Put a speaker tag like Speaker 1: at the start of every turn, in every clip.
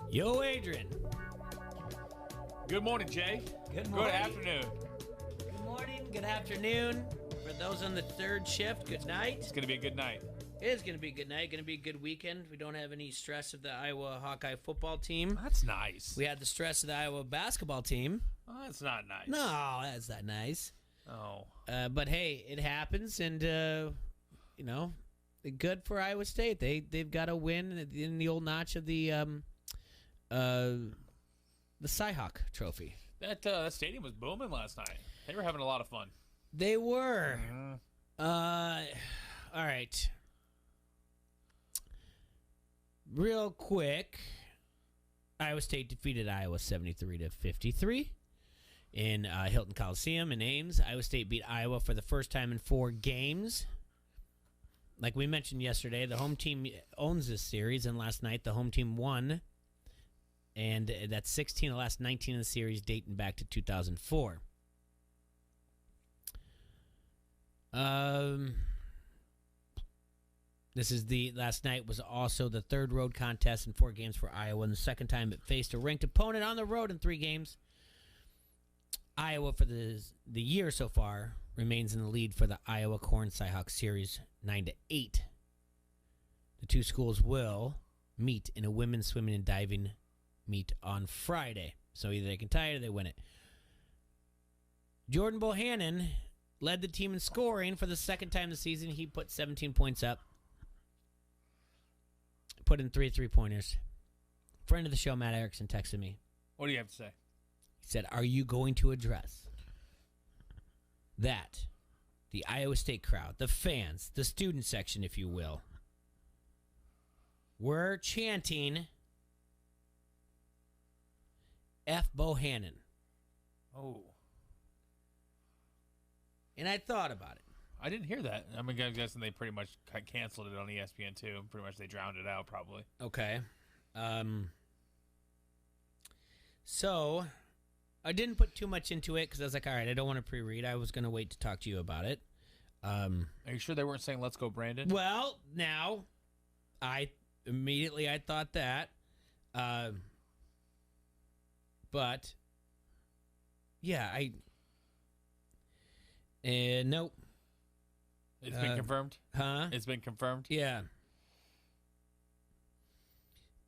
Speaker 1: Yo, Adrian.
Speaker 2: Good morning, Jay.
Speaker 1: Good morning.
Speaker 2: Good afternoon.
Speaker 1: Good morning. Good afternoon. For those on the third shift, good night.
Speaker 2: It's going to be a good night.
Speaker 1: It is going to be a good night. Going to be a good weekend. We don't have any stress of the Iowa Hawkeye football team.
Speaker 2: That's nice.
Speaker 1: We had the stress of the Iowa basketball team.
Speaker 2: Oh, that's not nice.
Speaker 1: No, that's not nice.
Speaker 2: Oh.
Speaker 1: But hey, it happens, and you know, good for Iowa State. They've got a win in the old notch of the Cyhawk Trophy.
Speaker 2: That stadium was booming last night. They were having a lot of fun.
Speaker 1: They were. All right. Real quick, Iowa State defeated Iowa 73-53 in Hilton Coliseum in Ames. Iowa State beat Iowa for the first time in 4 games. Like we mentioned yesterday, the home team owns this series, and last night the home team won. And that's 16 of the last 19 in the series, dating back to 2004. This is last night was also the third road contest in 4 games for Iowa, and the second time it faced a ranked opponent on the road in 3 games. Iowa, for the year so far, remains in the lead for the Iowa Corn Cyhawk series 9-8. The two schools will meet in a women's swimming and diving meet on Friday. So either they can tie it or they win it. Jordan Bohannon led the team in scoring for the second time this season. He put 17 points up. Put in 3 3-pointers. Friend of the show, Matt Erickson, texted me.
Speaker 2: What do you have to say?
Speaker 1: He said, are you going to address that the Iowa State crowd, the fans, the student section, if you will, were chanting F. Bohannon?
Speaker 2: Oh.
Speaker 1: And I thought about it.
Speaker 2: I didn't hear that. I'm guessing they pretty much canceled it on ESPN too. Pretty much they drowned it out probably.
Speaker 1: Okay. So I didn't put too much into it because I was like, all right, I don't want to pre-read. I was going to wait to talk to you about it.
Speaker 2: Are you sure they weren't saying "Let's go, Brandon"?
Speaker 1: Well, now I thought that, but yeah, nope.
Speaker 2: It's been confirmed?
Speaker 1: Huh?
Speaker 2: It's been confirmed?
Speaker 1: Yeah.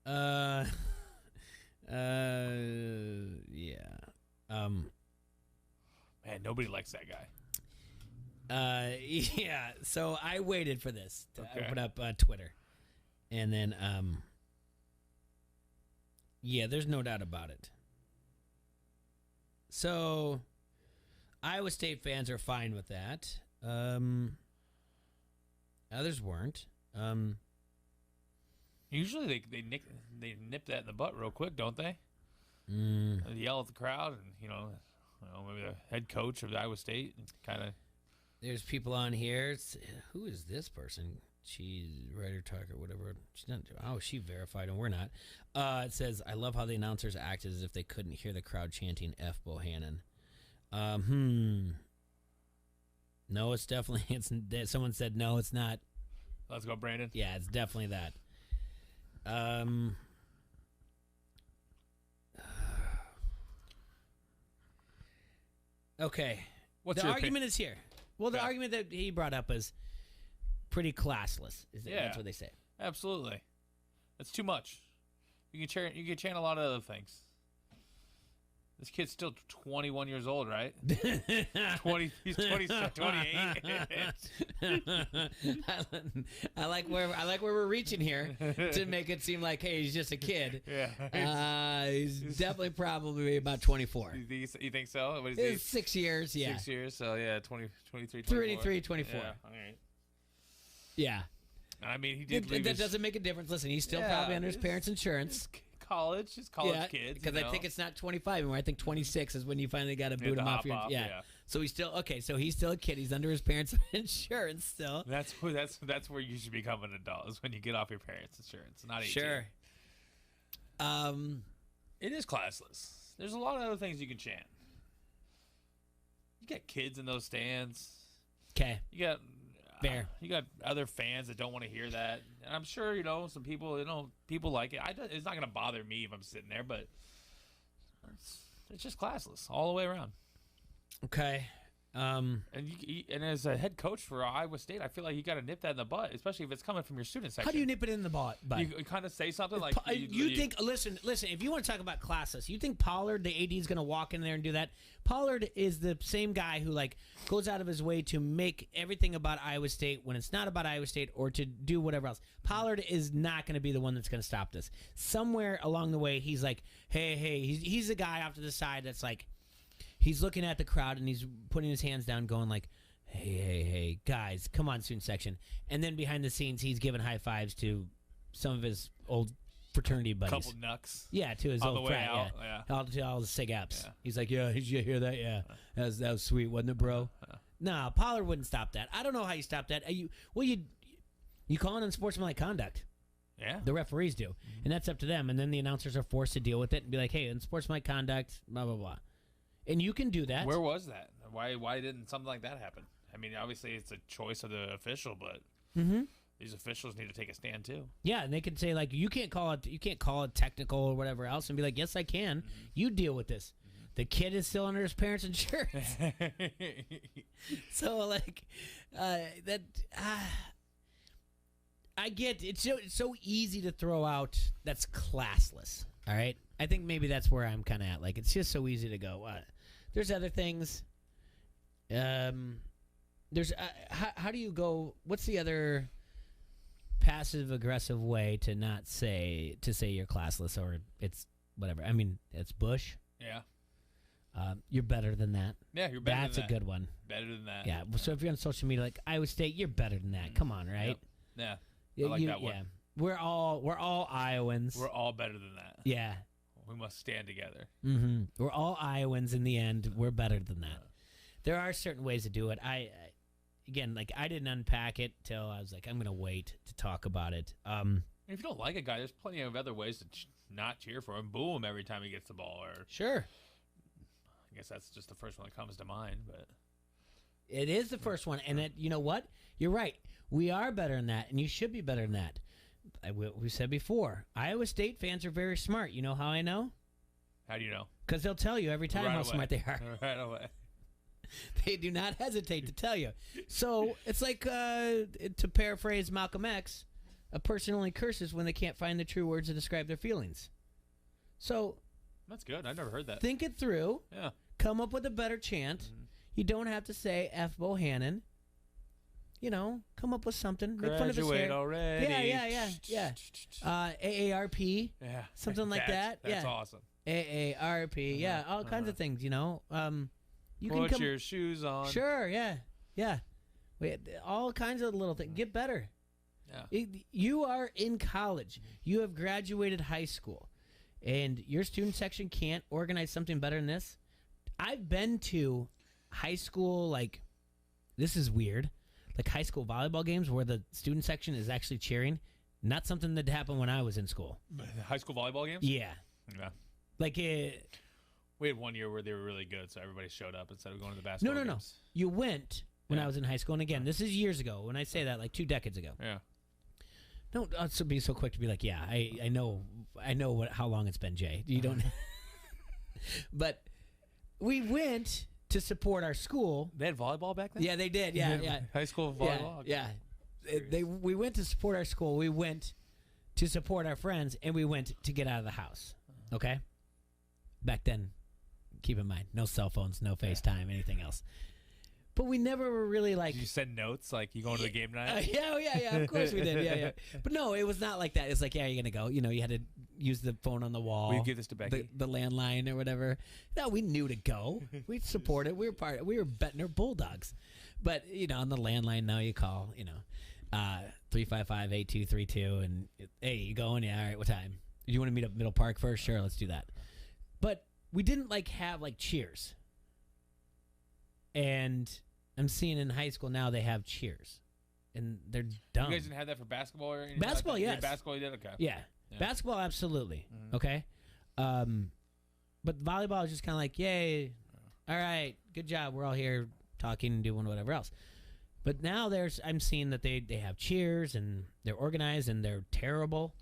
Speaker 1: Yeah.
Speaker 2: Man, nobody likes that guy.
Speaker 1: Yeah. So I waited for this to
Speaker 2: Okay.
Speaker 1: open up Twitter. And then, yeah, there's no doubt about it. So Iowa State fans are fine with that. Others weren't.
Speaker 2: Usually they nip that in the butt real quick, don't they? They yell at the crowd, and maybe the head coach of Iowa State kind of.
Speaker 1: There's people on here. Who is this person? She's writer, talker, whatever. She's not. Oh, she verified, and we're not. It says, "I love how the announcers acted as if they couldn't hear the crowd chanting F. Bohannon." No, it's definitely. Someone said no, it's not.
Speaker 2: Let's go, Brandon.
Speaker 1: Yeah, it's definitely that. Okay.
Speaker 2: What's
Speaker 1: the
Speaker 2: your
Speaker 1: argument is here. Well, the
Speaker 2: Okay.
Speaker 1: argument that he brought up is pretty classless. That's what they say.
Speaker 2: Absolutely. That's too much. You can chant a lot of other things. This kid's still 21 years old, right? 20. He's 28.
Speaker 1: I like where we're reaching here to make it seem like, hey, he's just a kid.
Speaker 2: Yeah.
Speaker 1: He's definitely probably about 24.
Speaker 2: You think so? What is
Speaker 1: It's 6 years, yeah.
Speaker 2: 6 years, so yeah, 23, 24.
Speaker 1: 23, 24.
Speaker 2: Yeah, all right.
Speaker 1: Yeah.
Speaker 2: I mean, he did leave
Speaker 1: that doesn't make a difference. Listen, he's still probably under his parents' insurance.
Speaker 2: His college kids.
Speaker 1: Because I think it's not 25 anymore. I think 26 is when you finally got to boot him off. Yeah. So he's still So he's still a kid. He's under his parents' insurance still.
Speaker 2: That's where you should become an adult, is when you get off your parents' insurance, not 18.
Speaker 1: Sure.
Speaker 2: It is classless. There's a lot of other things you can chant. You got kids in those stands.
Speaker 1: Okay.
Speaker 2: You got.
Speaker 1: Fair.
Speaker 2: You got other fans that don't want to hear that, and I'm sure some people. People like it. It's not gonna bother me if I'm sitting there, but it's just classless all the way around.
Speaker 1: Okay.
Speaker 2: And as a head coach for Iowa State, I feel like you got to nip that in the butt, especially if it's coming from your student section.
Speaker 1: How do you nip it in the butt?
Speaker 2: You kind of say something like
Speaker 1: you think. Listen. If you want to talk about classless, you think Pollard, the AD, is going to walk in there and do that? Pollard is the same guy who goes out of his way to make everything about Iowa State when it's not about Iowa State, or to do whatever else. Pollard is not going to be the one that's going to stop this. Somewhere along the way, he's like, hey, he's the guy off to the side that's like. He's looking at the crowd and he's putting his hands down, going like, hey, guys, come on, student section. And then behind the scenes, he's giving high fives to some of his old fraternity buddies.
Speaker 2: Couple nucks.
Speaker 1: Yeah, to his
Speaker 2: on
Speaker 1: old
Speaker 2: the way
Speaker 1: frat.
Speaker 2: out,
Speaker 1: Yeah. To all the sig apps.
Speaker 2: Yeah.
Speaker 1: He's like, yeah, did you hear that? Yeah. That was sweet, wasn't it, bro? Nah, Pollard wouldn't stop that. I don't know how you stop that. You call it unsportsmanlike conduct.
Speaker 2: Yeah.
Speaker 1: The referees do. Mm-hmm. And that's up to them. And then the announcers are forced to deal with it and be like, hey, unsportsmanlike conduct, blah, blah, blah. And you can do that.
Speaker 2: Where was that? Why didn't something like that happen? I mean, obviously it's a choice of the official, but these officials need to take a stand too.
Speaker 1: Yeah, and they could say you can't call it technical or whatever else, and be like, yes, I can. Mm-hmm. You deal with this. Mm-hmm. The kid is still under his parents' insurance. So I get it's so easy to throw out. That's classless. All right, I think maybe that's where I'm kind of at. It's just so easy to go. There's other things. There's how do you go? What's the other passive aggressive way to not say you're classless or it's whatever? I mean, it's Bush.
Speaker 2: Yeah.
Speaker 1: You're better than that.
Speaker 2: Yeah, you're better.
Speaker 1: That's
Speaker 2: than
Speaker 1: a
Speaker 2: that.
Speaker 1: good one.
Speaker 2: Better than that.
Speaker 1: Yeah. So if you're on social media like Iowa State, you're better than that. Come on, right?
Speaker 2: Yep. Yeah. I like that one.
Speaker 1: Yeah. We're all Iowans.
Speaker 2: We're all better than that.
Speaker 1: Yeah.
Speaker 2: We must stand together.
Speaker 1: Mm-hmm. We're all Iowans in the end. We're better than that. There are certain ways to do it. I didn't unpack it till I was like, I'm going to wait to talk about it.
Speaker 2: If you don't like a guy, there's plenty of other ways to not cheer for him. Boo him every time he gets the ball. Or
Speaker 1: sure.
Speaker 2: I guess that's just the first one that comes to mind. But
Speaker 1: it is the first one. And you know what? You're right. We are better than that, and you should be better than that. We said before, Iowa State fans are very smart. You know how I know?
Speaker 2: How do you know?
Speaker 1: Because they'll tell you every time how smart they are.
Speaker 2: Right away.
Speaker 1: They do not hesitate to tell you. So it's like, to paraphrase Malcolm X, a person only curses when they can't find the true words to describe their feelings. So
Speaker 2: that's good. I've never heard that.
Speaker 1: Think it through.
Speaker 2: Yeah.
Speaker 1: Come up with a better chant. Mm-hmm. You don't have to say F. Bohannon. Come up with something. Make fun of his hair.
Speaker 2: Already.
Speaker 1: Yeah. AARP.
Speaker 2: Yeah.
Speaker 1: Something like that.
Speaker 2: That's awesome.
Speaker 1: AARP. Yeah. All kinds of things. You
Speaker 2: Put your shoes on.
Speaker 1: Sure. Yeah. All kinds of little things. Get better.
Speaker 2: Yeah.
Speaker 1: You are in college. You have graduated high school, and your student section can't organize something better than this. I've been to high school. This is weird. High school volleyball games where the student section is actually cheering. Not something that happened when I was in school.
Speaker 2: High school volleyball games?
Speaker 1: Yeah.
Speaker 2: Yeah. We had one year where they were really good, so everybody showed up instead of going to the basketball games.
Speaker 1: No. You went when I was in high school. And again, this is years ago. When I say that, 2 decades ago.
Speaker 2: Yeah.
Speaker 1: Don't be so quick to be like, yeah, I know how long it's been, Jay. You don't. But we went to support our school.
Speaker 2: They had volleyball back then?
Speaker 1: Yeah, they did. Yeah.
Speaker 2: High school volleyball?
Speaker 1: Yeah. We went to support our school. We went to support our friends, and we went to get out of the house. Okay? Back then, keep in mind, no cell phones, no FaceTime, anything else. But we never were really
Speaker 2: Did you send notes you going to the game tonight?
Speaker 1: Yeah, of course we did. Yeah. But no, it was not like that. It's yeah, you're going to go. You had to use the phone on the wall.
Speaker 2: Will you give this to Becky?
Speaker 1: The landline or whatever. No, we knew to go. We supported. We were betting her Bulldogs. But, on the landline now you call, 355-8232 and, hey, you going? Yeah, all right, what time? Do you want to meet up Middle Park first? Sure, let's do that. But we didn't have cheers. And I'm seeing in high school now they have cheers, and they're dumb.
Speaker 2: You guys didn't have that for basketball or anything?
Speaker 1: Basketball,
Speaker 2: like
Speaker 1: yes.
Speaker 2: Yeah, basketball, you did? Okay.
Speaker 1: Yeah. Basketball, absolutely. Mm-hmm. Okay. But volleyball is just kind of yay, all right, good job. We're all here talking and doing whatever else. But now I'm seeing that they have cheers and they're organized and they're terrible.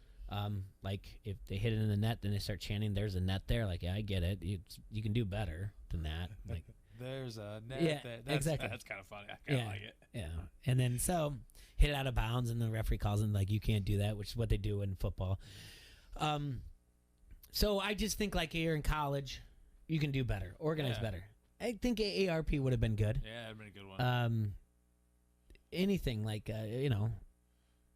Speaker 1: Like if they hit it in the net, then they start chanting, "There's a net there." Like, yeah, I get it. You can do better than that. Like,
Speaker 2: there's a net
Speaker 1: yeah,
Speaker 2: there.
Speaker 1: exactly.
Speaker 2: That's kind of funny. I kind of like it.
Speaker 1: Yeah. And then so hit it out of bounds, and the referee calls them like, you can't do that, which is what they do in football. So I just think like you're in college, you can do better, organize better. I think AARP would have been good.
Speaker 2: Yeah, it'd been a good one.
Speaker 1: Anything like
Speaker 2: And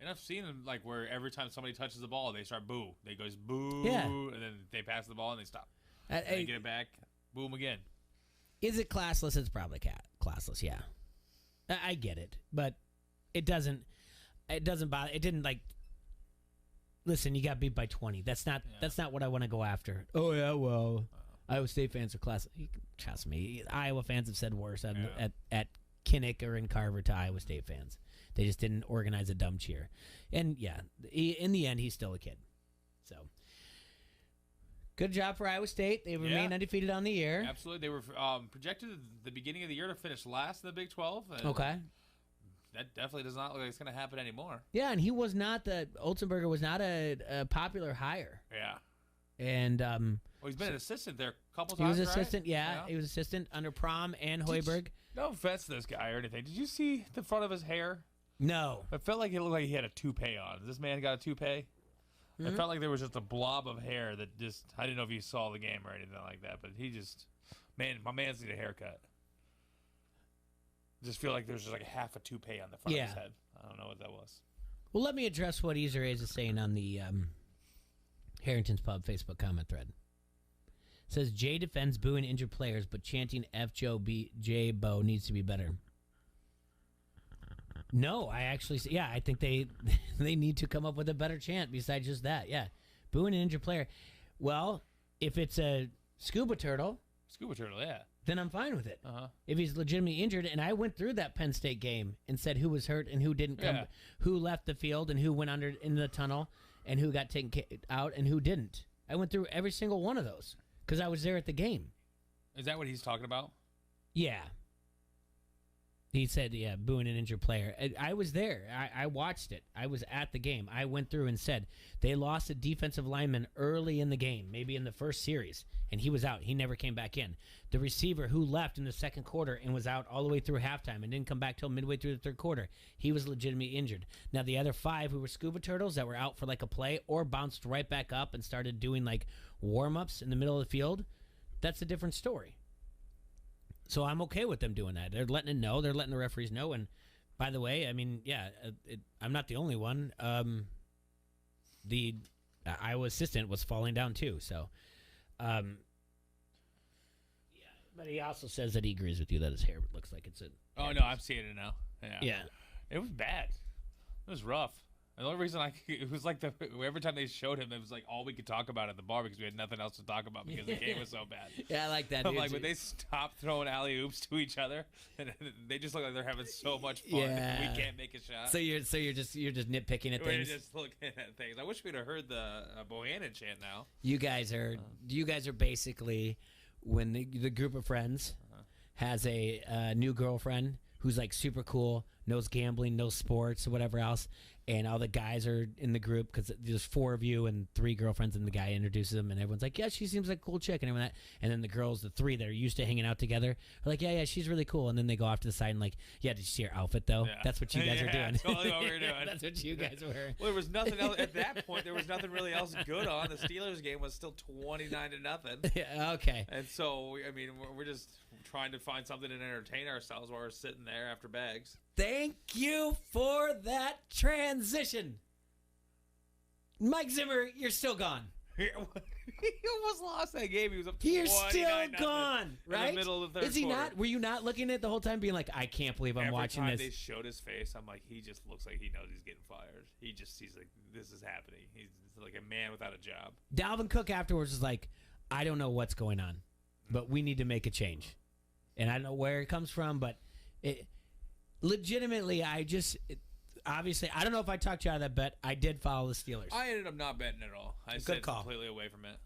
Speaker 2: I've seen them like where every time somebody touches the ball, they start boo. They goes boo, and then they pass the ball and they stop. They get it back, boom again.
Speaker 1: Is it classless? It's probably classless. Yeah, I get it, but it doesn't bother. It didn't like. Listen, you got beat by 20. That's not what I want to go after. Oh yeah, well, Iowa State fans are class. Trust me, Iowa fans have said worse at Kinnick or in Carver to Iowa State fans. They just didn't organize a dumb cheer. And, yeah, in the end, he's still a kid. So, good job for Iowa State. They remain undefeated on the year.
Speaker 2: Absolutely. They were projected at the beginning of the year to finish last in the Big 12.
Speaker 1: Okay.
Speaker 2: That definitely does not look like it's going to happen anymore.
Speaker 1: Yeah, and Olsenberger was not a popular hire.
Speaker 2: Yeah.
Speaker 1: And
Speaker 2: well, he's been an assistant there a couple times.
Speaker 1: He was assistant,
Speaker 2: right?
Speaker 1: yeah. He was assistant under Prom and Hoiberg.
Speaker 2: No offense to this guy or anything. Did you see the front of his hair?
Speaker 1: No.
Speaker 2: It felt like it looked like he had a toupee on. This man got a toupee? Mm-hmm. It felt like there was just a blob of hair that just, I didn't know if you saw the game or anything like that, but he just, my man's need a haircut. Just feel like there's just like half a toupee on the front of his head. I don't know what that was.
Speaker 1: Well, let me address what Easer is saying on the Harrington's Pub Facebook comment thread. It says, Jay defends booing injured players, but chanting F Joe B J Bo needs to be better. No, I think they need to come up with a better chant besides just that. Yeah, booing an injured player. Well, if it's a scuba turtle,
Speaker 2: yeah,
Speaker 1: then I'm fine with it. If he's legitimately injured, and I went through that Penn State game and said who was hurt and who didn't come, who left the field and who went under in the tunnel, and who got taken out and who didn't. I went through every single one of those because I was there at the game.
Speaker 2: Is that what he's talking about?
Speaker 1: Yeah. He said, yeah, booing an injured player. I was there. I watched it. I was at the game. I went through and said they lost a defensive lineman early in the game, maybe in the first series, and he was out. He never came back in. The receiver who left in the second quarter and was out all the way through halftime and didn't come back till midway through the third quarter, he was legitimately injured. Now, the other 5 who were scuba turtles that were out for like a play or bounced right back up and started doing like warm-ups in the middle of the field, that's a different story. So I'm okay with them doing that. They're letting it know. They're letting the referees know. And by the way, I mean, I'm not the only one. The Iowa assistant was falling down too. So, yeah. But he also says that he agrees with you that his hair looks like it's a.
Speaker 2: Oh no, I'm seeing it now. Yeah. It was bad. It was rough. And the only reason it was like every time they showed him, it was like all we could talk about at the bar because we had nothing else to talk about because the game was so bad.
Speaker 1: Yeah, I like that.
Speaker 2: I'm like, when they stop throwing alley oops to each other, and they just look like they're having so much fun.
Speaker 1: Yeah.
Speaker 2: We can't make a shot.
Speaker 1: So you're just nitpicking at things.
Speaker 2: We're just looking at things. I wish we'd have heard the Bohannon chant now.
Speaker 1: You guys are basically when the group of friends has a new girlfriend who's like super cool, knows gambling, knows sports, or whatever else. And all the guys are in the group because there's 4 of you and 3 girlfriends, and the guy introduces them, and everyone's like, yeah, she seems like a cool chick, and everyone that. And then the girls, the 3 that are used to hanging out together, are like, yeah, she's really cool. And then they go off to the side and like, yeah, did you see her outfit though? Yeah. That's what you guys are doing.
Speaker 2: Totally what we were doing.
Speaker 1: That's what you guys were.
Speaker 2: Well, there was nothing else at that point. There was nothing really else good on. The Steelers game was still 29-0.
Speaker 1: Yeah, okay.
Speaker 2: And so, I mean, we're just trying to find something to entertain ourselves while we're sitting there after bags.
Speaker 1: Thank you for that transition. Mike Zimmer, you're still gone.
Speaker 2: He almost lost that game. He was up 29-0.
Speaker 1: You're still gone, right?
Speaker 2: In the middle of the third
Speaker 1: Is he
Speaker 2: quarter.
Speaker 1: not? Were you not looking at the whole time being like, I can't believe I'm watching this?
Speaker 2: Every time they showed his face, I'm like, he just looks like he knows he's getting fired. He's like, this is happening. He's like a man without a job.
Speaker 1: Dalvin Cook afterwards was like, I don't know what's going on, but we need to make a change. And I don't know where it comes from, but legitimately, obviously, I don't know if I talked you out of that bet. I did follow the Steelers.
Speaker 2: I ended up not betting at all. I stayed completely away from it.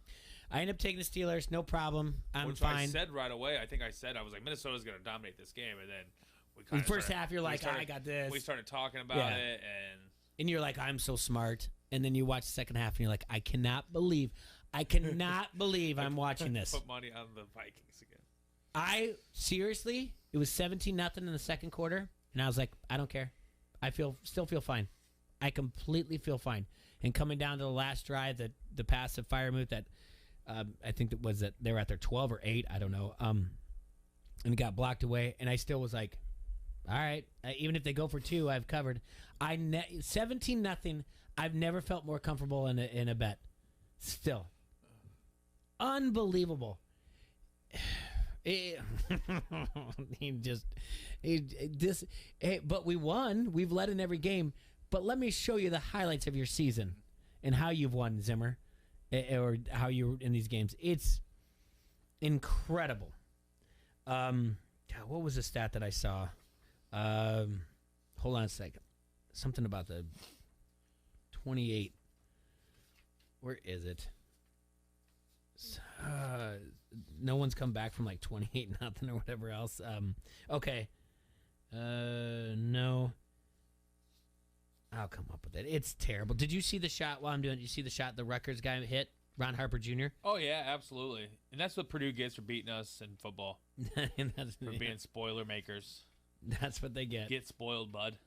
Speaker 1: I ended up taking the Steelers. No problem. I'm
Speaker 2: Which
Speaker 1: fine.
Speaker 2: I said right away. I was like, Minnesota's going to dominate this game. And then
Speaker 1: In the first half, you're like, I got this.
Speaker 2: We started talking about it,
Speaker 1: and you're like, I'm so smart. And then you watch the second half, and you're like, I cannot believe I'm watching this.
Speaker 2: Put money on the Vikings again.
Speaker 1: Seriously, it was 17-0 in the second quarter, and I was like, I don't care. I still feel fine. I completely feel fine. And coming down to the last drive, the pass of Freiermuth that I think that was that they were at their 12 or 8, I don't know, and it got blocked away, and I still was like, all right, even if they go for 2, I've covered. 17-0. I've never felt more comfortable in a bet. Still, unbelievable. But we won. We've led in every game. But let me show you the highlights of your season and how you've won, Zimmer, or how you're in these games. It's incredible. God, what was the stat that I saw? Hold on a second. Something about the 28. Where is it? No one's come back from like 28-0 or whatever else. Okay. No. I'll come up with it. It's terrible. Did you see the shot while I'm doing it? Did you see the shot the Rutgers guy hit? Ron Harper Jr.?
Speaker 2: Oh, yeah, absolutely. And that's what Purdue gets for beating us in football. For being spoiler makers.
Speaker 1: That's what they get.
Speaker 2: Get spoiled, bud.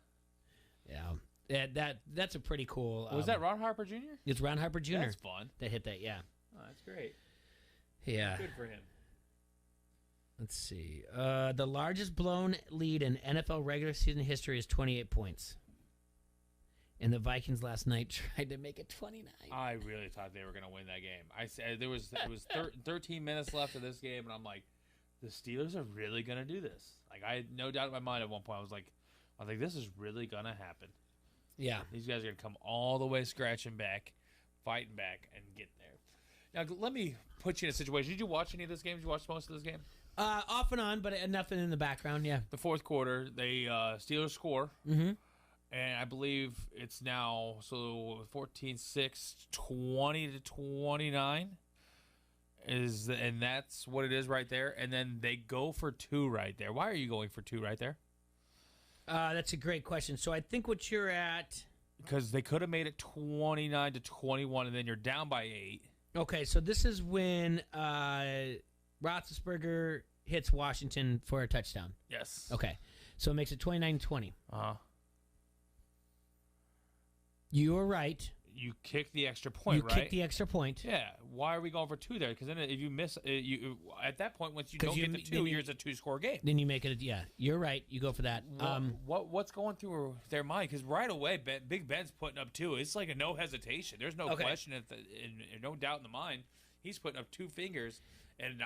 Speaker 1: Yeah. That's a pretty cool.
Speaker 2: Was that Ron Harper Jr.?
Speaker 1: It's Ron Harper Jr.
Speaker 2: That's fun.
Speaker 1: That hit that, yeah.
Speaker 2: Oh, that's great.
Speaker 1: Yeah.
Speaker 2: Good for him.
Speaker 1: Let's see. The largest blown lead in NFL regular season history is 28 points. And the Vikings last night tried to make it 29.
Speaker 2: I really thought they were going to win that game. I said it was 13 minutes left of this game, and I'm like, the Steelers are really going to do this. Like, I had no doubt in my mind at one point. I was like, this is really going to happen.
Speaker 1: Yeah.
Speaker 2: These guys are going to come all the way scratching back, fighting back, and get there. Now, let me put you in a situation. Did you watch any of this game? Did you watch most of this game?
Speaker 1: Off and on, but nothing in the background, yeah.
Speaker 2: The fourth quarter, they Steelers score.
Speaker 1: Mm-hmm.
Speaker 2: And I believe it's now 14-6, 20-29 and that's what it is right there. And then they go for 2 right there. Why are you going for 2 right there?
Speaker 1: That's a great question. So I think what you're at,
Speaker 2: because they could have made it 29-21, and then you're down by 8.
Speaker 1: Okay, so this is when Roethlisberger hits Washington for a touchdown.
Speaker 2: Yes.
Speaker 1: Okay, so it makes it 29-20.
Speaker 2: Uh-huh.
Speaker 1: You were right.
Speaker 2: You kick the extra point, right?
Speaker 1: You kick the extra point.
Speaker 2: Yeah. Why are we going for 2 there? Because then if you miss, at that point, once you don't get the 2, it's a 2-score game.
Speaker 1: Then you make it. Yeah, you're right. You go for that.
Speaker 2: What's going through their mind? Because right away, Big Ben's putting up 2. It's like a no hesitation. There's no question and no doubt in the mind. He's putting up 2 fingers, and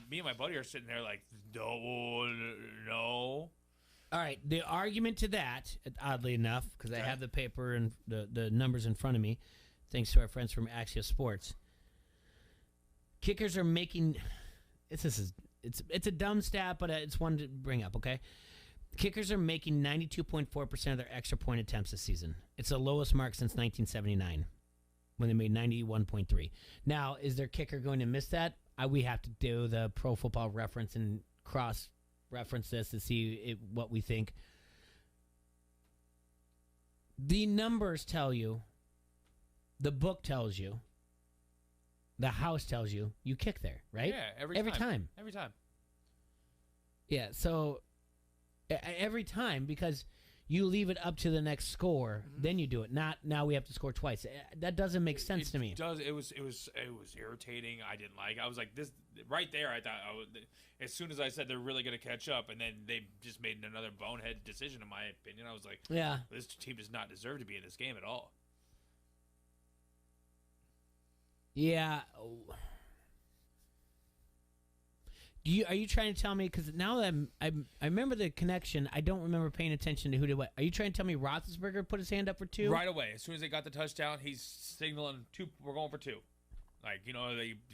Speaker 2: me and my buddy are sitting there like, no.
Speaker 1: All right, the argument to that, oddly enough, because I have the paper and the numbers in front of me, thanks to our friends from Axios Sports. Kickers are making it's a dumb stat, but it's one to bring up. Okay, kickers are making 92.4% of their extra point attempts this season. It's the lowest mark since 1979, when they made 91.3. Now, is their kicker going to miss that? We have to do the Pro Football Reference and cross-reference this to see what we think. The numbers tell you, the book tells you, the house tells you, you kick there, right?
Speaker 2: Yeah, every time. Every time.
Speaker 1: Yeah, so every time, because you leave it up to the next score, then you do it. Not now we have to score twice. That doesn't make sense to me.
Speaker 2: It was irritating. I didn't like. I was like, this right there. I thought as soon as I said they're really going to catch up, and then they just made another bonehead decision, in my opinion. I was like,
Speaker 1: yeah,
Speaker 2: this team does not deserve to be in this game at all.
Speaker 1: Yeah. Are you trying to tell me, because now that I remember the connection, I don't remember paying attention to who did what. Are you trying to tell me Roethlisberger put his hand up for 2?
Speaker 2: Right away. As soon as they got the touchdown, he's signaling 2. We're going for 2. Like,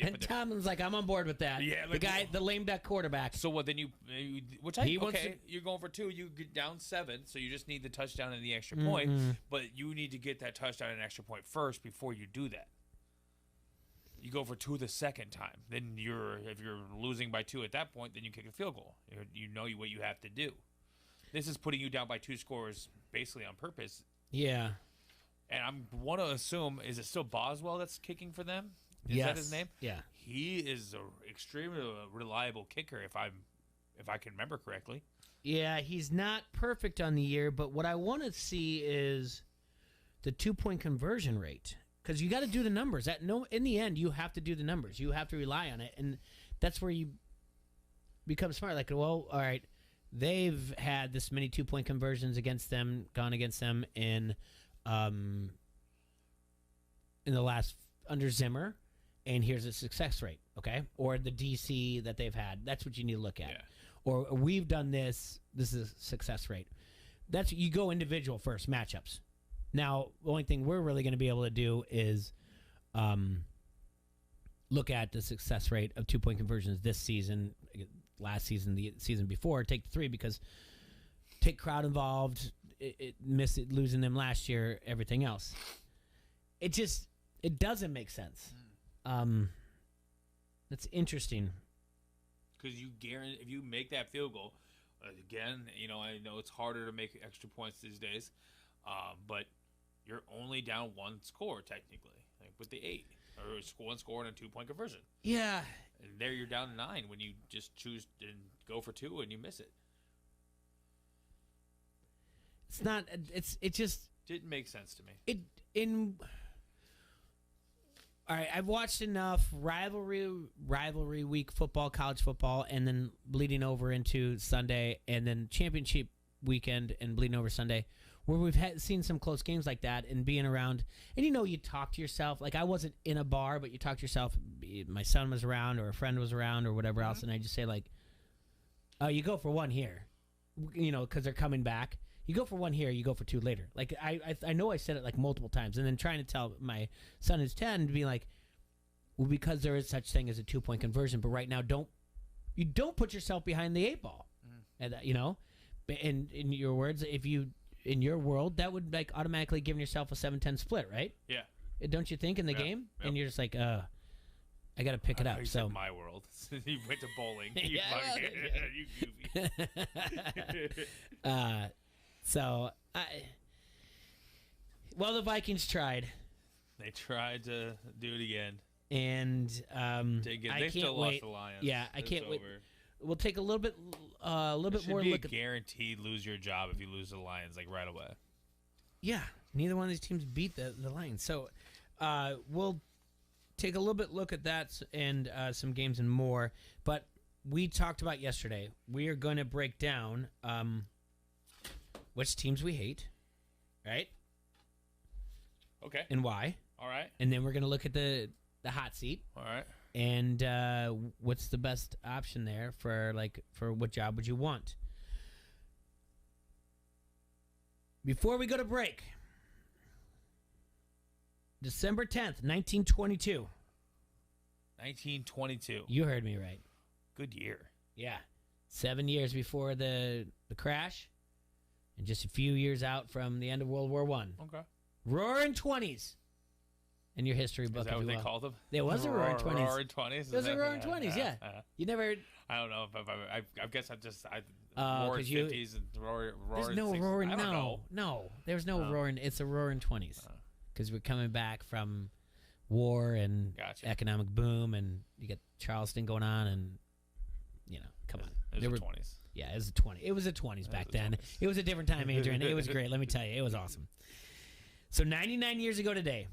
Speaker 1: and Tomlin's like, I'm on board with that.
Speaker 2: Yeah.
Speaker 1: The guy, the lame duck quarterback.
Speaker 2: So what, then you're going for 2. You get down 7, so you just need the touchdown and the extra point. But you need to get that touchdown and extra point first before you do that. You go for 2 the second time. Then if you're losing by 2 at that point, then you kick a field goal. You know what you have to do. this is putting you down by 2 scores basically on purpose.
Speaker 1: Yeah.
Speaker 2: And I want to assume, is it still Boswell that's kicking for them? Is that his name?
Speaker 1: Yeah.
Speaker 2: He is an extremely reliable kicker, if I can remember correctly.
Speaker 1: Yeah, he's not perfect on the year, but what I want to see is the 2-point conversion rate, because you got to do the numbers. In the end, you have to do the numbers. You have to rely on it, and that's where you become smart. Like, well, all right, they've had this many 2-point conversions gone against them in the last under Zimmer, and here's a success rate, okay? Or the DC that they've had. That's what you need to look at.
Speaker 2: Yeah.
Speaker 1: Or we've done this. This is a success rate. That's you go individual first matchups. Now, the only thing we're really going to be able to do is look at the success rate of 2-point conversions this season, last season, the season before. Take the 3 because take crowd involved. Losing them last year. Everything else. It doesn't make sense. That's interesting.
Speaker 2: Because if you make that field goal, again, I know it's harder to make extra points these days, but you're only down 1 score technically, like with the 8 or 1 score and a 2-point conversion.
Speaker 1: Yeah.
Speaker 2: And there you're down 9 when you just choose and go for 2 and you miss it.
Speaker 1: It's not. It just
Speaker 2: didn't make sense to me.
Speaker 1: All right, I've watched enough rivalry week football, college football, and then bleeding over into Sunday, and then championship weekend and bleeding over Sunday, where we've seen some close games like that and being around. And you talk to yourself. Like I wasn't in a bar, but you talk to yourself. My son was around, or a friend was around, or whatever else, and I just say like, "Oh, you go for 1 here," because they're coming back. You go for 1 here, you go for 2 later. Like I know I said it like multiple times, and then trying to tell my son who's 10 to be like, well, because there is such thing as a 2-point conversion, but right now don't put yourself behind the 8 ball, and in your words, in your world that would like automatically giving yourself a 7-10 split, right?
Speaker 2: Yeah.
Speaker 1: Don't you think in the game? Yep. And you're just like, I got to pick it up. So
Speaker 2: my world, you went to bowling. You goofy.
Speaker 1: So, the Vikings tried.
Speaker 2: They tried to do it again.
Speaker 1: And
Speaker 2: they still lost the Lions.
Speaker 1: Yeah, I can't wait. We'll take a little bit more look at.
Speaker 2: Guaranteed lose your job if you lose the Lions like right away.
Speaker 1: Yeah, neither one of these teams beat the Lions. So, we'll take a little bit look at that and some games and more. But we talked about yesterday. We are going to break down which teams we hate, right?
Speaker 2: Okay.
Speaker 1: And why.
Speaker 2: All right.
Speaker 1: And then we're going to look at the hot seat.
Speaker 2: All right.
Speaker 1: And what's the best option there for what job would you want? Before we go to break, December 10th, 1922.
Speaker 2: 1922.
Speaker 1: You heard me right.
Speaker 2: Good year.
Speaker 1: Yeah. 7 years before the crash. And just a few years out from the end of World War I.
Speaker 2: Okay.
Speaker 1: Roaring 20s. In your history book.
Speaker 2: Is that what they called them?
Speaker 1: There was a Roaring 20s.
Speaker 2: Roaring 20s?
Speaker 1: There was a Roaring 20s, yeah. You never...
Speaker 2: I don't know. I guess Roaring 50s and Roaring
Speaker 1: There's no
Speaker 2: 60s.
Speaker 1: Roaring...
Speaker 2: I don't know.
Speaker 1: No. There's no Roaring... It's a Roaring 20s. Because we're coming back from war and economic boom, and you get Charleston going on, and, come on.
Speaker 2: It was the 20s.
Speaker 1: Yeah, it was a 20. It was the 20s back then. It was a different time, Adrian. It was great. Let me tell you, it was awesome. So 99 years ago today,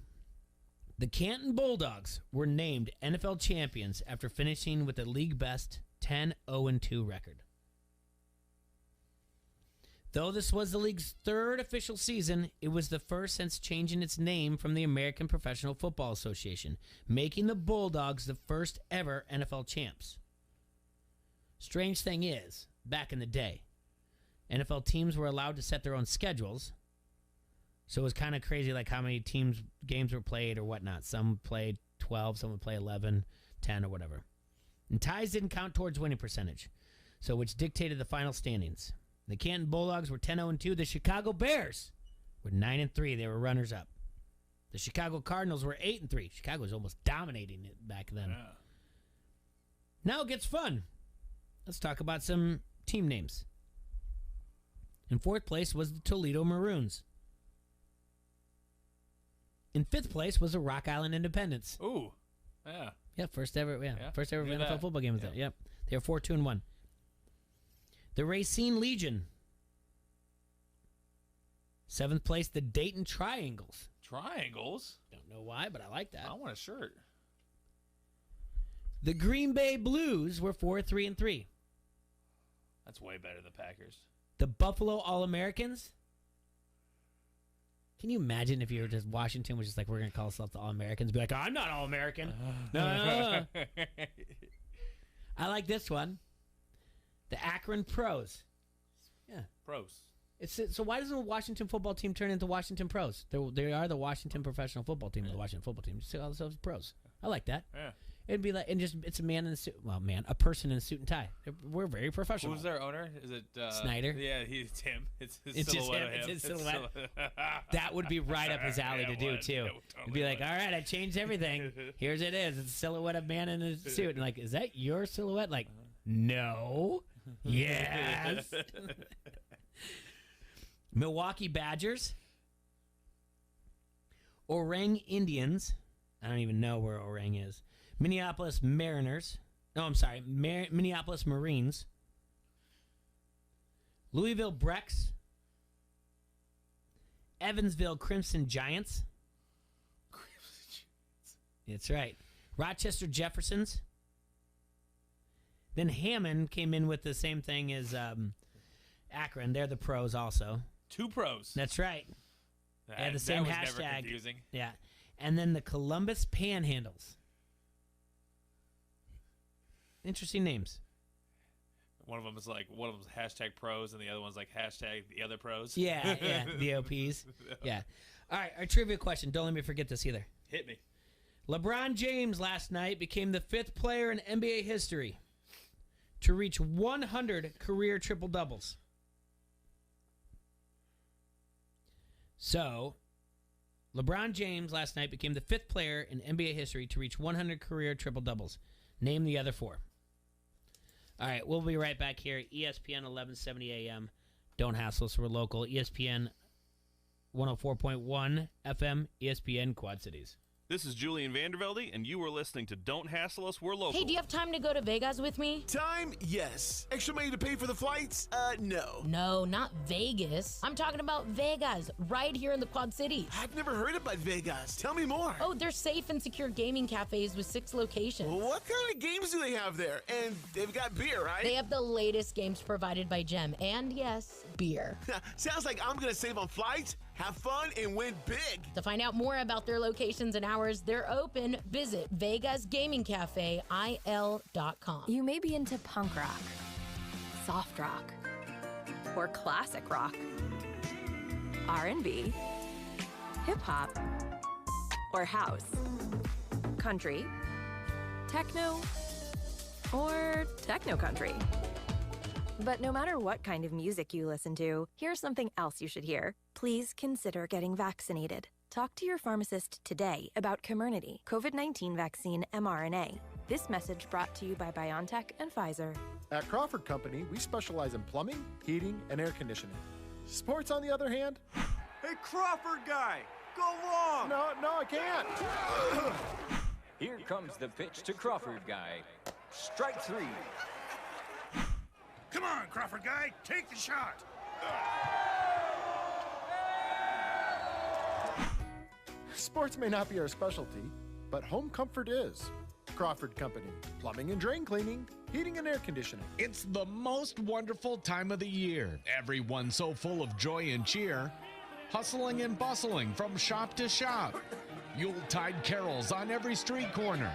Speaker 1: the Canton Bulldogs were named NFL champions after finishing with a league best 10-0-2 record. Though this was the league's 3rd official season, it was the first since changing its name from the American Professional Football Association, making the Bulldogs the first ever NFL champs. Strange thing is, back in the day, NFL teams were allowed to set their own schedules, so it was kind of crazy like how many games were played or whatnot. Some played 12, some would play 11, 10, or whatever. And ties didn't count towards winning percentage, so which dictated the final standings. The Canton Bulldogs were 10-0-2. The Chicago Bears were 9-3. They were runners-up. The Chicago Cardinals were 8-3. Chicago was almost dominating it back then. Yeah. Now it gets fun. Let's talk about some team names. In fourth place was the Toledo Maroons. In fifth place was the Rock Island Independents.
Speaker 2: Ooh, yeah.
Speaker 1: Yeah, first ever NFL
Speaker 2: that.
Speaker 1: football game was that. Yep. They were 4-2-1. The Racine Legion. Seventh place, the Dayton Triangles.
Speaker 2: Triangles?
Speaker 1: Don't know why, but I like that.
Speaker 2: I want a shirt.
Speaker 1: The Green Bay Blues were 4-3-3.
Speaker 2: That's way better than the Packers.
Speaker 1: The Buffalo All-Americans. Can you imagine if you were just Washington was just like, we're going to call ourselves the All-Americans? Be like, I'm not All-American. No. I like this one. The Akron Pros. Yeah.
Speaker 2: Pros.
Speaker 1: So why doesn't the Washington football team turn into Washington Pros? They are the Washington professional football team. The Washington football team. Just call themselves pros. I like that.
Speaker 2: Yeah.
Speaker 1: It'd be like, and just it's a man in a suit. Well, a person in a suit and tie. We're very professional.
Speaker 2: Who's their owner? Is it
Speaker 1: Snyder?
Speaker 2: Yeah, it's him. It's his
Speaker 1: It's just
Speaker 2: silhouette
Speaker 1: him.
Speaker 2: of him.
Speaker 1: It's his silhouette. That would be right up his alley to do too. It'd be like, all right, I changed everything. Here's it is. It's a silhouette of man in a suit. And like, is that your silhouette? Like, no. Yes. Milwaukee Badgers. Orang Indians. I don't even know where Orang is. Minneapolis Mariners. No, I'm sorry. Minneapolis Marines. Louisville Brecks. Evansville Crimson Giants. That's right. Rochester Jeffersons. Then Hammond came in with the same thing as Akron. They're the pros also.
Speaker 2: 2 pros.
Speaker 1: That's right. They had the same
Speaker 2: that was
Speaker 1: hashtag.
Speaker 2: Never confusing.
Speaker 1: Yeah. And then the Columbus Panhandles. Interesting names.
Speaker 2: One of them is hashtag pros, and the other one's like hashtag the other pros.
Speaker 1: Yeah, the OPs. Yeah. All right, our trivia question. Don't let me forget this either.
Speaker 2: Hit me.
Speaker 1: LeBron James last night became the 5th player in NBA history to reach 100 career triple-doubles. So, LeBron James last night became the 5th player in NBA history to reach 100 career triple-doubles. Name the other 4. All right, we'll be right back here. ESPN 1170 AM. Don't hassle us. We're local. ESPN 104.1 FM. ESPN Quad Cities.
Speaker 3: This is Julian Vandervelde, and you are listening to Don't Hassle Us, We're Local.
Speaker 4: Hey, do you have time to go to Vegas with me?
Speaker 5: Time? Yes. Extra money to pay for the flights? No.
Speaker 4: No, not Vegas. I'm talking about Vegas, right here in the Quad Cities.
Speaker 5: I've never heard about Vegas. Tell me more.
Speaker 4: Oh, they're safe and secure gaming cafes with 6 locations.
Speaker 5: What kind of games do they have there? And they've got beer, right?
Speaker 4: They have the latest games provided by Gem, and yes, beer.
Speaker 5: Sounds like I'm gonna save on flights, have fun, and win big.
Speaker 4: To find out more about their locations and hours, they're open. Visit VegasGamingCafeIL.com.
Speaker 6: You may be into punk rock, soft rock, or classic rock, R&B, hip-hop, or house, country, techno, or techno-country. But no matter what kind of music you listen to, here's something else you should hear. Please consider getting vaccinated. Talk to your pharmacist today about Comirnaty, COVID-19 vaccine mRNA. This message brought to you by BioNTech and Pfizer.
Speaker 7: At Crawford Company, we specialize in plumbing, heating, and air conditioning. Sports, on the other hand?
Speaker 8: Hey, Crawford guy, go long!
Speaker 7: No, I can't.
Speaker 9: Here comes the pitch to Crawford guy. Strike 3.
Speaker 8: Come on, Crawford guy, take the shot.
Speaker 7: Sports may not be our specialty, but home comfort is. Crawford Company, plumbing and drain cleaning, heating and air conditioning.
Speaker 10: It's the most wonderful time of the year. Everyone's so full of joy and cheer, hustling and bustling from shop to shop. Yuletide carols on every street corner.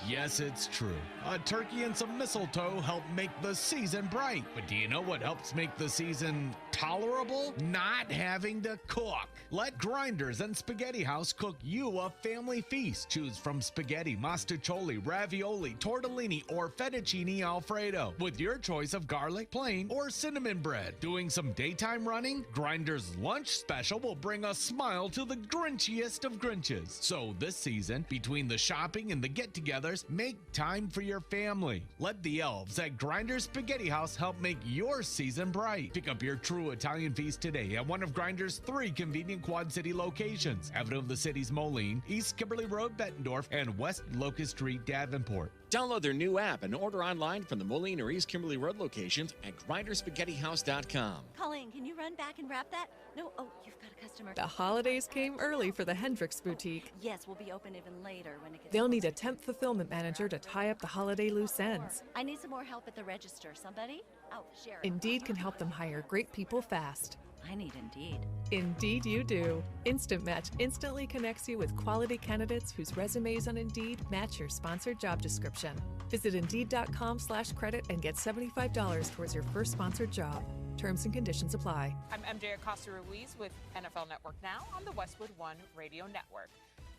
Speaker 10: Yes, it's true. A turkey and some mistletoe help make the season bright. But do you know what helps make the season tolerable? Not having to cook. Let Grinders and Spaghetti House cook you a family feast. Choose from spaghetti, mostaccioli, ravioli, tortellini, or fettuccine alfredo with your choice of garlic, plain, or cinnamon bread. Doing some daytime running? Grinders lunch special will bring a smile to the grinchiest of Grinches. holidays. So this season, between the shopping and the get-togethers, make time for your family. Let the elves at Grinder's Spaghetti House help make your season bright. Pick up your true Italian feast today at one of Grinder's 3 convenient Quad City locations: Avenue of the City's Moline, East Kimberly Road, Bettendorf, and West Locust Street, Davenport.
Speaker 11: Download their new app and order online from the Moline or East Kimberly Road locations at grinderspaghettihouse.com.
Speaker 12: Colleen, can you run back and wrap that? No, oh, you've got a customer.
Speaker 13: The holidays came early for the Hendricks Boutique.
Speaker 12: Yes, we'll be open even later when it gets
Speaker 13: They'll need a temp fulfillment manager to tie up the holiday loose ends.
Speaker 12: I need some more help at the register. Somebody? Oh, Sharon.
Speaker 13: Indeed can help them hire great people fast.
Speaker 12: I need Indeed.
Speaker 13: Indeed you do. Instant Match instantly connects you with quality candidates whose resumes on Indeed match your sponsored job description. Visit Indeed.com/credit and get $75 towards your first sponsored job. Terms and conditions apply.
Speaker 14: I'm MJ Acosta-Ruiz with NFL Network Now on the Westwood One Radio Network.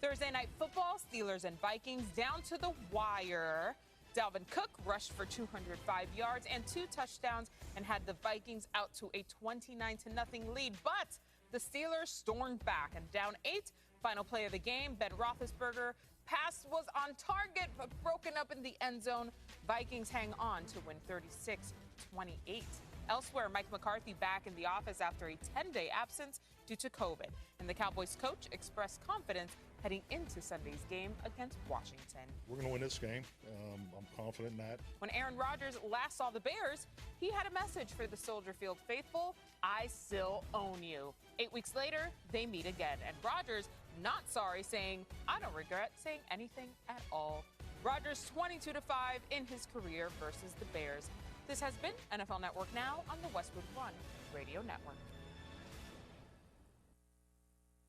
Speaker 14: Thursday night football, Steelers and Vikings down to the wire. Dalvin Cook rushed for 205 yards and 2 touchdowns and had the Vikings out to a 29-0 lead. But the Steelers stormed back and down 8. Final play of the game, Ben Roethlisberger pass was on target but broken up in the end zone. Vikings hang on to win 36-28. Elsewhere, Mike McCarthy back in the office after a 10-day absence due to COVID. And the Cowboys coach expressed confidence heading into Sunday's game against Washington.
Speaker 15: We're going to win this game. I'm confident in that.
Speaker 14: When Aaron Rodgers last saw the Bears, he had a message for the Soldier Field faithful: I still own you. 8 weeks later, they meet again, and Rodgers not sorry, saying, I don't regret saying anything at all. Rodgers 22-5 in his career versus the Bears. This has been NFL Network Now on the Westwood One Radio Network.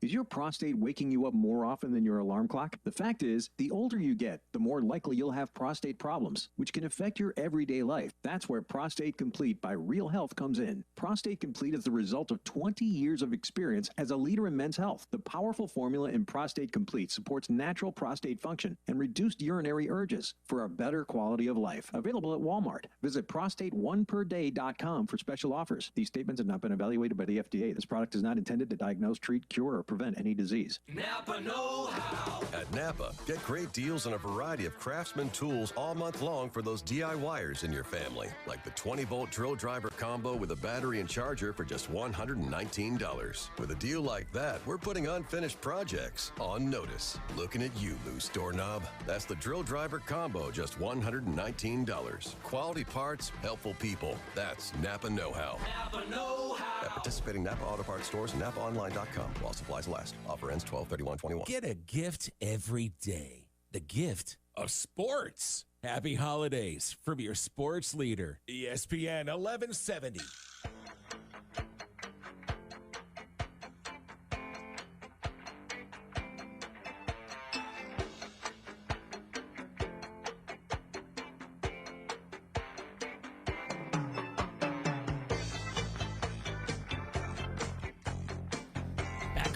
Speaker 16: Is your prostate waking you up more often than your alarm clock? The fact is, the older you get, the more likely you'll have prostate problems, which can affect your everyday life. That's where Prostate Complete by Real Health comes in. Prostate Complete is the result of 20 years of experience as a leader in men's health. The powerful formula in Prostate Complete supports natural prostate function and reduced urinary urges for a better quality of life. Available at Walmart. Visit prostateoneperday.com for special offers. These statements have not been evaluated by the FDA. This product is not intended to diagnose, treat, cure, or prevent any disease.
Speaker 17: Napa know-how. At Napa, get great deals on a variety of Craftsman tools all month long for those DIYers in your family, like the 20-volt drill driver combo with a battery and charger for just $119. With a deal like that, we're putting unfinished projects on notice. Looking at you, loose doorknob. That's the drill driver combo, just $119. Quality parts, helpful people. That's Napa know-how.
Speaker 18: Napa know-how.
Speaker 17: At participating Napa Auto Parts stores and NapaOnline.com while supplies last. Offer ends 12/31/21.
Speaker 18: Get a gift every day. The gift of sports. Happy holidays from your sports leader, ESPN 1170.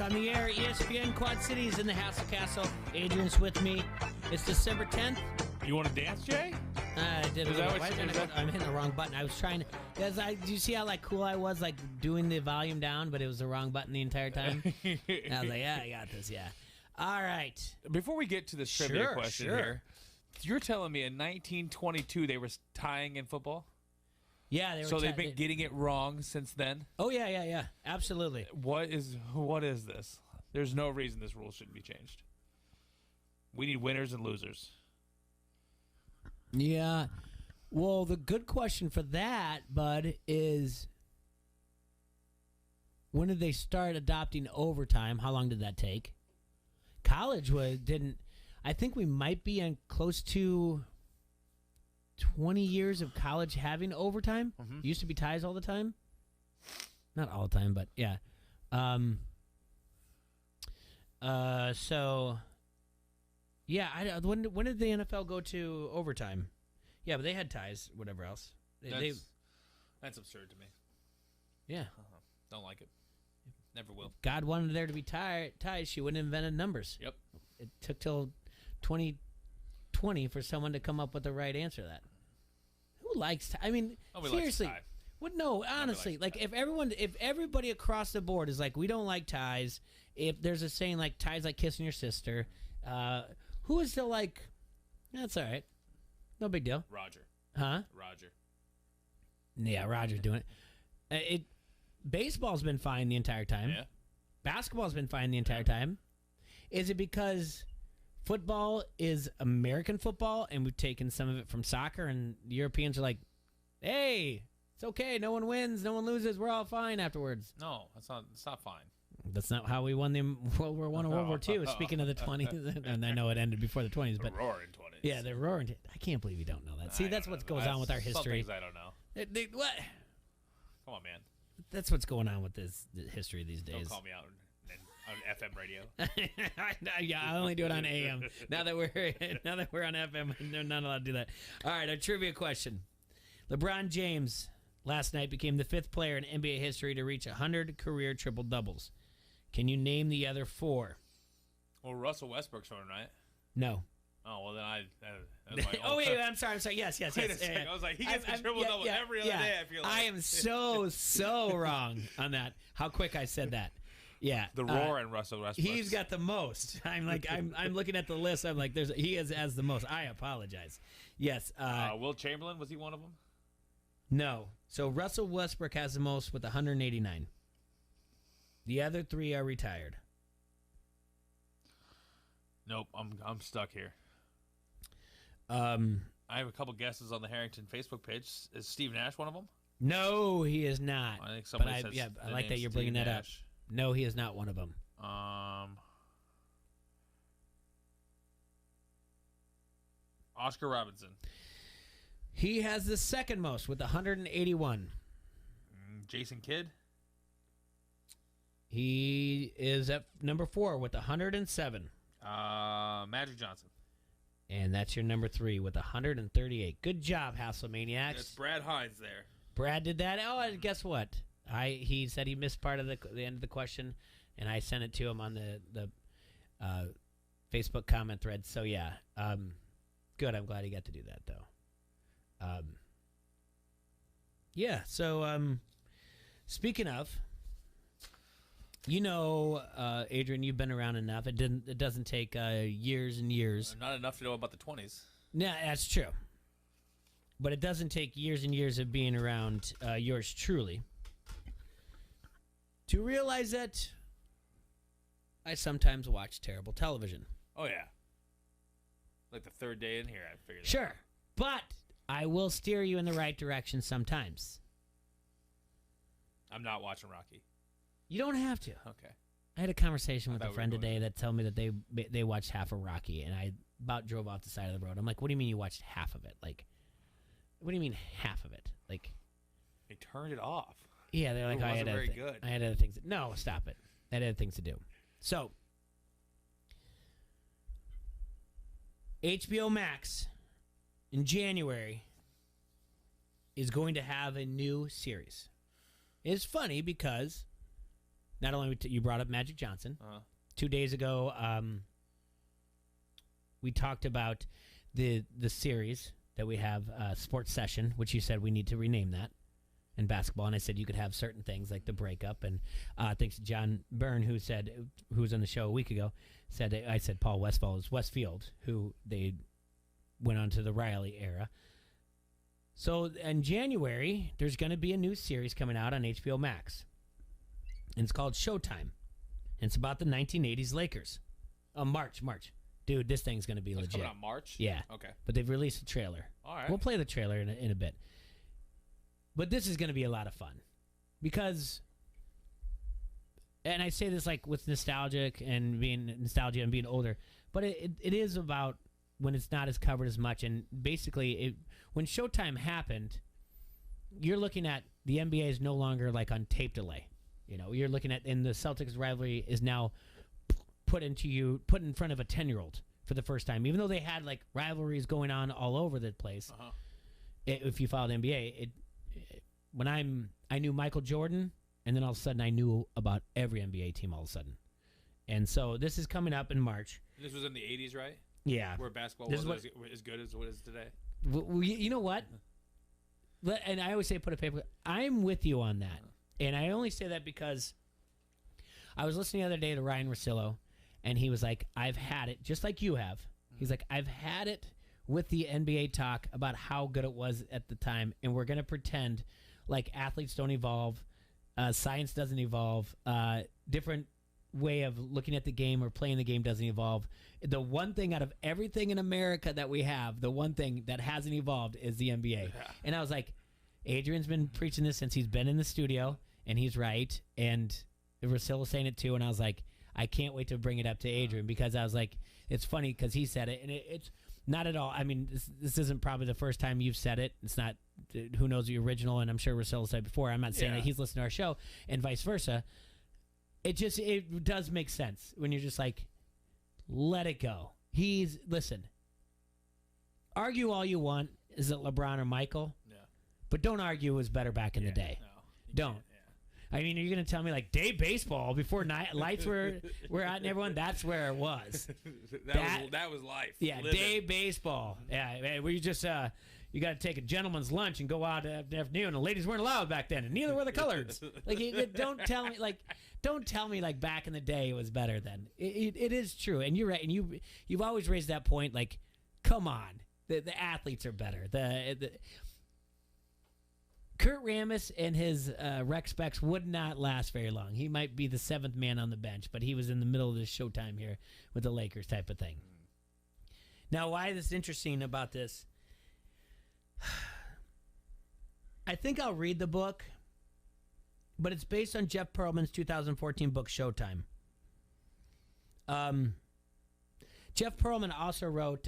Speaker 1: On the air, ESPN Quad Cities in the Hassel Castle. Adrian's with me. It's December 10th.
Speaker 2: You want to dance, Jay?
Speaker 1: I did. I'm hitting the wrong button. I was trying to. Do you see how cool I was, doing the volume down, but it was the wrong button the entire time? I was like, yeah, I got this. Yeah. All right.
Speaker 2: Before we get to this trivia question here, you're telling me in 1922 they were tying in football?
Speaker 1: Yeah, they were.
Speaker 2: So they've been getting it wrong since then?
Speaker 1: Oh yeah, absolutely.
Speaker 2: What is this? There's no reason this rule shouldn't be changed. We need winners and losers.
Speaker 1: Yeah. Well, the good question for that, Bud, is when did they start adopting overtime? How long did that take? College didn't. I think we might be in close to 20 years of college having overtime.
Speaker 2: Mm-hmm.
Speaker 1: Used to be ties all the time. Not all the time, but yeah. So, yeah. When did the NFL go to overtime? Yeah, but they had ties. Whatever else.
Speaker 2: That's absurd to me.
Speaker 1: Yeah.
Speaker 2: Don't like it. Never will.
Speaker 1: God wanted there to be ties. She wouldn't have invented numbers.
Speaker 2: Yep.
Speaker 1: It took till 2020 for someone to come up with the right answer to that. Who likes I mean, seriously. No, honestly, if everybody across the board is like, we don't like ties, if there's a saying like ties like kissing your sister, who is still like, that's all right, no big deal.
Speaker 2: Roger.
Speaker 1: Huh?
Speaker 2: Roger.
Speaker 1: Yeah, Roger's doing it. Baseball's been fine the entire time.
Speaker 2: Yeah.
Speaker 1: Basketball's been fine the entire time. Is it because football is American football and we've taken some of it from soccer and the Europeans are like, hey, it's okay. No one wins. No one loses. We're all fine afterwards.
Speaker 2: No, it's not fine.
Speaker 1: That's not how we won the World War I or World War II. Speaking of the 20s, and I know it ended before the 20s, but
Speaker 2: roaring 20s.
Speaker 1: Yeah, the roaring. I can't believe you don't know that. See, that's what goes on with our history.
Speaker 2: Some things I don't know.
Speaker 1: What?
Speaker 2: Come on, man.
Speaker 1: That's what's going on with the history these days.
Speaker 2: Don't call me out on FM radio.
Speaker 1: Yeah, I only do it on AM. Now that we're on FM, they're not allowed to do that. All right, a trivia question. LeBron James last night became the 5th player in NBA history to reach 100 career triple doubles. Can you name the other 4?
Speaker 2: Well, Russell Westbrook's one, right?
Speaker 1: No.
Speaker 2: Oh, well, then that's my
Speaker 1: oh, wait, I'm sorry. Yes.
Speaker 2: Wait a second. I was like, he gets a triple-double every other day, I feel like.
Speaker 1: I am so wrong on that. How quick I said that. Yeah.
Speaker 2: The roar and Russell Westbrook.
Speaker 1: He's got the most. I'm looking at the list. I'm like, he has the most. I apologize. Yes.
Speaker 2: Will Chamberlain, was he one of them?
Speaker 1: No. So Russell Westbrook has the most with 189. The other 3 are retired.
Speaker 2: Nope, I'm stuck here.
Speaker 1: I
Speaker 2: have a couple guesses on the Harrington Facebook page. Is Steve Nash one of them?
Speaker 1: No, he is not.
Speaker 2: I think somebody said.
Speaker 1: Yeah, I like that you're bringing that up. No, he is not one of them.
Speaker 2: Oscar Robinson.
Speaker 1: He has the 2nd most with 181.
Speaker 2: Jason Kidd.
Speaker 1: He is at number 4 with 107.
Speaker 2: Magic Johnson.
Speaker 1: And that's your number 3 with 138. Good job, Hasselmaniacs.
Speaker 2: It's Brad Hines there.
Speaker 1: Brad did that. Oh, and guess what? He said he missed part of the end of the question, and I sent it to him on the Facebook comment thread. So yeah, good. I'm glad he got to do that though. Yeah. So speaking of, Adrian, you've been around enough. It doesn't take years and years.
Speaker 2: Not enough to know about the 20s.
Speaker 1: No, that's true. But it doesn't take years and years of being around yours truly to realize that I sometimes watch terrible television.
Speaker 2: Oh, yeah. Like the 3rd day in here, I figured.
Speaker 1: Sure. But I will steer you in the right direction sometimes.
Speaker 2: I'm not watching Rocky.
Speaker 1: You don't have to.
Speaker 2: Okay.
Speaker 1: I had a conversation with a friend today that told me that they watched half of Rocky, and I about drove off the side of the road. I'm like, what do you mean you watched half of it? Like, what do you mean half of it? Like,
Speaker 2: they turned it off.
Speaker 1: Yeah, they're like,
Speaker 2: it wasn't very good.
Speaker 1: I had other things. No, stop it. I had other things to do. So, HBO Max in January is going to have a new series. It's funny because not only you brought up Magic Johnson. 2 days ago, we talked about the series that we have, Sports Session, which you said we need to rename that, in basketball. And I said you could have certain things like the breakup. And thanks to John Byrne, who was on the show a week ago, I said Paul Westphal is Westfield, who they went on to the Riley era. So in January, there's going to be a new series coming out on HBO Max. And it's called Showtime. And it's about the 1980s Lakers. March. Dude, this thing's going to be legit.
Speaker 2: Coming out March?
Speaker 1: Yeah.
Speaker 2: Okay.
Speaker 1: But they've released a trailer.
Speaker 2: All right.
Speaker 1: We'll play the trailer in a bit. But this is going to be a lot of fun. Because, and I say this like with nostalgia and being older, but it is about when it's not as covered as much. And basically, when Showtime happened, you're looking at the NBA is no longer like on tape delay. You're looking at, and the Celtics rivalry is now put in front of a 10-year-old for the first time, even though they had like rivalries going on all over the place. If you followed NBA, when I knew Michael Jordan, and then all of a sudden I knew about every NBA team all of a sudden. And so this is coming up in March.
Speaker 2: This was in the 80s, right?
Speaker 1: Yeah.
Speaker 2: Where basketball wasn't as good as what it is today.
Speaker 1: You know what? And I always say put a paper. I'm with you on that. And I only say that because I was listening the other day to Ryan Russillo, and he was like, I've had it, just like you have. He's like, I've had it with the NBA talk about how good it was at the time, and we're going to pretend like athletes don't evolve, science doesn't evolve, different way of looking at the game or playing the game doesn't evolve. The one thing out of everything in America that we have, the one thing that hasn't evolved is the NBA. Yeah. And I was like, Adrian's been preaching this since he's been in the studio, and he's right. And Russillo's saying it too, and I was like, I can't wait to bring it up to Adrian, because I was like, it's funny because he said it, and it's not at all. I mean, this isn't probably the first time you've said it. It's not, who knows the original, and I'm sure Russillo said it before. I'm not saying that he's listened to our show, and vice versa. It does make sense when you're just like, let it go. Listen, argue all you want, is it LeBron or Michael? Yeah. But don't argue it was better back in the day. No, don't. I mean, are you going to tell me, like, day baseball before lights were out and everyone? That's where it was.
Speaker 2: that was life.
Speaker 1: Yeah, living. Day baseball. Yeah, where you just you got to take a gentleman's lunch and go out in the afternoon. And ladies weren't allowed back then, and neither were the coloreds. Like, don't tell me like back in the day it was better then. It is true, and you're right. And you've always raised that point. Like, come on, the athletes are better. The Kurt Rambis and his rec specs would not last very long. He might be the seventh man on the bench, but he was in the middle of this showtime here with the Lakers type of thing. Now, why is this interesting about this? I think I'll read the book, but it's based on Jeff Pearlman's 2014 book, Showtime. Jeff Pearlman also wrote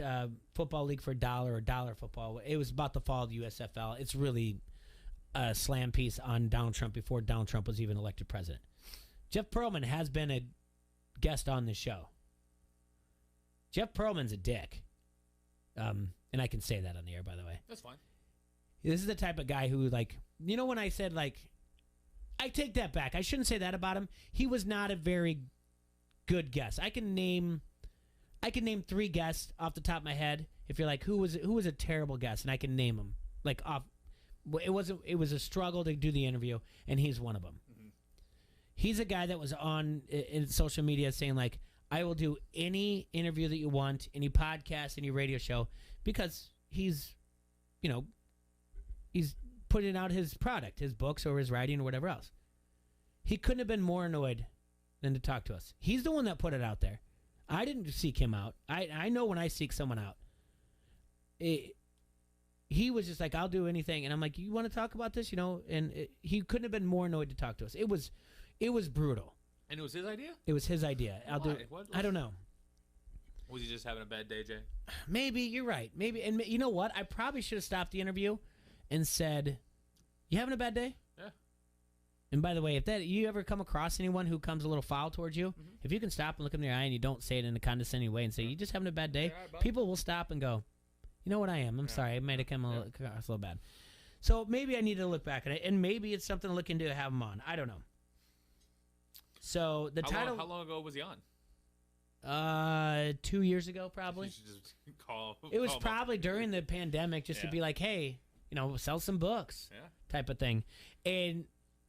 Speaker 1: Football League for a Dollar or Dollar Football. It was about the fall of the USFL. It's really a slam piece on Donald Trump before Donald Trump was even elected president. Jeff Pearlman has been a guest on this show. Jeff Pearlman's a dick. And I can say that on the air, by the way.
Speaker 2: That's fine.
Speaker 1: This is the type of guy who, like, you know when I said, like, I take that back. I shouldn't say that about him. He was not a very good guest. I can name 3 guests off the top of my head. If you're like, who was a terrible guest, and I can name them. Like, off. It was a struggle to do the interview, and he's one of them. Mm-hmm. He's a guy that was on in social media saying, like, I will do any interview that you want, any podcast, any radio show, because he's putting out his product, his books or his writing or whatever else. He couldn't have been more annoyed than to talk to us. He's the one that put it out there. I didn't seek him out. I know when I seek someone out. He was just like, I'll do anything. And I'm like, you want to talk about this? And he couldn't have been more annoyed to talk to us. It was brutal.
Speaker 2: And it was his idea?
Speaker 1: It was his idea. I don't know.
Speaker 2: Was he just having a bad day, Jay?
Speaker 1: Maybe. You're right. Maybe. And you know what? I probably should have stopped the interview and said, you having a bad day?
Speaker 2: Yeah.
Speaker 1: And by the way, if you ever come across anyone who comes a little foul towards you, if you can stop and look them in their eye and you don't say it in a condescending way and say, you just having a bad day, people will stop and go, you know what I am? I'm sorry. I might have come across a little bad. So maybe I need to look back at it, and maybe it's something to look into to have him on. I don't know. So the title.
Speaker 2: How long ago was he on?
Speaker 1: 2 years ago, probably.
Speaker 2: You should just call.
Speaker 1: It was probably during the pandemic, just to be like, hey, sell some books, type of thing. And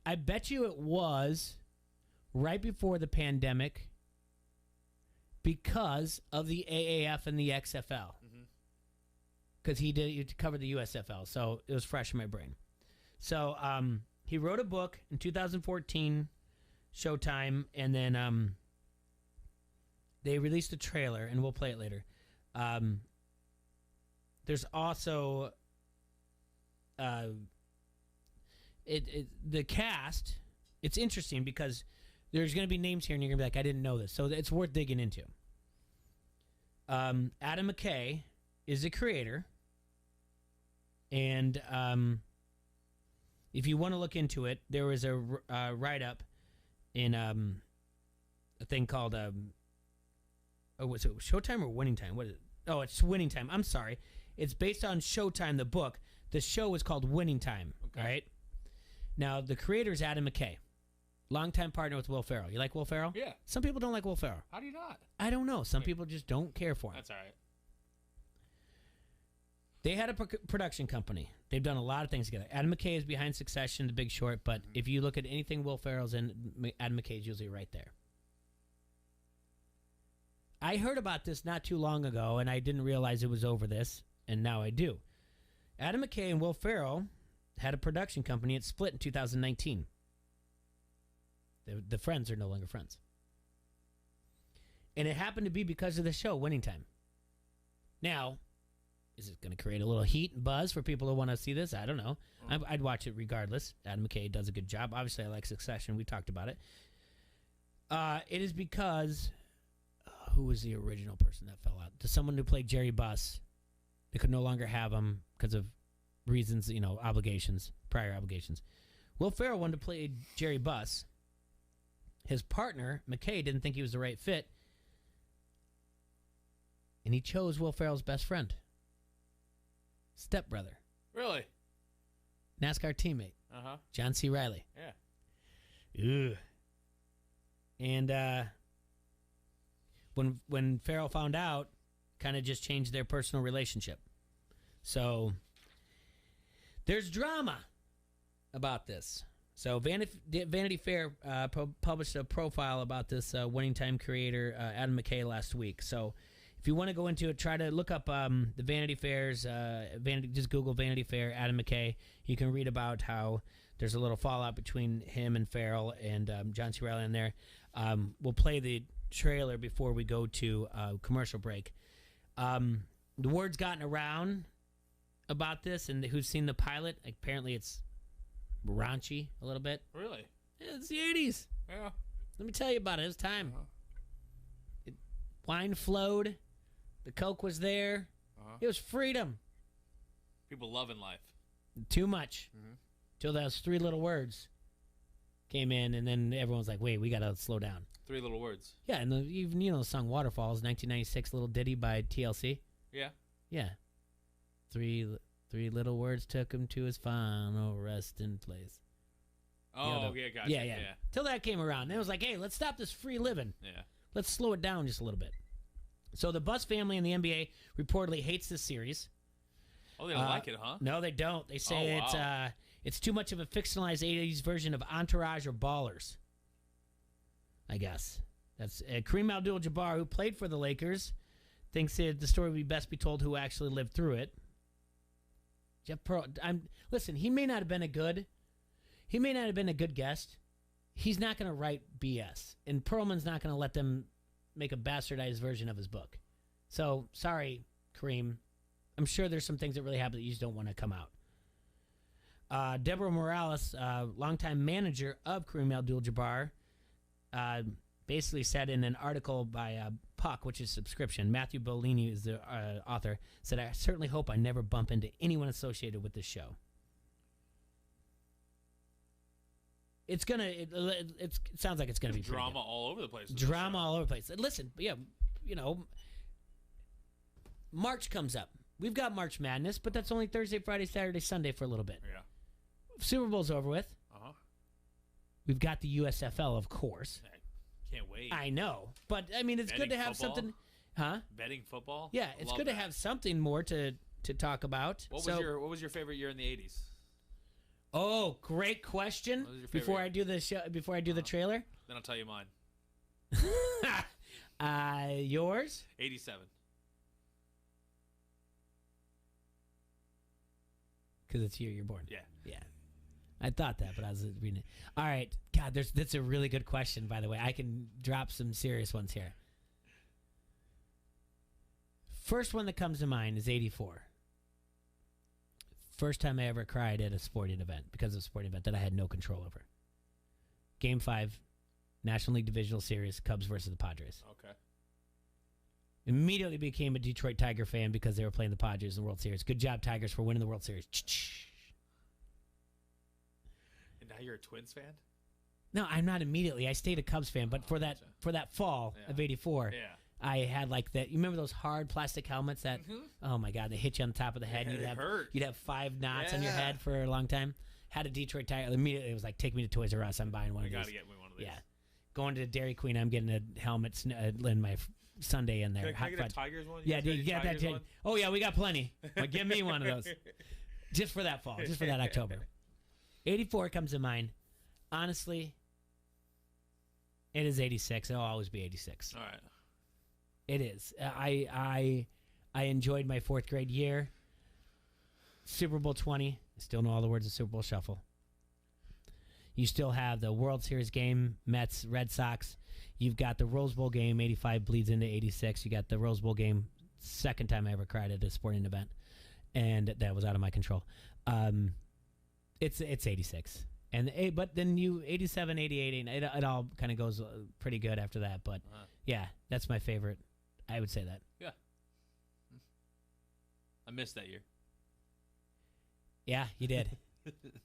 Speaker 1: I bet you it was right before the pandemic because of the AAF and the XFL. Because he covered the USFL, so it was fresh in my brain. So he wrote a book in 2014, Showtime, and then they released a trailer, and we'll play it later. There's also the cast. It's interesting because there's going to be names here, and you're going to be like, I didn't know this. So it's worth digging into. Adam McKay is the creator. And if you want to look into it, there was a write-up in a thing called was it Showtime or Winning Time? What is it? Oh, it's Winning Time. I'm sorry. It's based on Showtime, the book. The show is called Winning Time. Okay. Right? Now, the creator is Adam McKay, longtime partner with Will Ferrell. You like Will Ferrell?
Speaker 2: Yeah.
Speaker 1: Some people don't like Will Ferrell.
Speaker 2: How do you not?
Speaker 1: I don't know. Some people just don't care for him.
Speaker 2: That's all right.
Speaker 1: They had a production company. They've done a lot of things together. Adam McKay is behind Succession, The Big Short, but if you look at anything Will Ferrell's in, Adam McKay is usually right there. I heard about this not too long ago, and I didn't realize it was over this, and now I do. Adam McKay and Will Ferrell had a production company. It split in 2019. The friends are no longer friends. And it happened to be because of the show, Winning Time. Now, is it going to create a little heat and buzz for people who want to see this? I don't know. I'd watch it regardless. Adam McKay does a good job. Obviously, I like Succession. We talked about it. It is because... who was the original person that fell out? To someone who played Jerry Buss. They could no longer have him because of reasons, obligations, prior obligations. Will Ferrell wanted to play Jerry Buss. His partner, McKay, didn't think he was the right fit. And he chose Will Ferrell's best friend. Stepbrother.
Speaker 2: Really?
Speaker 1: NASCAR teammate.
Speaker 2: Uh-huh.
Speaker 1: John C. Reilly.
Speaker 2: Yeah.
Speaker 1: Ugh. And when Ferrell found out, kind of just changed their personal relationship. So there's drama about this. So Vanity Fair published a profile about this Winning Time creator, Adam McKay, last week. So if you want to go into it, try to look up the Vanity Fair's, just Google Vanity Fair, Adam McKay. You can read about how there's a little fallout between him and Ferrell and John C. Reilly in there. We'll play the trailer before we go to commercial break. The word's gotten around about this, and who's seen the pilot, apparently it's raunchy a little bit.
Speaker 2: Really?
Speaker 1: Yeah, it's the 80s.
Speaker 2: Yeah.
Speaker 1: Let me tell you about it. It was time. Wine flowed. The Coke was there. It was freedom.
Speaker 2: People loving life.
Speaker 1: Too much. Till those three little words came in, and then everyone's like, wait, we got to slow down.
Speaker 2: Three little words.
Speaker 1: Yeah, and even, the song Waterfalls, 1996 little ditty by TLC.
Speaker 2: Yeah.
Speaker 1: Yeah. Three little words took him to his final resting place.
Speaker 2: Oh, yeah, gotcha.
Speaker 1: Yeah. Till that came around. Then it was like, hey, let's stop this free living.
Speaker 2: Yeah.
Speaker 1: Let's slow it down just a little bit. So the Buss family in the NBA reportedly hates this series.
Speaker 2: Oh, they don't like it, huh?
Speaker 1: No, they don't. They say it's too much of a fictionalized 80s version of Entourage or Ballers. I guess. That's Kareem Abdul-Jabbar, who played for the Lakers, thinks that the story would be best be told who actually lived through it. Jeff Pearl, listen, he may not have been a good guest. He's not going to write BS, and Perlman's not going to let them make a bastardized version of his book. So, sorry, Kareem. I'm sure there's some things that really happen that you just don't want to come out. Deborah Morales, longtime manager of Kareem Abdul-Jabbar, basically said in an article by Puck, which is subscription, Matthew Bellini is the author, said, I certainly hope I never bump into anyone associated with this show. It sounds like it's gonna be
Speaker 2: drama all over the place.
Speaker 1: Drama all over the place. Listen, yeah, March comes up. We've got March Madness, but that's only Thursday, Friday, Saturday, Sunday for a little bit.
Speaker 2: Yeah.
Speaker 1: Super Bowl's over with.
Speaker 2: Uh-huh.
Speaker 1: We've got the USFL, of course.
Speaker 2: I can't wait.
Speaker 1: I know, but I mean, it's good to have something, huh?
Speaker 2: Betting football.
Speaker 1: Yeah, it's good to have something more to talk about.
Speaker 2: What was your favorite year in the 80s?
Speaker 1: Oh, great question. Before I do the show, before I do the trailer,
Speaker 2: then I'll tell you mine.
Speaker 1: Yours?
Speaker 2: 87.
Speaker 1: Because it's the year you're born.
Speaker 2: Yeah.
Speaker 1: Yeah. I thought that, but I was reading it. All right. God, that's a really good question, by the way. I can drop some serious ones here. First one that comes to mind is 84. First time I ever cried at a sporting event, because of a sporting event that I had no control over. Game 5, National League Divisional Series, Cubs versus the Padres.
Speaker 2: Okay.
Speaker 1: Immediately became a Detroit Tiger fan because they were playing the Padres in the World Series. Good job, Tigers, for winning the World Series.
Speaker 2: And now you're a Twins fan?
Speaker 1: No, I'm not immediately. I stayed a Cubs fan, but for that fall of 84, I had like that. You remember those hard plastic helmets that? Oh my God, they hit you on the top of the head.
Speaker 2: Yeah,
Speaker 1: and you'd have 5 knots on your head for a long time. Had a Detroit Tiger. Immediately, it was like, take me to Toys R Us. I'm buying one of these.
Speaker 2: I gotta get me one of these.
Speaker 1: Yeah, going to Dairy Queen. I'm getting a helmet in my Sunday in there.
Speaker 2: Can I get a Tigers one?
Speaker 1: Yeah, dude, get that. One? Oh yeah, we got plenty. But give me one of those, just for that fall, just for that October. 84 comes to mind. Honestly, it is 86. It'll always be 86.
Speaker 2: All right.
Speaker 1: It is. I enjoyed my 4th grade year. Super Bowl 20. I still know all the words of Super Bowl Shuffle. You still have the World Series game, Mets, Red Sox. You've got the Rose Bowl game, 85 bleeds into 86. You got the Rose Bowl game, second time I ever cried at a sporting event. And that was out of my control. It's 86. But then 87, 88, it all kind of goes pretty good after that. But yeah, that's my favorite. I would say that.
Speaker 2: Yeah. I missed that year.
Speaker 1: Yeah, you did.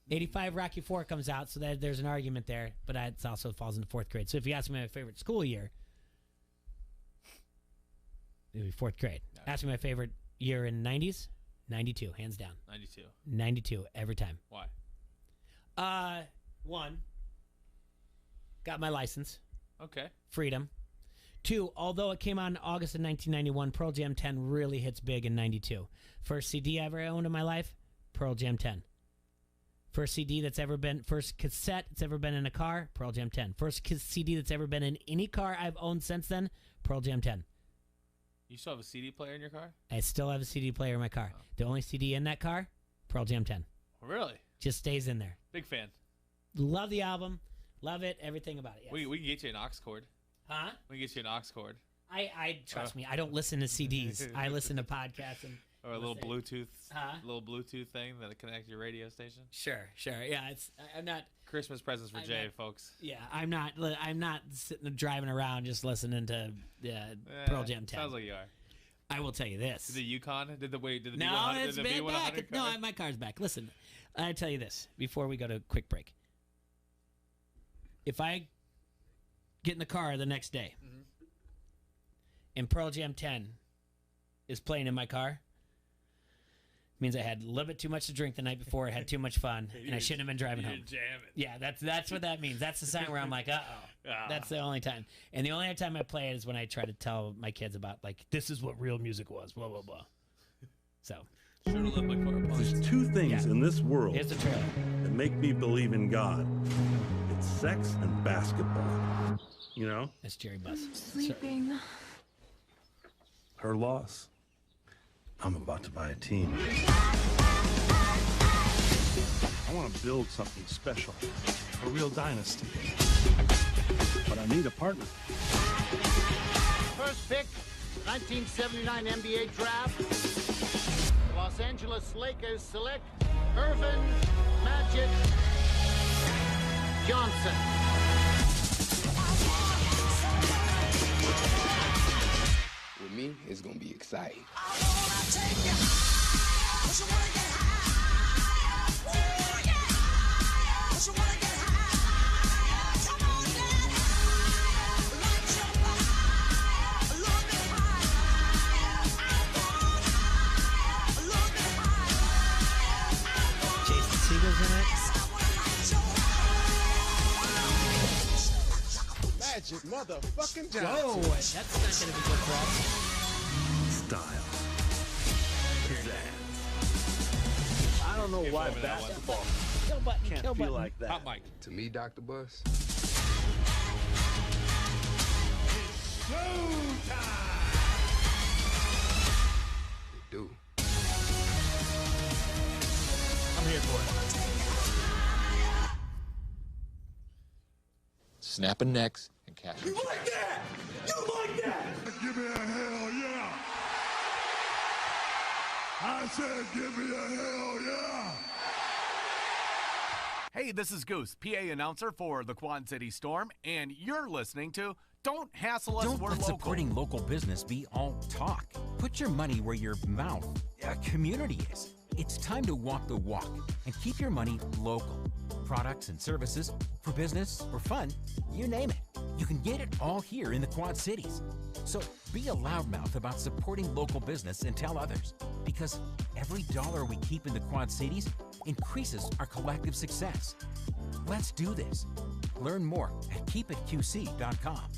Speaker 1: 85 Rocky 4 comes out, so there's an argument there, but it also falls into 4th grade. So if you ask me my favorite school year, it would be 4th grade. Ask me my favorite year in the 90s, 92, hands down. 92, every time.
Speaker 2: Why?
Speaker 1: 1, got my license.
Speaker 2: Okay.
Speaker 1: Freedom. 2, although it came out in August of 1991, Pearl Jam 10 really hits big in 92. First CD I ever owned in my life, Pearl Jam 10. First cassette that's ever been in a car, Pearl Jam 10. First CD that's ever been in any car I've owned since then, Pearl Jam 10.
Speaker 2: You still have a CD player in your car?
Speaker 1: I still have a CD player in my car.
Speaker 2: Oh.
Speaker 1: The only CD in that car, Pearl Jam 10.
Speaker 2: Really?
Speaker 1: Just stays in there.
Speaker 2: Big fan.
Speaker 1: Love the album. Love it. Everything about it. Yes.
Speaker 2: We can get you an aux cord.
Speaker 1: Huh?
Speaker 2: We can get you an aux cord.
Speaker 1: I trust me. I don't listen to CDs. I listen to podcasts
Speaker 2: or a little Bluetooth, thing that'll connect your radio station.
Speaker 1: Sure. Yeah, I'm not
Speaker 2: Christmas presents for Jay, folks.
Speaker 1: Yeah, I'm not sitting driving around just listening to Pearl Jam 10.
Speaker 2: Sounds like you are.
Speaker 1: I will tell you this.
Speaker 2: The Yukon? Did the B100?
Speaker 1: No, it's
Speaker 2: did the
Speaker 1: been
Speaker 2: B100
Speaker 1: back. No, my car's back. Listen, I tell you this before we go to a quick break. If I get in the car the next day and Pearl Jam 10 is playing in my car, means I had a little bit too much to drink the night before. I had too much fun, and I shouldn't have been driving home.
Speaker 2: Jam it.
Speaker 1: Yeah, that's what that means. That's the sign where I'm like, uh-oh. That's the only time. And the only other time I play it is when I try to tell my kids about, like, this is what real music was, blah, blah, blah. So.
Speaker 19: There's 2 things in this world
Speaker 1: Here's the trailer.
Speaker 19: that make me believe in God. It's sex and basketball. You know?
Speaker 1: That's Jerry Buss.
Speaker 6: Sleeping.
Speaker 19: Her loss. I'm about to buy a team. I want to build something special, a real dynasty. But I need a partner.
Speaker 20: First pick, 1979 NBA draft. The Los Angeles Lakers select Irvin Magic Johnson.
Speaker 21: With me, it's gonna be exciting.
Speaker 1: Jason Segel's in it.
Speaker 21: Magic motherfucking Johnson.
Speaker 1: Whoa, that's not going to be good for us.
Speaker 19: Style.
Speaker 21: I don't know why basketball
Speaker 1: Kill button,
Speaker 21: can't
Speaker 1: kill
Speaker 21: feel
Speaker 1: button.
Speaker 21: like that.
Speaker 2: Hot mic.
Speaker 21: To me, Dr. Buss. They do.
Speaker 19: I'm here for it.
Speaker 21: Snapping necks and cashing.
Speaker 8: You like that? You like that? Give me a hell yeah! I said give me a hell yeah!
Speaker 22: Hey, this is Goose, PA announcer for the Quad City Storm, and you're listening to Don't Hassle Us,
Speaker 23: Don't
Speaker 22: We're
Speaker 23: let
Speaker 22: Local.
Speaker 23: supporting local business be all talk. Put your money where your mouth, community is. It's time to walk the walk and keep your money local. Products and services, for business or fun, you name it. You can get it all here in the Quad Cities. So be a loudmouth about supporting local business and tell others. Because every dollar we keep in the Quad Cities increases our collective success. Let's do this. Learn more at keepitqc.com.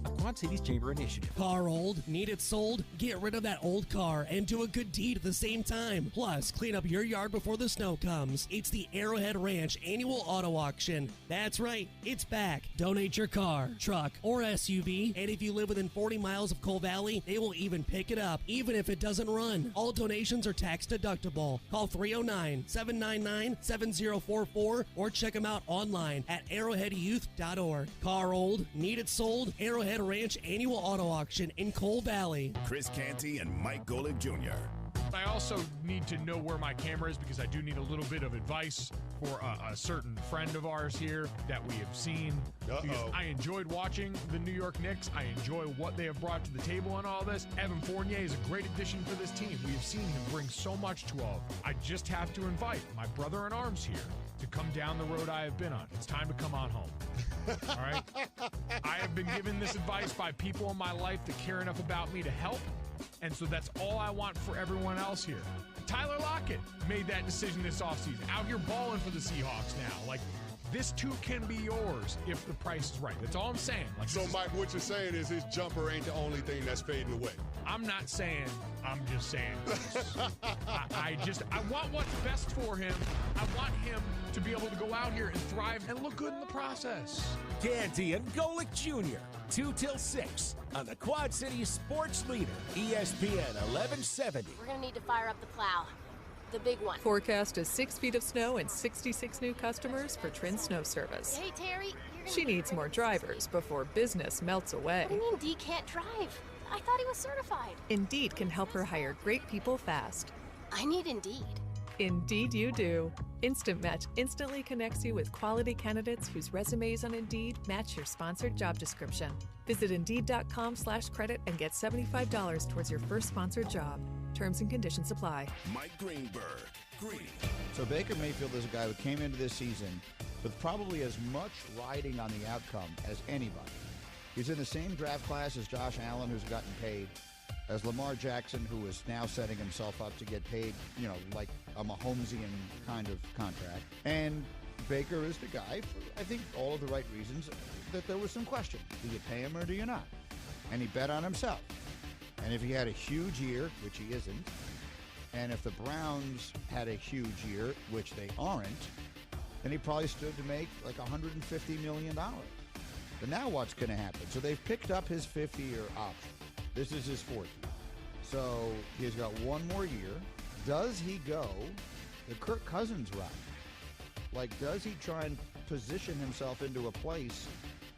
Speaker 23: a Quad Cities Chamber initiative.
Speaker 3: Car old, need it sold? Get rid of that old car and do a good deed at the same time. Plus, clean up your yard before the snow comes. It's the Arrowhead Ranch Annual Auto Auction. That's right, it's back. Donate your car, truck, or SUV, and if you live within 40 miles of Coal Valley, they will even pick it up, even if it doesn't run. All donations are tax deductible. Call 309-799-7044 or check them out online at arrowheadyouth.org. Car old, need it sold? Arrowhead Ranch Annual Auto Auction in Coal Valley.
Speaker 4: Chris Canty and Mike Golick Jr.
Speaker 5: I also need to know where my camera is because I do need a little bit of advice for a certain friend of ours here that we have seen. Because I enjoyed watching the New York Knicks. I enjoy what they have brought to the table on all this. Evan Fournier is a great addition for this team. We have seen him bring so much to all. I just have to invite my brother in arms here to come down the road I have been on. It's time to come on home. All right? I have been given this advice by people in my life that care enough about me to help. And so that's all I want for everyone else here. Tyler Lockett made that decision this offseason. Out here balling for the Seahawks now. Like, this too can be yours if the price is right. That's all I'm saying. Like,
Speaker 15: so, Mike, what you're saying is his jumper ain't the only thing that's fading away.
Speaker 5: I'm not saying. I'm just saying. I want what's best for him. I want him to be able to go out here and thrive and look good in the process.
Speaker 18: Canty and Golick Jr., 2 till 6 on the Quad Cities Sports Leader, ESPN 1170.
Speaker 24: We're going to need to fire up the plow. The big one.
Speaker 13: Forecast is 6 feet of snow and 66 new customers for Trin Snow Service.
Speaker 24: Hey, Terry.
Speaker 13: She needs more drivers before business melts away.
Speaker 24: What do you mean Dee can't drive? I thought he was certified.
Speaker 13: Indeed can help her hire great people fast.
Speaker 24: I need Indeed.
Speaker 13: Indeed you do. Instant Match instantly connects you with quality candidates whose resumes on Indeed match your sponsored job description. Visit Indeed.com/credit and get $75 towards your first sponsored job. Terms and conditions apply.
Speaker 4: Mike Greenberg. Green.
Speaker 25: So Baker Mayfield is a guy who came into this season with probably as much riding on the outcome as anybody. He's in the same draft class as Josh Allen, who's gotten paid, as Lamar Jackson, who is now setting himself up to get paid, like a Mahomesian kind of contract. And Baker is the guy, for, I think, all of the right reasons, that there was some question. Do you pay him or do you not? And he bet on himself. And if he had a huge year, which he isn't, and if the Browns had a huge year, which they aren't, then he probably stood to make like $150 million. But now what's going to happen? So they've picked up his 5th-year option. This is his 4th year. So he's got one more year. Does he go the Kirk Cousins route? Like, does he try and position himself into a place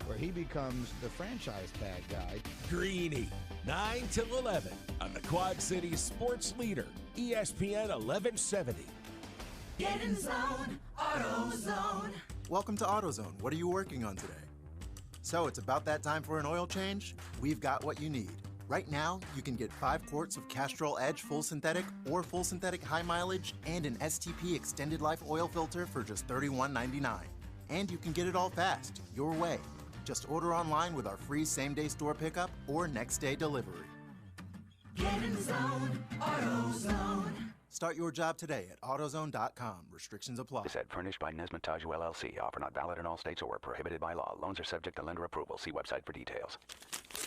Speaker 25: where he becomes the franchise tag guy?
Speaker 18: Greeny, 9 till 11 on the Quad Cities Sports Leader, ESPN 1170.
Speaker 8: Get in zone, AutoZone.
Speaker 26: Welcome to AutoZone. What are you working on today? So it's about that time for an oil change? We've got what you need. Right now, you can get 5 quarts of Castrol Edge Full Synthetic or Full Synthetic High Mileage and an STP Extended Life Oil Filter for just $31.99. And you can get it all fast, your way. Just order online with our free same-day store pickup or next-day delivery.
Speaker 8: Get in zone, AutoZone.
Speaker 26: Start your job today at AutoZone.com. Restrictions apply.
Speaker 27: This ad furnished by Nesmataju LLC. Offer not valid in all states or prohibited by law. Loans are subject to lender approval. See website for details.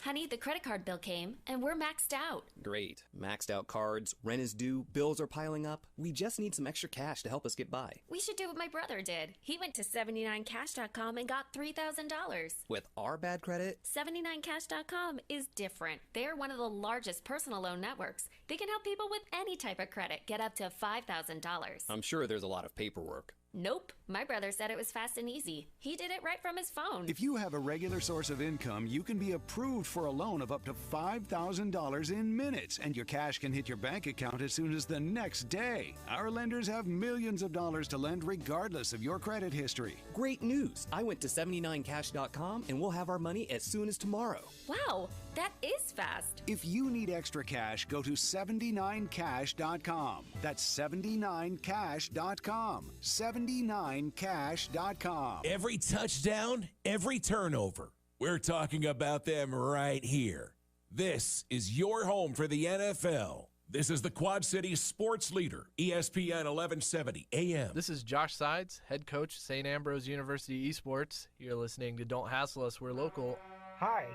Speaker 28: Honey, the credit card bill came, and we're maxed out.
Speaker 29: Great. Maxed out cards, rent is due, bills are piling up. We just need some extra cash to help us get by.
Speaker 28: We should do what my brother did. He went to 79cash.com and got $3,000.
Speaker 29: With our bad credit?
Speaker 28: 79cash.com is different. They're one of the largest personal loan networks. They can help people with any type of credit get up to $5,000.
Speaker 29: I'm sure there's a lot of paperwork.
Speaker 28: Nope. My brother said it was fast and easy. He did it right from his phone.
Speaker 30: If you have a regular source of income, you can be approved for a loan of up to $5,000 in minutes, and your cash can hit your bank account as soon as the next day. Our lenders have millions of dollars to lend regardless of your credit history.
Speaker 29: Great news. I went to 79cash.com and we'll have our money as soon as tomorrow.
Speaker 28: Wow, that is fast.
Speaker 30: If you need extra cash, go to 79cash.com. That's 79cash.com. 79cash.com.
Speaker 18: Every touchdown, every turnover. We're talking about them right here. This is your home for the NFL. This is the Quad Cities Sports Leader, ESPN 1170 AM.
Speaker 31: This is Josh Sides, head coach, St. Ambrose University Esports. You're listening to Don't Hassle Us, We're Local.
Speaker 32: Hi,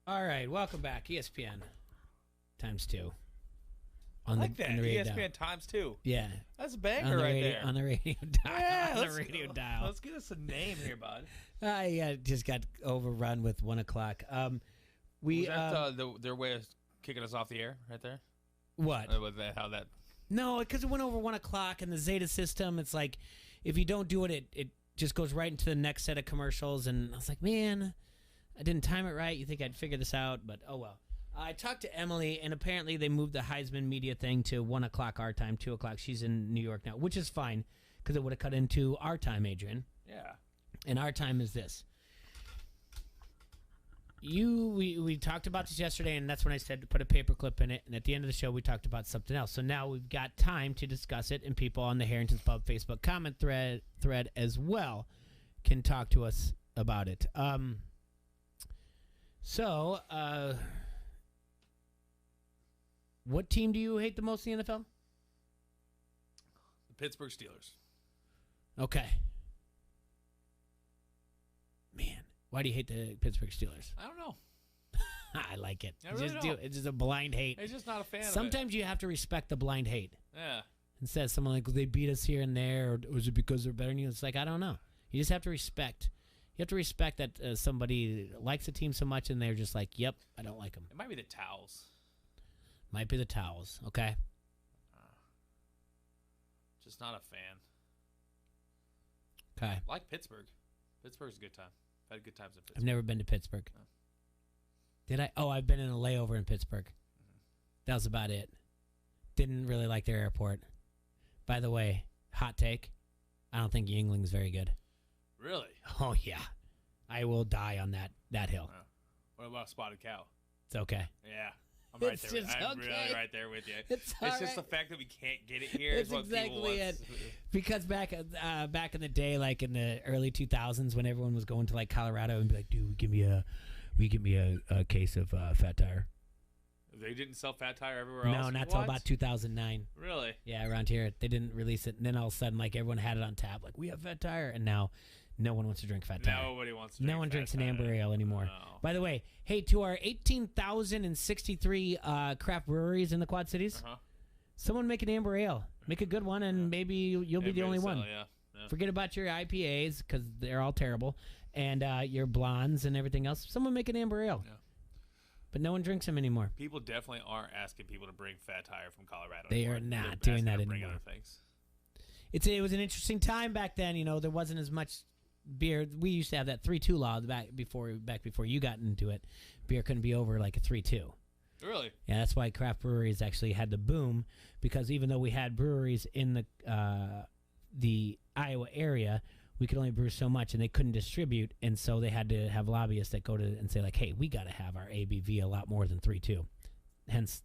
Speaker 1: All right, welcome back. ESPN times 2.
Speaker 2: I like that. ESPN times 2.
Speaker 1: Yeah.
Speaker 2: That's a banger right there.
Speaker 1: On the radio dial.
Speaker 2: Yeah,
Speaker 1: on the radio dial.
Speaker 2: Let's get us a name here, bud.
Speaker 1: I just got overrun with 1 o'clock.
Speaker 2: Was that their way of kicking us off the air right there?
Speaker 1: What?
Speaker 2: How that?
Speaker 1: No, because it went over 1 o'clock in the Zeta system. It's like if you don't do it, it just goes right into the next set of commercials. And I was like, man, I didn't time it right. You think I'd figure this out, but oh well. I talked to Emily, and apparently they moved the Heisman media thing to 1 o'clock our time, 2 o'clock. She's in New York now, which is fine because it would have cut into our time, Adrian.
Speaker 2: Yeah.
Speaker 1: And our time is this. We talked about this yesterday, and that's when I said to put a paperclip in it. And at the end of the show, we talked about something else. So now we've got time to discuss it, and people on the Harrington's Pub Facebook comment thread as well can talk to us about it. What team do you hate the most in the NFL?
Speaker 2: The Pittsburgh Steelers.
Speaker 1: Okay. Man, why do you hate the Pittsburgh Steelers?
Speaker 2: I don't know.
Speaker 1: I like it.
Speaker 2: I really don't.
Speaker 1: It's just a blind hate.
Speaker 2: I'm just not a fan of it.
Speaker 1: Sometimes you have to respect the blind hate.
Speaker 2: Yeah.
Speaker 1: Instead of someone like, well, they beat us here and there, or was it because they're better than you? It's like, I don't know. You just have to respect. You have to respect that somebody likes a team so much and they're just like, yep, I don't like them.
Speaker 2: It might be the Towels.
Speaker 1: Might be the Towels, okay?
Speaker 2: Just not a fan.
Speaker 1: Okay.
Speaker 2: Like Pittsburgh. Pittsburgh's a good time. I've had good times in Pittsburgh.
Speaker 1: I've never been to Pittsburgh.
Speaker 2: No.
Speaker 1: Did I? Oh, I've been in a layover in Pittsburgh. Mm-hmm. That was about it. Didn't really like their airport. By the way, hot take, I don't think Yingling's very good.
Speaker 2: Really?
Speaker 1: Oh, yeah. I will die on that hill.
Speaker 2: What about Spotted Cow?
Speaker 1: It's okay.
Speaker 2: Yeah. I'm right there. I'm really right there with you.
Speaker 1: It's
Speaker 2: just the fact that we can't get it here.
Speaker 1: It's
Speaker 2: is what
Speaker 1: exactly
Speaker 2: people
Speaker 1: it. Because back in the day, like in the early 2000s, when everyone was going to like Colorado and be like, "Dude, give me a case of Fat Tire."
Speaker 2: They didn't sell Fat Tire everywhere else.
Speaker 1: No, not till about 2009.
Speaker 2: Really?
Speaker 1: Yeah, around here they didn't release it, and then all of a sudden, like everyone had it on tap. Like, we have Fat Tire, and now no one wants to drink Fat Tire.
Speaker 2: Nobody wants to drink
Speaker 1: No one
Speaker 2: Fat
Speaker 1: drinks an
Speaker 2: Tire.
Speaker 1: amber ale anymore.
Speaker 2: No.
Speaker 1: By the way, hey, to our 18,063 craft breweries in the Quad Cities, someone make an amber ale. Make a good one, and maybe you'll be the only one.
Speaker 2: Yeah.
Speaker 1: Forget about your IPAs, because they're all terrible, and your blondes and everything else. Someone make an amber ale.
Speaker 2: Yeah.
Speaker 1: But no one drinks them anymore.
Speaker 2: People definitely aren't asking people to bring Fat Tire from Colorado.
Speaker 1: They
Speaker 2: anymore.
Speaker 1: are not
Speaker 2: They're
Speaker 1: doing that
Speaker 2: asking them to bring
Speaker 1: anymore.
Speaker 2: other things.
Speaker 1: It was an interesting time back then. You know, there wasn't as much beer. We used to have that 3-2 law back before you got into it. Beer couldn't be over like a 3-2.
Speaker 2: Really?
Speaker 1: Yeah, that's why craft breweries actually had the boom, because even though we had breweries in the Iowa area, we could only brew so much, and they couldn't distribute, and so they had to have lobbyists that go to and say like, hey, we got to have our ABV a lot more than 3.2. Hence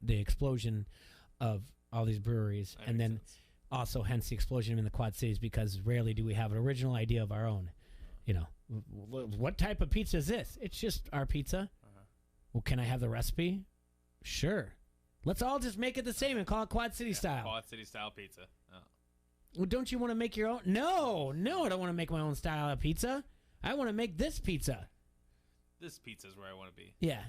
Speaker 1: the explosion of all these breweries, and then also hence the explosion in the Quad Cities, because rarely do we have an original idea of our own. You know, what type of pizza is this? It's just our pizza. Well, can I have the recipe? Sure. Let's all just make it the same and call it Quad City style.
Speaker 2: Quad City style pizza. Oh.
Speaker 1: Well, don't you want to make your own? No, I don't want to make my own style of pizza. I want to make this pizza.
Speaker 2: This pizza is where I want to be.
Speaker 1: Yeah.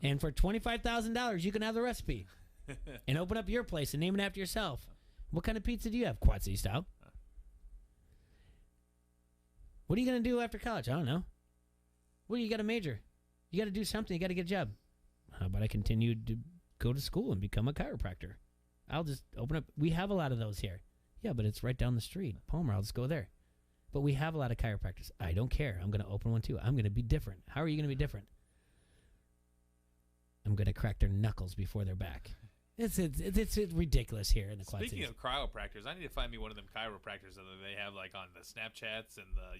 Speaker 1: And for $25,000, you can have the recipe. And open up your place and name it after yourself. What kind of pizza do you have? Quad City style. What are you going to do after college? I don't know. What do you got to major? You got to do something. You got to get a job. How about I continue to go to school and become a chiropractor? I'll just open up. We have a lot of those here. Yeah, but it's right down the street. Palmer, I'll just go there. But we have a lot of chiropractors. I don't care. I'm going to open one too. I'm going to be different. How are you going to be different? I'm going to crack their knuckles before they're back. It's ridiculous here in the Quad Cities.
Speaker 2: Speaking of chiropractors, I need to find me one of them chiropractors that they have like on the Snapchats and the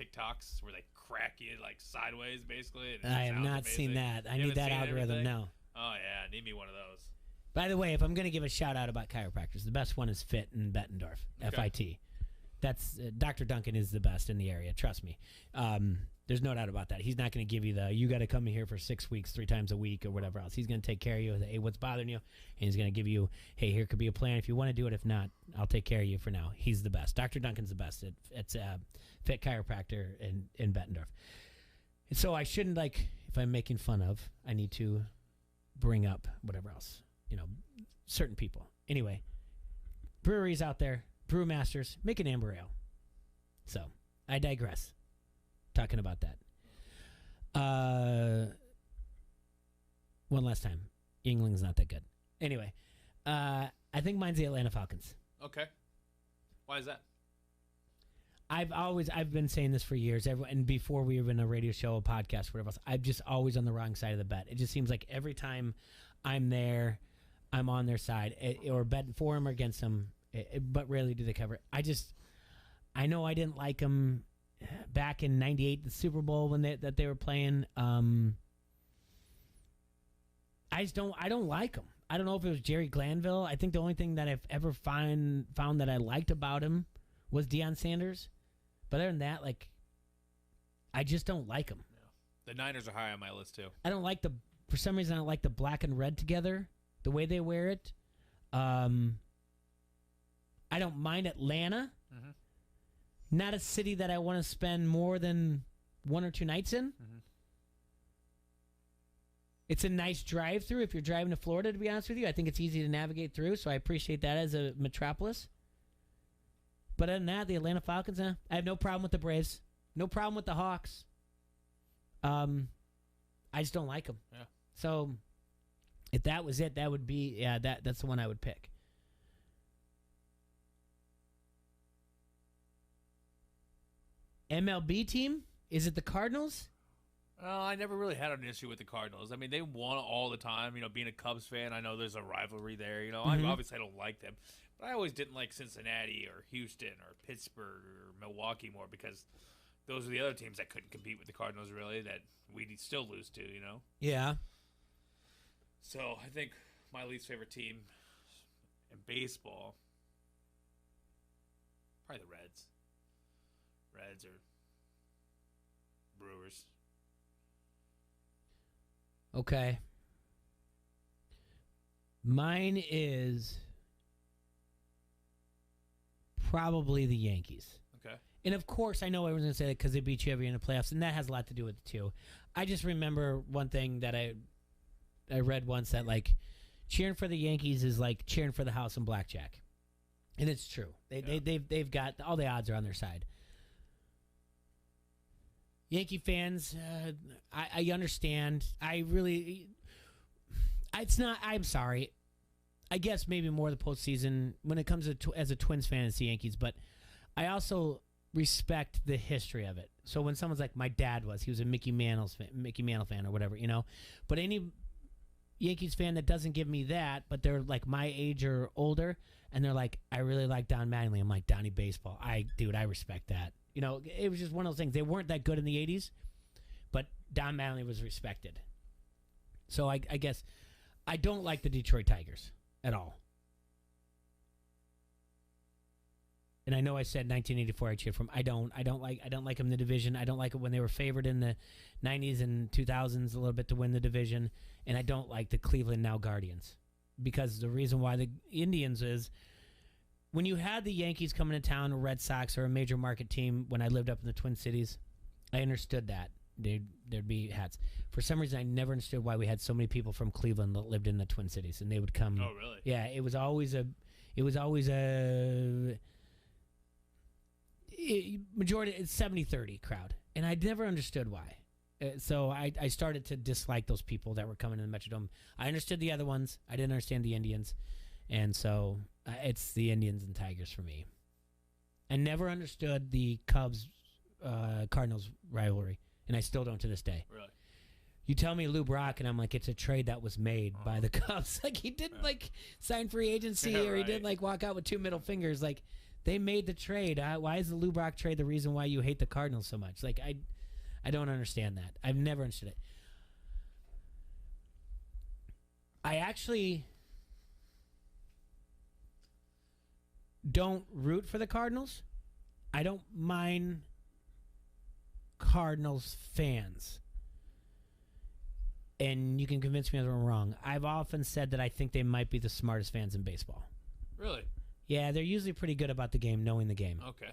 Speaker 2: TikToks where they crack you like sideways, basically. And
Speaker 1: I have not seen that. I need that algorithm now.
Speaker 2: Oh yeah, need me one of those.
Speaker 1: By the way, if I'm going to give a shout out about chiropractors, the best one is Fit in Bettendorf, FIT. That's Dr. Duncan is the best in the area. Trust me. There's no doubt about that. He's not going to give you you got to come here for 6 weeks, 3 times a week or whatever else. He's going to take care of you. Hey, what's bothering you? And he's going to give you, hey, here could be a plan if you want to do it. If not, I'll take care of you for now. He's the best. Dr. Duncan's the best. It's Fit Chiropractor in Bettendorf. And so I shouldn't if if I'm making fun of, I need to bring up whatever else, certain people. Anyway, breweries out there, brewmasters, make an amber ale. So, I digress. Talking about that. One last time. Yingling's not that good. Anyway, I think mine's the Atlanta Falcons.
Speaker 2: Okay. Why is that?
Speaker 1: I've been saying this for years, and before we were in a radio show, a podcast, whatever else, I'm just always on the wrong side of the bet. It just seems like every time I'm there, I'm on their side, or betting for them or against them, but rarely do they cover it. I know I didn't like them back in '98, the Super Bowl when they were playing. I don't like them. I don't know if it was Jerry Glanville. I think the only thing that I've ever found that I liked about him was Deion Sanders. But other than that, I just don't like them.
Speaker 2: Yeah. The Niners are high on my list, too.
Speaker 1: I don't like for some reason, I don't like the black and red together, the way they wear it. I don't mind Atlanta. Mm-hmm. Not a city that I want to spend more than 1 or 2 nights in. Mm-hmm. It's a nice drive-through if you're driving to Florida, to be honest with you. I think it's easy to navigate through, so I appreciate that as a metropolis. But other than that, the Atlanta Falcons, I have no problem with the Braves. No problem with the Hawks. I just don't like them.
Speaker 2: Yeah.
Speaker 1: So if that was it, that would be, that's the one I would pick. MLB team? Is it the Cardinals?
Speaker 2: I never really had an issue with the Cardinals. I mean, they won all the time. Being a Cubs fan, I know there's a rivalry there.
Speaker 1: Mm-hmm.
Speaker 2: Obviously I don't like them. But I always didn't like Cincinnati or Houston or Pittsburgh or Milwaukee more because those are the other teams that couldn't compete with the Cardinals, really, that we'd still lose to,
Speaker 1: Yeah.
Speaker 2: So I think my least favorite team in baseball, probably the Reds. Reds or Brewers.
Speaker 1: Okay. Mine is probably the Yankees.
Speaker 2: Okay.
Speaker 1: And of course, I know everyone's going to say that because they beat you every year in the playoffs, and that has a lot to do with it too. I just remember one thing that I read once that cheering for the Yankees is like cheering for the house in blackjack, and it's true. They've got all the odds are on their side. Yankee fans, I understand. It's not. I'm sorry. I guess maybe more the postseason when it comes to as a Twins fan, it's the Yankees. But I also respect the history of it. So when someone's like my dad he was a Mickey Mantle fan or whatever, But any Yankees fan that doesn't give me that, but they're like my age or older, and they're like, I really like Don Mattingly. I'm like, Donnie Baseball. I respect that. It was just one of those things. They weren't that good in the 80s, but Don Mattingly was respected. So I guess I don't like the Detroit Tigers at all. And I know I said 1984 I cheered for them. I don't like them in the division. I don't like it when they were favored in the 90s and 2000s a little bit to win the division. And I don't like the Cleveland now Guardians. Because the reason why the Indians is when you had the Yankees coming to town, or Red Sox, or a major market team, when I lived up in the Twin Cities, I understood that. There'd be hats. For some reason, I never understood why we had so many people from Cleveland that lived in the Twin Cities, and they would come.
Speaker 2: Oh, really?
Speaker 1: Yeah, it was always a majority, 70-30 crowd, and I never understood why. So I started to dislike those people that were coming to the Metrodome. I understood the other ones. I didn't understand the Indians. And so it's the Indians and Tigers for me. I never understood the Cubs-Cardinals rivalry, and I still don't to this day.
Speaker 2: Really?
Speaker 1: You tell me Lou Brock, and I'm like, it's a trade that was made by the Cubs. He didn't sign free agency, or he didn't walk out with 2 middle fingers. They made the trade. Why is the Lou Brock trade the reason why you hate the Cardinals so much? I don't understand that. I've never understood it. I actually don't root for the Cardinals. I don't mind Cardinals fans. And you can convince me if I'm wrong. I've often said that I think they might be the smartest fans in baseball.
Speaker 2: Really?
Speaker 1: Yeah, they're usually pretty good about the game, knowing the game.
Speaker 2: Okay.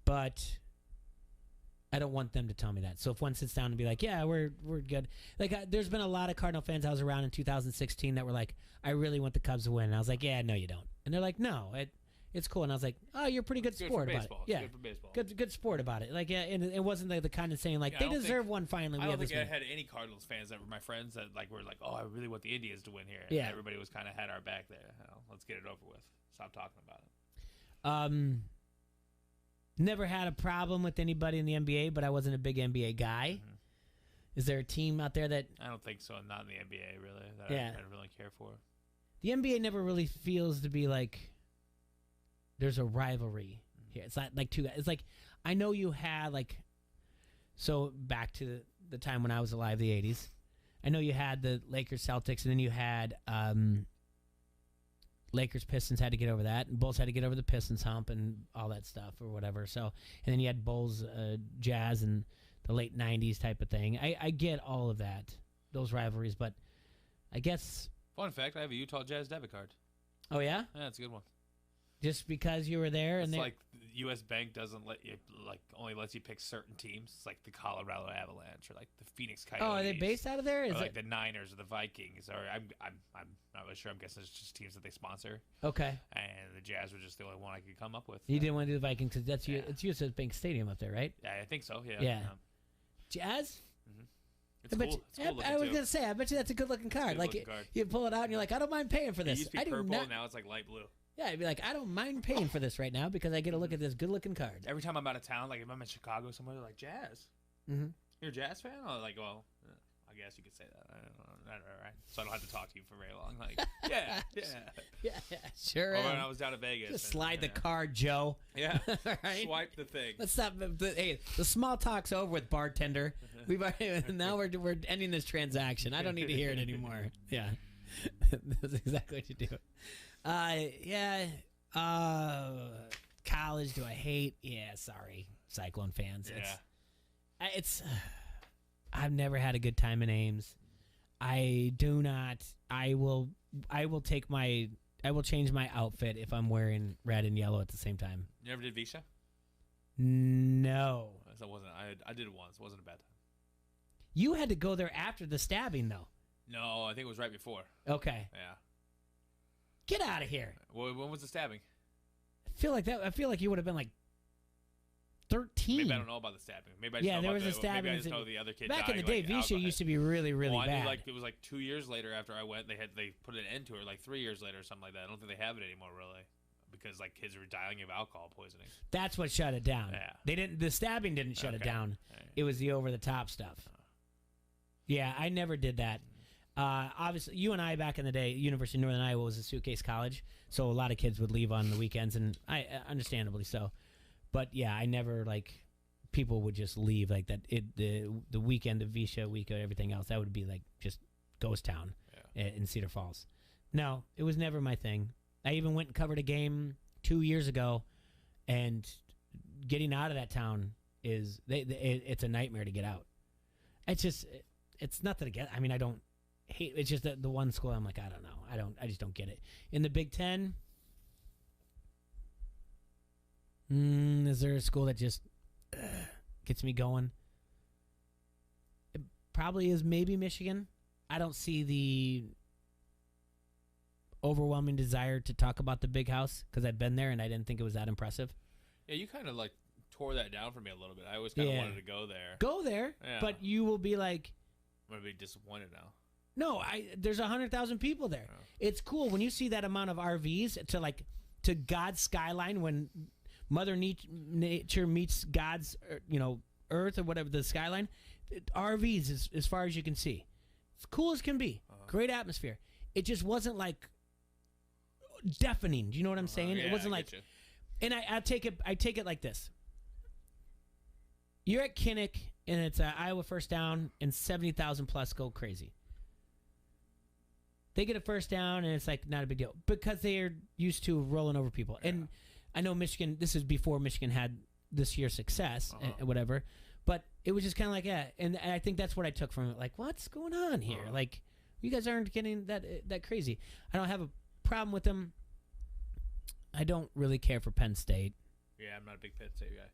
Speaker 1: But I don't want them to tell me that. So if one sits down and be like, yeah, we're good. Like, there's been a lot of Cardinal fans I was around in 2016 that were like, I really want the Cubs to win. And I was like, yeah, no, you don't. And they're like, no, it's cool. And I was like, oh, you're a pretty good sport about it. Yeah,
Speaker 2: good for baseball.
Speaker 1: Good sport about it. Like, yeah, and it wasn't like the kind of saying like they deserve one finally.
Speaker 2: I don't think I had any Cardinals fans that were my friends that like were like, oh, I really want the Indians to win here.
Speaker 1: Yeah,
Speaker 2: and everybody was kind of had our back there. Let's get it over with. Stop talking about it.
Speaker 1: Never had a problem with anybody in the NBA, but I wasn't a big NBA guy. Mm-hmm. Is there a team out there that
Speaker 2: I don't think so? Not in the NBA, really. That
Speaker 1: yeah.
Speaker 2: I really care for.
Speaker 1: The NBA never really feels to be like there's a rivalry here. It's not like two guys. It's like I know you had like so back to the time when I was alive, the 80s. I know you had the Lakers Celtics, and then you had Lakers Pistons had to get over that, and Bulls had to get over the Pistons hump and all that stuff or whatever. So, and then you had Bulls Jazz and the late 90s type of thing. I get all of that, those rivalries, but I guess.
Speaker 2: Fun fact: I have a Utah Jazz debit card.
Speaker 1: Oh yeah,
Speaker 2: yeah, it's a good one.
Speaker 1: Just because you were there,
Speaker 2: it's
Speaker 1: and
Speaker 2: like U.S. Bank doesn't let you only lets you pick certain teams. It's like the Colorado Avalanche or like the Phoenix Coyotes.
Speaker 1: Oh, are they based out of there?
Speaker 2: Or like the Niners or the Vikings? Or I'm not really sure. I'm guessing it's just teams that they sponsor.
Speaker 1: Okay.
Speaker 2: And the Jazz were just the only one I could come up with.
Speaker 1: You didn't want to do the Vikings because that's it's U.S. Bank Stadium up there, right?
Speaker 2: Yeah, I think so. Yeah.
Speaker 1: Yeah. Jazz.
Speaker 2: Mm-hmm. It's cool. It's cool
Speaker 1: I was gonna say, I bet you that's a good looking card. Like you pull it out and you're like, I don't mind paying for this.
Speaker 2: It used to be purple, now it's like light blue.
Speaker 1: Yeah, I'd be like, I don't mind paying for this right now because I get to look at this good-looking card.
Speaker 2: Every time I'm out of town, like if I'm in Chicago somewhere, they're like, Jazz.
Speaker 1: Mm-hmm.
Speaker 2: You're a Jazz fan? I'm like, well, I guess you could say that. I don't know, right? So I don't have to talk to you for very long. Like,
Speaker 1: yeah, sure.
Speaker 2: Or when I was down in Vegas.
Speaker 1: Just slide the card, Joe.
Speaker 2: Yeah.
Speaker 1: Right?
Speaker 2: Swipe the thing.
Speaker 1: Let's stop. Hey, the small talk's over with, bartender. Now we're ending this transaction. I don't need to hear it anymore. Yeah. That's exactly what you do. College, do I hate? Yeah, sorry, Cyclone fans.
Speaker 2: Yeah.
Speaker 1: I've never had a good time in Ames. I do not. I will change my outfit if I'm wearing red and yellow at the same time.
Speaker 2: You ever did Visha?
Speaker 1: No.
Speaker 2: That wasn't. I did it once. It wasn't a bad time.
Speaker 1: You had to go there after the stabbing, though.
Speaker 2: No, I think it was right before.
Speaker 1: Okay.
Speaker 2: Yeah.
Speaker 1: Get out of here.
Speaker 2: Well, when was the stabbing?
Speaker 1: I feel like you would have been like 13.
Speaker 2: Maybe I don't know about the stabbing. Maybe I just know
Speaker 1: there
Speaker 2: about
Speaker 1: was a stabbing.
Speaker 2: Maybe I just know the other kid
Speaker 1: back
Speaker 2: dying,
Speaker 1: in the day, Visha used to be really, really bad.
Speaker 2: I knew, it was like 2 years later after I went, they put an end to it, like 3 years later or something like that. I don't think they have it anymore, really, because like kids were dying of alcohol poisoning.
Speaker 1: That's what shut it down.
Speaker 2: Yeah.
Speaker 1: They didn't. The stabbing didn't shut it down. Right. It was the over-the-top stuff. Yeah, I never did that. Obviously, you and I back in the day, University of Northern Iowa was a suitcase college, so a lot of kids would leave on the weekends, and I understandably so. But yeah, I never people would just leave like that. The weekend of Visha week or everything else, that would be like just ghost town in Cedar Falls. No, it was never my thing. I even went and covered a game 2 years ago, and getting out of that town it's a nightmare to get out. It's nothing against. I mean, I don't hate. It's just that the one school I'm like, I don't know. I just don't get it. In the Big Ten, is there a school that just gets me going? It probably is maybe Michigan. I don't see the overwhelming desire to talk about the Big House because I've been there and I didn't think it was that impressive.
Speaker 2: Yeah, you kind of tore that down for me a little bit. I always kind of wanted to go there.
Speaker 1: Go there, but you will be like,
Speaker 2: I'm gonna be disappointed now.
Speaker 1: No, there's 100,000 people there. Oh. It's cool when you see that amount of RVs to God's skyline when Mother Nature meets God's Earth or whatever, the skyline. RVs is as far as you can see. It's cool as can be. Great atmosphere. It just wasn't like deafening. Do you know what I'm saying?
Speaker 2: Yeah,
Speaker 1: it wasn't like. And I take it like this. You're at Kinnick, and it's Iowa first down, and 70,000 plus go crazy. They get a first down, and it's like not a big deal because they are used to rolling over people. Yeah. And I know Michigan. This is before Michigan had this year's success, and whatever. But it was just kind of like, and I think that's what I took from it. Like, what's going on here? Like, you guys aren't getting that crazy. I don't have a problem with them. I don't really care for Penn State.
Speaker 2: Yeah, I'm not a big Penn State guy.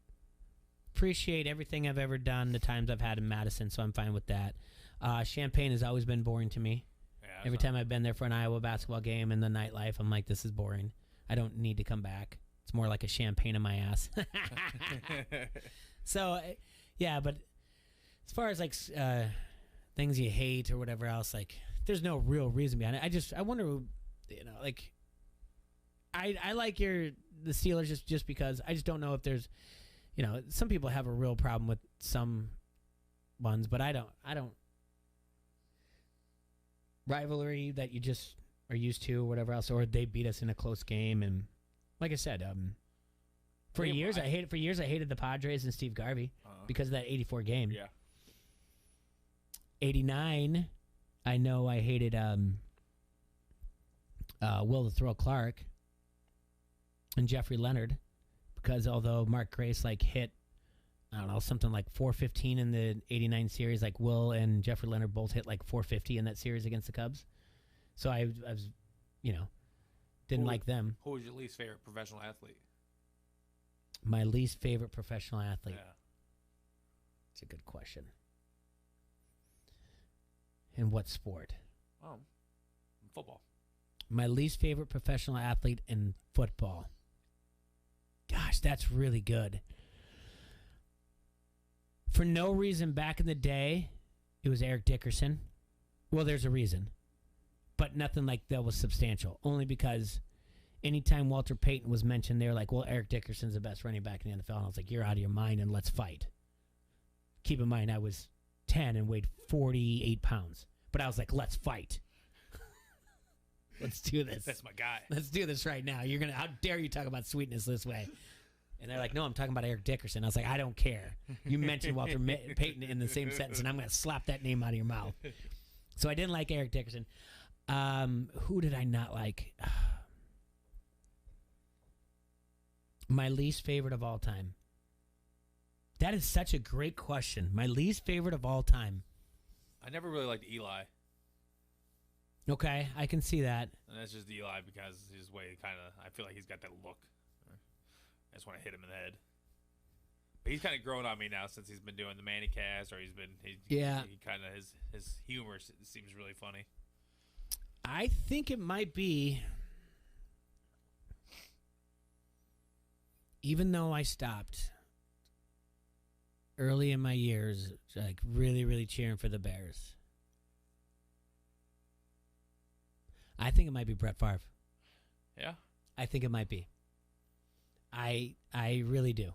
Speaker 1: appreciate everything I've ever done, the times I've had in Madison, so I'm fine with that. Champaign has always been boring to me.
Speaker 2: Yeah,
Speaker 1: Every time I've been there for an Iowa basketball game and the nightlife, I'm like, this is boring. I don't need to come back. It's more like a champagne in my ass. So, yeah, but as far as like things you hate or whatever else, like there's no real reason behind it. I wonder, like I like the Steelers just because I just don't know if there's, some people have a real problem with some ones, but I don't. Rivalry that you just are used to or whatever else, or they beat us in a close game, and like I said, for years I hated the Padres and Steve Garvey because of that 84 game.
Speaker 2: Yeah.
Speaker 1: 89, I know I hated Will the Thrill Clark and Jeffrey Leonard because although Mark Grace hit, I don't know, something like 415 in the 89 series, like Will and Jeffrey Leonard both hit like 450 in that series against the Cubs. So I was, didn't like them.
Speaker 2: Who was your least favorite professional athlete?
Speaker 1: My least favorite professional athlete?
Speaker 2: Yeah.
Speaker 1: It's a good question. In what sport?
Speaker 2: Football.
Speaker 1: My least favorite professional athlete in football. Gosh, that's really good. For no reason back in the day, it was Eric Dickerson. Well, there's a reason. But nothing like that was substantial. Only because anytime Walter Payton was mentioned, they were like, well, Eric Dickerson's the best running back in the NFL. And I was like, you're out of your mind and let's fight. Keep in mind, I was 10 and weighed 48 pounds. But I was like, let's fight. Let's do this.
Speaker 2: That's my guy.
Speaker 1: Let's do this right now. How dare you talk about sweetness this way? And they're like, no, I'm talking about Eric Dickerson. I was like, I don't care. You mentioned Walter Payton in the same sentence, and I'm going to slap that name out of your mouth. So I didn't like Eric Dickerson. Who did I not like? My least favorite of all time. That is such a great question. My least favorite of all time.
Speaker 2: I never really liked Eli.
Speaker 1: Okay, I can see that.
Speaker 2: And that's just Eli because his way I feel like he's got that look. I just want to hit him in the head. But he's kind of grown on me now since he's been doing the Manny cast, or he kind of his humor seems really funny.
Speaker 1: I think it might be, even though I stopped early in my years, like really, really cheering for the Bears. I think it might be Brett Favre.
Speaker 2: Yeah?
Speaker 1: I think it might be. I really do.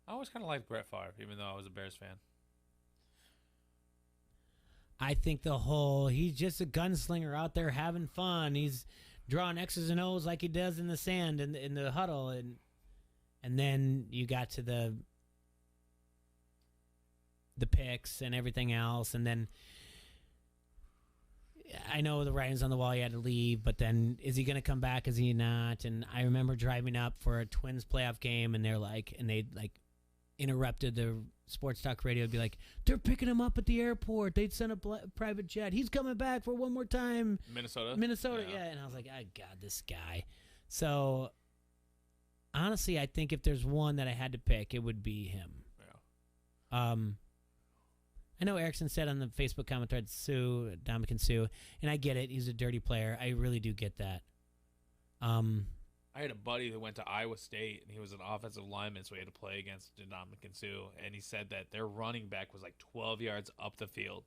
Speaker 2: I always kind of liked Brett Favre, even though I was a Bears fan.
Speaker 1: I think he's just a gunslinger out there having fun. He's drawing X's and O's like he does in the sand in the huddle. And then you got to the picks and everything else. And then I know the writing's on the wall, he had to leave, but then is he going to come back? Is he not? And I remember driving up for a Twins playoff game, and they interrupted the sports talk radio. It'd be like, they're picking him up at the airport. They'd send a private jet. He's coming back for one more time. Minnesota, yeah. And I was like, oh, God, this guy. So, honestly, I think if there's one that I had to pick, it would be him. Yeah. I know Erickson said on the Facebook comment thread, Dominican Sue, and I get it. He's a dirty player. I really do get that.
Speaker 2: I had a buddy that went to Iowa State, and he was an offensive lineman, so he had to play against Dominican Sue, and he said that their running back was like 12 yards up the field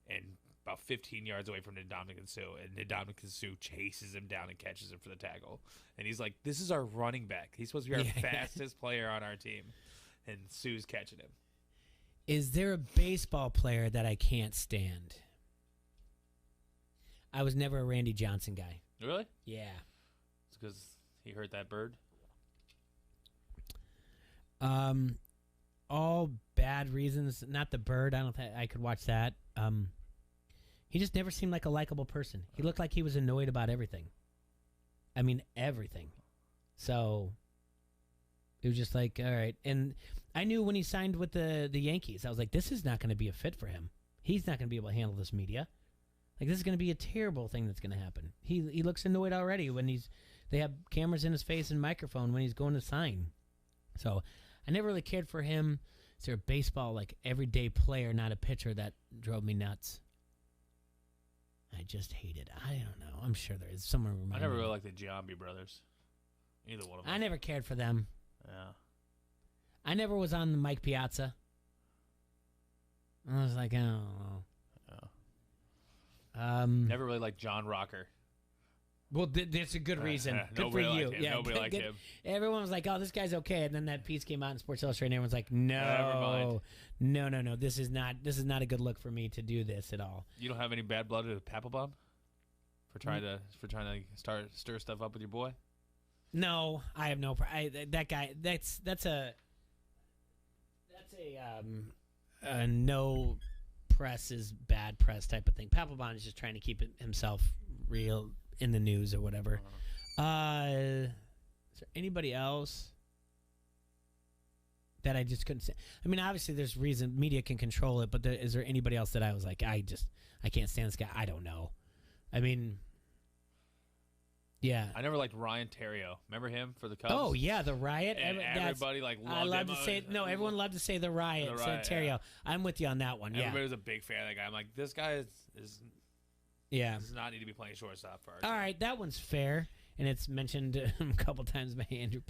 Speaker 2: and about 15 yards away from Dominican Sue, and Dominican Sue chases him down and catches him for the tackle. And he's like, this is our running back. He's supposed to be our fastest player on our team, and Sue's catching him.
Speaker 1: Is there a baseball player that I can't stand? I was never a Randy Johnson guy.
Speaker 2: Really?
Speaker 1: Yeah.
Speaker 2: It's because he hurt that bird?
Speaker 1: All bad reasons. Not the bird. I don't think I could watch that. He just never seemed like a likable person. He looked like he was annoyed about everything. I mean, everything. So it was just like, all right. And I knew when he signed with the Yankees, I was like, this is not going to be a fit for him. He's not going to be able to handle this media. Like, this is going to be a terrible thing that's going to happen. He looks annoyed already when they have cameras in his face and microphone when he's going to sign. So I never really cared for him. Is there a baseball, like, everyday player, not a pitcher, that drove me nuts? I just hate it. I don't know. I'm sure there is. Someone remind me.
Speaker 2: I never really liked the Giambi brothers. Either one of them.
Speaker 1: I never cared for them.
Speaker 2: Yeah.
Speaker 1: I never was on the Mike Piazza. I was like, I don't know.
Speaker 2: Never really liked John Rocker.
Speaker 1: Well, there's a good reason. Good for you.
Speaker 2: Liked him.
Speaker 1: Yeah,
Speaker 2: nobody liked him.
Speaker 1: Everyone was like, "Oh, this guy's okay," and then that piece came out in Sports Illustrated, and everyone's like,
Speaker 2: Never
Speaker 1: "No, no. This is not a good look for me to do this at all."
Speaker 2: You don't have any bad blood with Papelbon for trying to stir stuff up with your boy?
Speaker 1: No, I have no. That guy. That's a no press is bad press type of thing. Papelbon is just trying to keep himself real in the news or whatever. Is there anybody else that I just couldn't say? I mean, obviously there's reason media can control it, but is there anybody else that I was like, I can't stand this guy? I don't know. I mean, yeah.
Speaker 2: I never liked Ryan Terrio. Remember him for the Cubs?
Speaker 1: Oh yeah, the Riot.
Speaker 2: And everybody loved
Speaker 1: I love
Speaker 2: him.
Speaker 1: to say everyone loved to say the Riot.
Speaker 2: The
Speaker 1: so
Speaker 2: Riot,
Speaker 1: Terrio.
Speaker 2: yeah.
Speaker 1: I'm with you on that one.
Speaker 2: Everybody
Speaker 1: Yeah.
Speaker 2: was a big fan of that guy. I'm like, this guy is does not need to be playing shortstop for our
Speaker 1: All right, that one's fair, and it's mentioned a couple times by Andy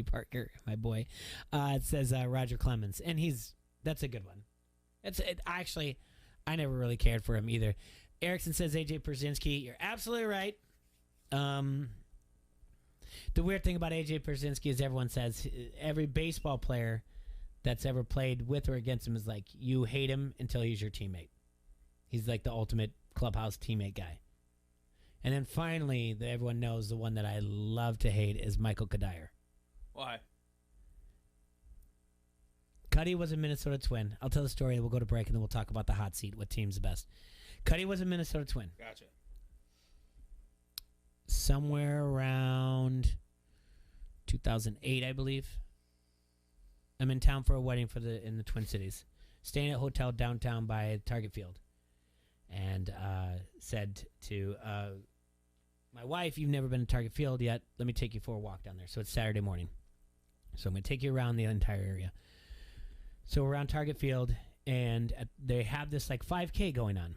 Speaker 1: Parker, my boy. It says Roger Clemens, and that's a good one. Actually, I never really cared for him either. Erickson says AJ Pierzynski. You're absolutely right. The weird thing about AJ Pierzynski is everyone says every baseball player that's ever played with or against him is like, you hate him until he's your teammate. He's like the ultimate clubhouse teammate guy. And then finally, everyone knows the one that I love to hate is Michael Kadire.
Speaker 2: Why?
Speaker 1: Cuddy was a Minnesota Twin. I'll tell the story. We'll go to break, and then we'll talk about the hot seat. What team's the best? Cuddy was a Minnesota Twin.
Speaker 2: Gotcha.
Speaker 1: Somewhere around 2008, I believe. I'm in town for a wedding in the Twin Cities. Staying at a hotel downtown by Target Field. And said to my wife, you've never been to Target Field yet. Let me take you for a walk down there. So it's Saturday morning. So I'm going to take you around the entire area. So we're around Target Field, and they have this like 5K going on.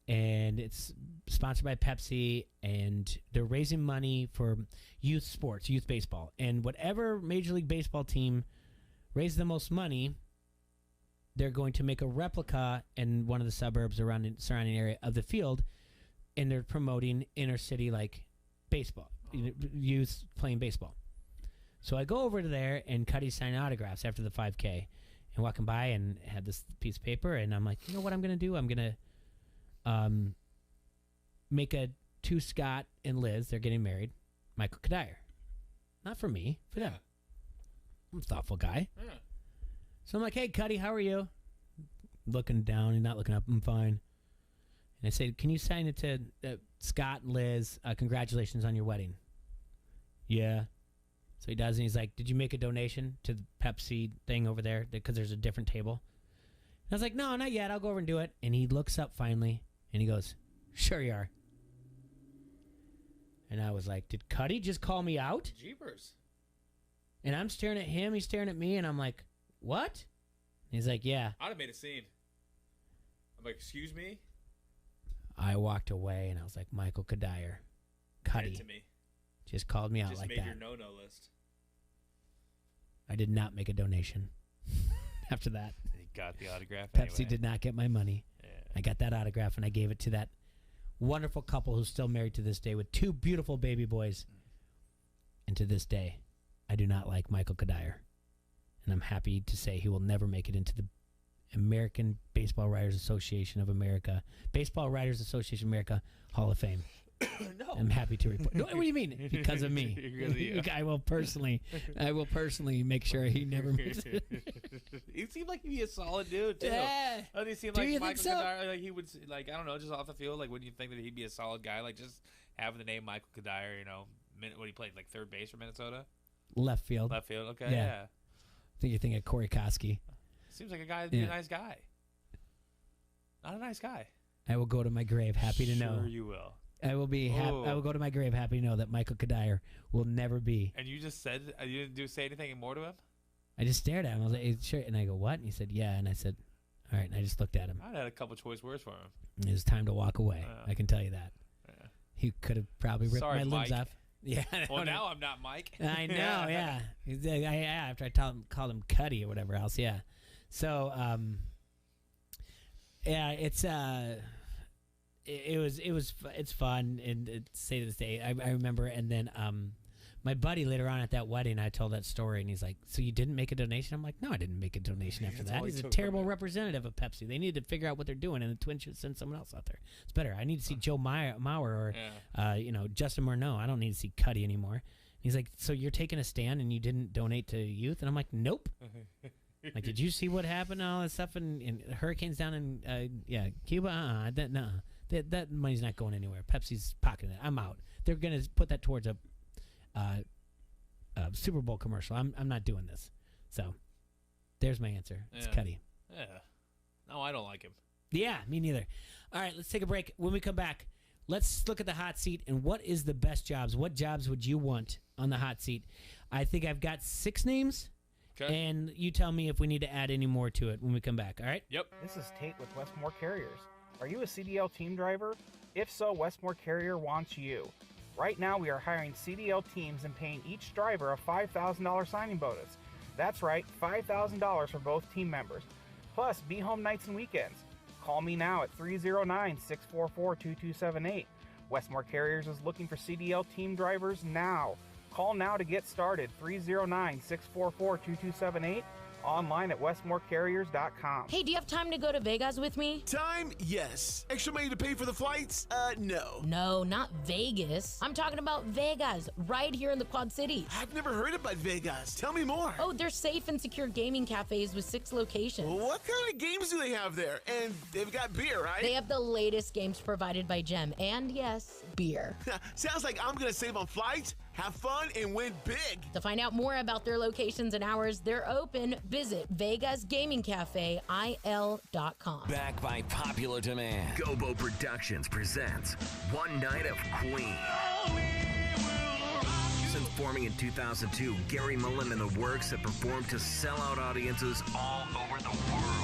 Speaker 1: And it's sponsored by Pepsi, and they're raising money for youth sports, youth baseball. And whatever Major League Baseball team raises the most money, they're going to make a replica in one of the suburbs around the surrounding area of the field, and they're promoting inner city like baseball, youth playing baseball. So I go over to there, and Cuddy's signing autographs after the 5K, and walking by and had this piece of paper, and I'm like, you know what I'm going to do? I'm going to make to Scott and Liz. They're getting married. Michael Kadire. Not for me, for them. I'm a thoughtful guy.
Speaker 2: Yeah.
Speaker 1: So I'm like, hey, Cuddy, how are you? Looking down and not looking up. I'm fine. And I said, can you sign it to Scott and Liz? Congratulations on your wedding. Yeah. So he does, and he's like, did you make a donation to the Pepsi thing over there? Because there's a different table. And I was like, no, not yet. I'll go over and do it. And he looks up finally, and he goes, sure you are. And I was like, did Cuddy just call me out?
Speaker 2: Jeepers.
Speaker 1: And I'm staring at him, he's staring at me, and I'm like, what? And he's like, yeah.
Speaker 2: I'd have made a scene. I'm like, excuse me?
Speaker 1: I walked away, and I was like, Michael Kadire. Cuddy.
Speaker 2: To me.
Speaker 1: Just called me out like that.
Speaker 2: Just made your no-no list.
Speaker 1: I did not make a donation after that.
Speaker 2: He got the autograph
Speaker 1: Pepsi
Speaker 2: anyway.
Speaker 1: did not get my money.
Speaker 2: Yeah.
Speaker 1: I got that autograph, and I gave it to that wonderful couple who's still married to this day with 2 beautiful baby boys. And to this day, I do not like Michael Kadire. And I'm happy to say he will never make it into the American Baseball Writers Association of America, Baseball Writers Association of America Hall of Fame.
Speaker 2: No.
Speaker 1: I'm happy to report. No, what do you mean? Because of me.
Speaker 2: Because of you.
Speaker 1: I will personally make sure he never makes it.
Speaker 2: He seemed like he'd be a solid dude too.
Speaker 1: Yeah.
Speaker 2: Doesn't he seem
Speaker 1: Do
Speaker 2: like
Speaker 1: you
Speaker 2: Michael
Speaker 1: think so?
Speaker 2: Kadire? Like he would, like, I don't know, just off the field. Like, wouldn't you think that he'd be a solid guy? Like, just having the name Michael Kadire, you know, what he played, like third base for Minnesota.
Speaker 1: Left field.
Speaker 2: Left field. Okay.
Speaker 1: Yeah.
Speaker 2: Yeah.
Speaker 1: I think you're thinking of Corey Koski.
Speaker 2: Seems like a guy that'd be a nice guy. Not a nice guy.
Speaker 1: I will go to my grave happy to know.
Speaker 2: Sure you will.
Speaker 1: I will be happy. I will go to my grave happy to know that Michael Kadire will never be.
Speaker 2: And you just said you didn't say anything more to him?
Speaker 1: I just stared at him. I was like, sure. And I go, what? And he said, yeah. And I said, all right. And I just looked at him.
Speaker 2: I had a couple choice words for him.
Speaker 1: It was time to walk away. I can tell you that.
Speaker 2: Yeah.
Speaker 1: He could have probably ripped my limbs
Speaker 2: Mike.
Speaker 1: off. Yeah.
Speaker 2: Well, now I'm not Mike.
Speaker 1: I know, yeah. After I called him Cuddy or whatever else, yeah. So, yeah, it's fun, and to say to this day, I remember. And then my buddy later on at that wedding, I told that story, and he's like, "So you didn't make a donation?" I'm like, "No, I didn't make a donation after that." He's a terrible representative of Pepsi. They need to figure out what they're doing, and the Twins should send someone else out there. It's better. I need to see Joe Mauer or Justin Morneau. I don't need to see Cuddy anymore. He's like, "So you're taking a stand and you didn't donate to youth?" And I'm like, "Nope." Like, did you see what happened? All that stuff and hurricanes down in Cuba? No, that money's not going anywhere. Pepsi's pocketing it. I'm out. They're gonna put that towards a Super Bowl commercial. I'm not doing this. So there's my answer. It's Cuddy.
Speaker 2: Yeah. No, I don't like him.
Speaker 1: Yeah, me neither. All right, let's take a break. When we come back, let's look at the hot seat and what is the best jobs. What jobs would you want on the hot seat? I think I've got 6 names.
Speaker 2: Okay.
Speaker 1: And you tell me if we need to add any more to it when we come back. All right?
Speaker 2: Yep.
Speaker 6: This is Tate with Westmore Carriers. Are you a CDL team driver? If so, Westmore Carrier wants you. Right now, we are hiring CDL teams and paying each driver a $5,000 signing bonus. That's right, $5,000 for both team members. Plus, be home nights and weekends. Call me now at 309-644-2278. Westmore Carriers is looking for CDL team drivers now. Call now to get started, 309-644-2278. Online at westmorecarriers.com.
Speaker 7: Hey, do you have time to go to Vegas with me?
Speaker 8: Time? Yes. Extra money to pay for the flights? No.
Speaker 7: No, not Vegas. I'm talking about Vegas, right here in the Quad Cities.
Speaker 8: I've never heard about Vegas. Tell me more.
Speaker 7: Oh, they're safe and secure gaming cafes with 6 locations.
Speaker 8: What kind of games do they have there? And they've got beer, right?
Speaker 7: They have the latest games provided by Gem. And yes, beer.
Speaker 8: Sounds like I'm going to save on flights, have fun, and win big.
Speaker 7: To find out more about their locations and hours, they're open. Visit VegasGamingCafeIL.com.
Speaker 9: Back by popular demand, Gobo Productions presents One Night of Queen. Since forming in 2002, Gary Mullen and the Works have performed to sell-out audiences all over the world.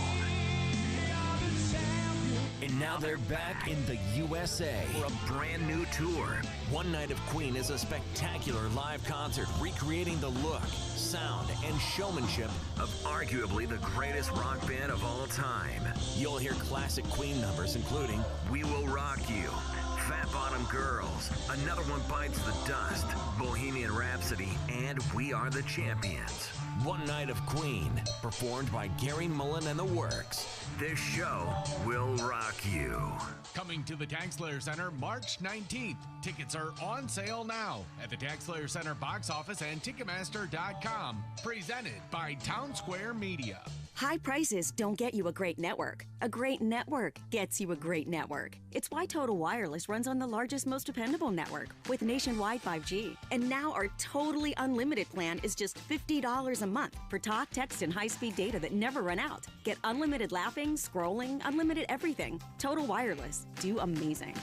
Speaker 9: And now they're back in the USA for a brand new tour. One Night of Queen is a spectacular live concert recreating the look, sound, and showmanship of arguably the greatest rock band of all time. You'll hear classic Queen numbers including We Will Rock You, Fat Bottom Girls, Another One Bites the Dust, Bohemian Rhapsody, and We Are the Champions. One Night of Queen, performed by Gary Mullen and the Works. This show will rock you.
Speaker 22: Coming to the Tag Slayer Center March 19th. Tickets are on sale now at the Tag Slayer Center box office and Ticketmaster.com. Presented by Town Square Media.
Speaker 10: High prices don't get you a great network. A great network gets you a great network. It's why Total Wireless runs on the largest, most dependable network with nationwide 5G. And now our totally unlimited plan is just $50 a month for talk, text, and high-speed data that never run out. Get unlimited laughing, scrolling, unlimited everything. Total Wireless. Do amazing.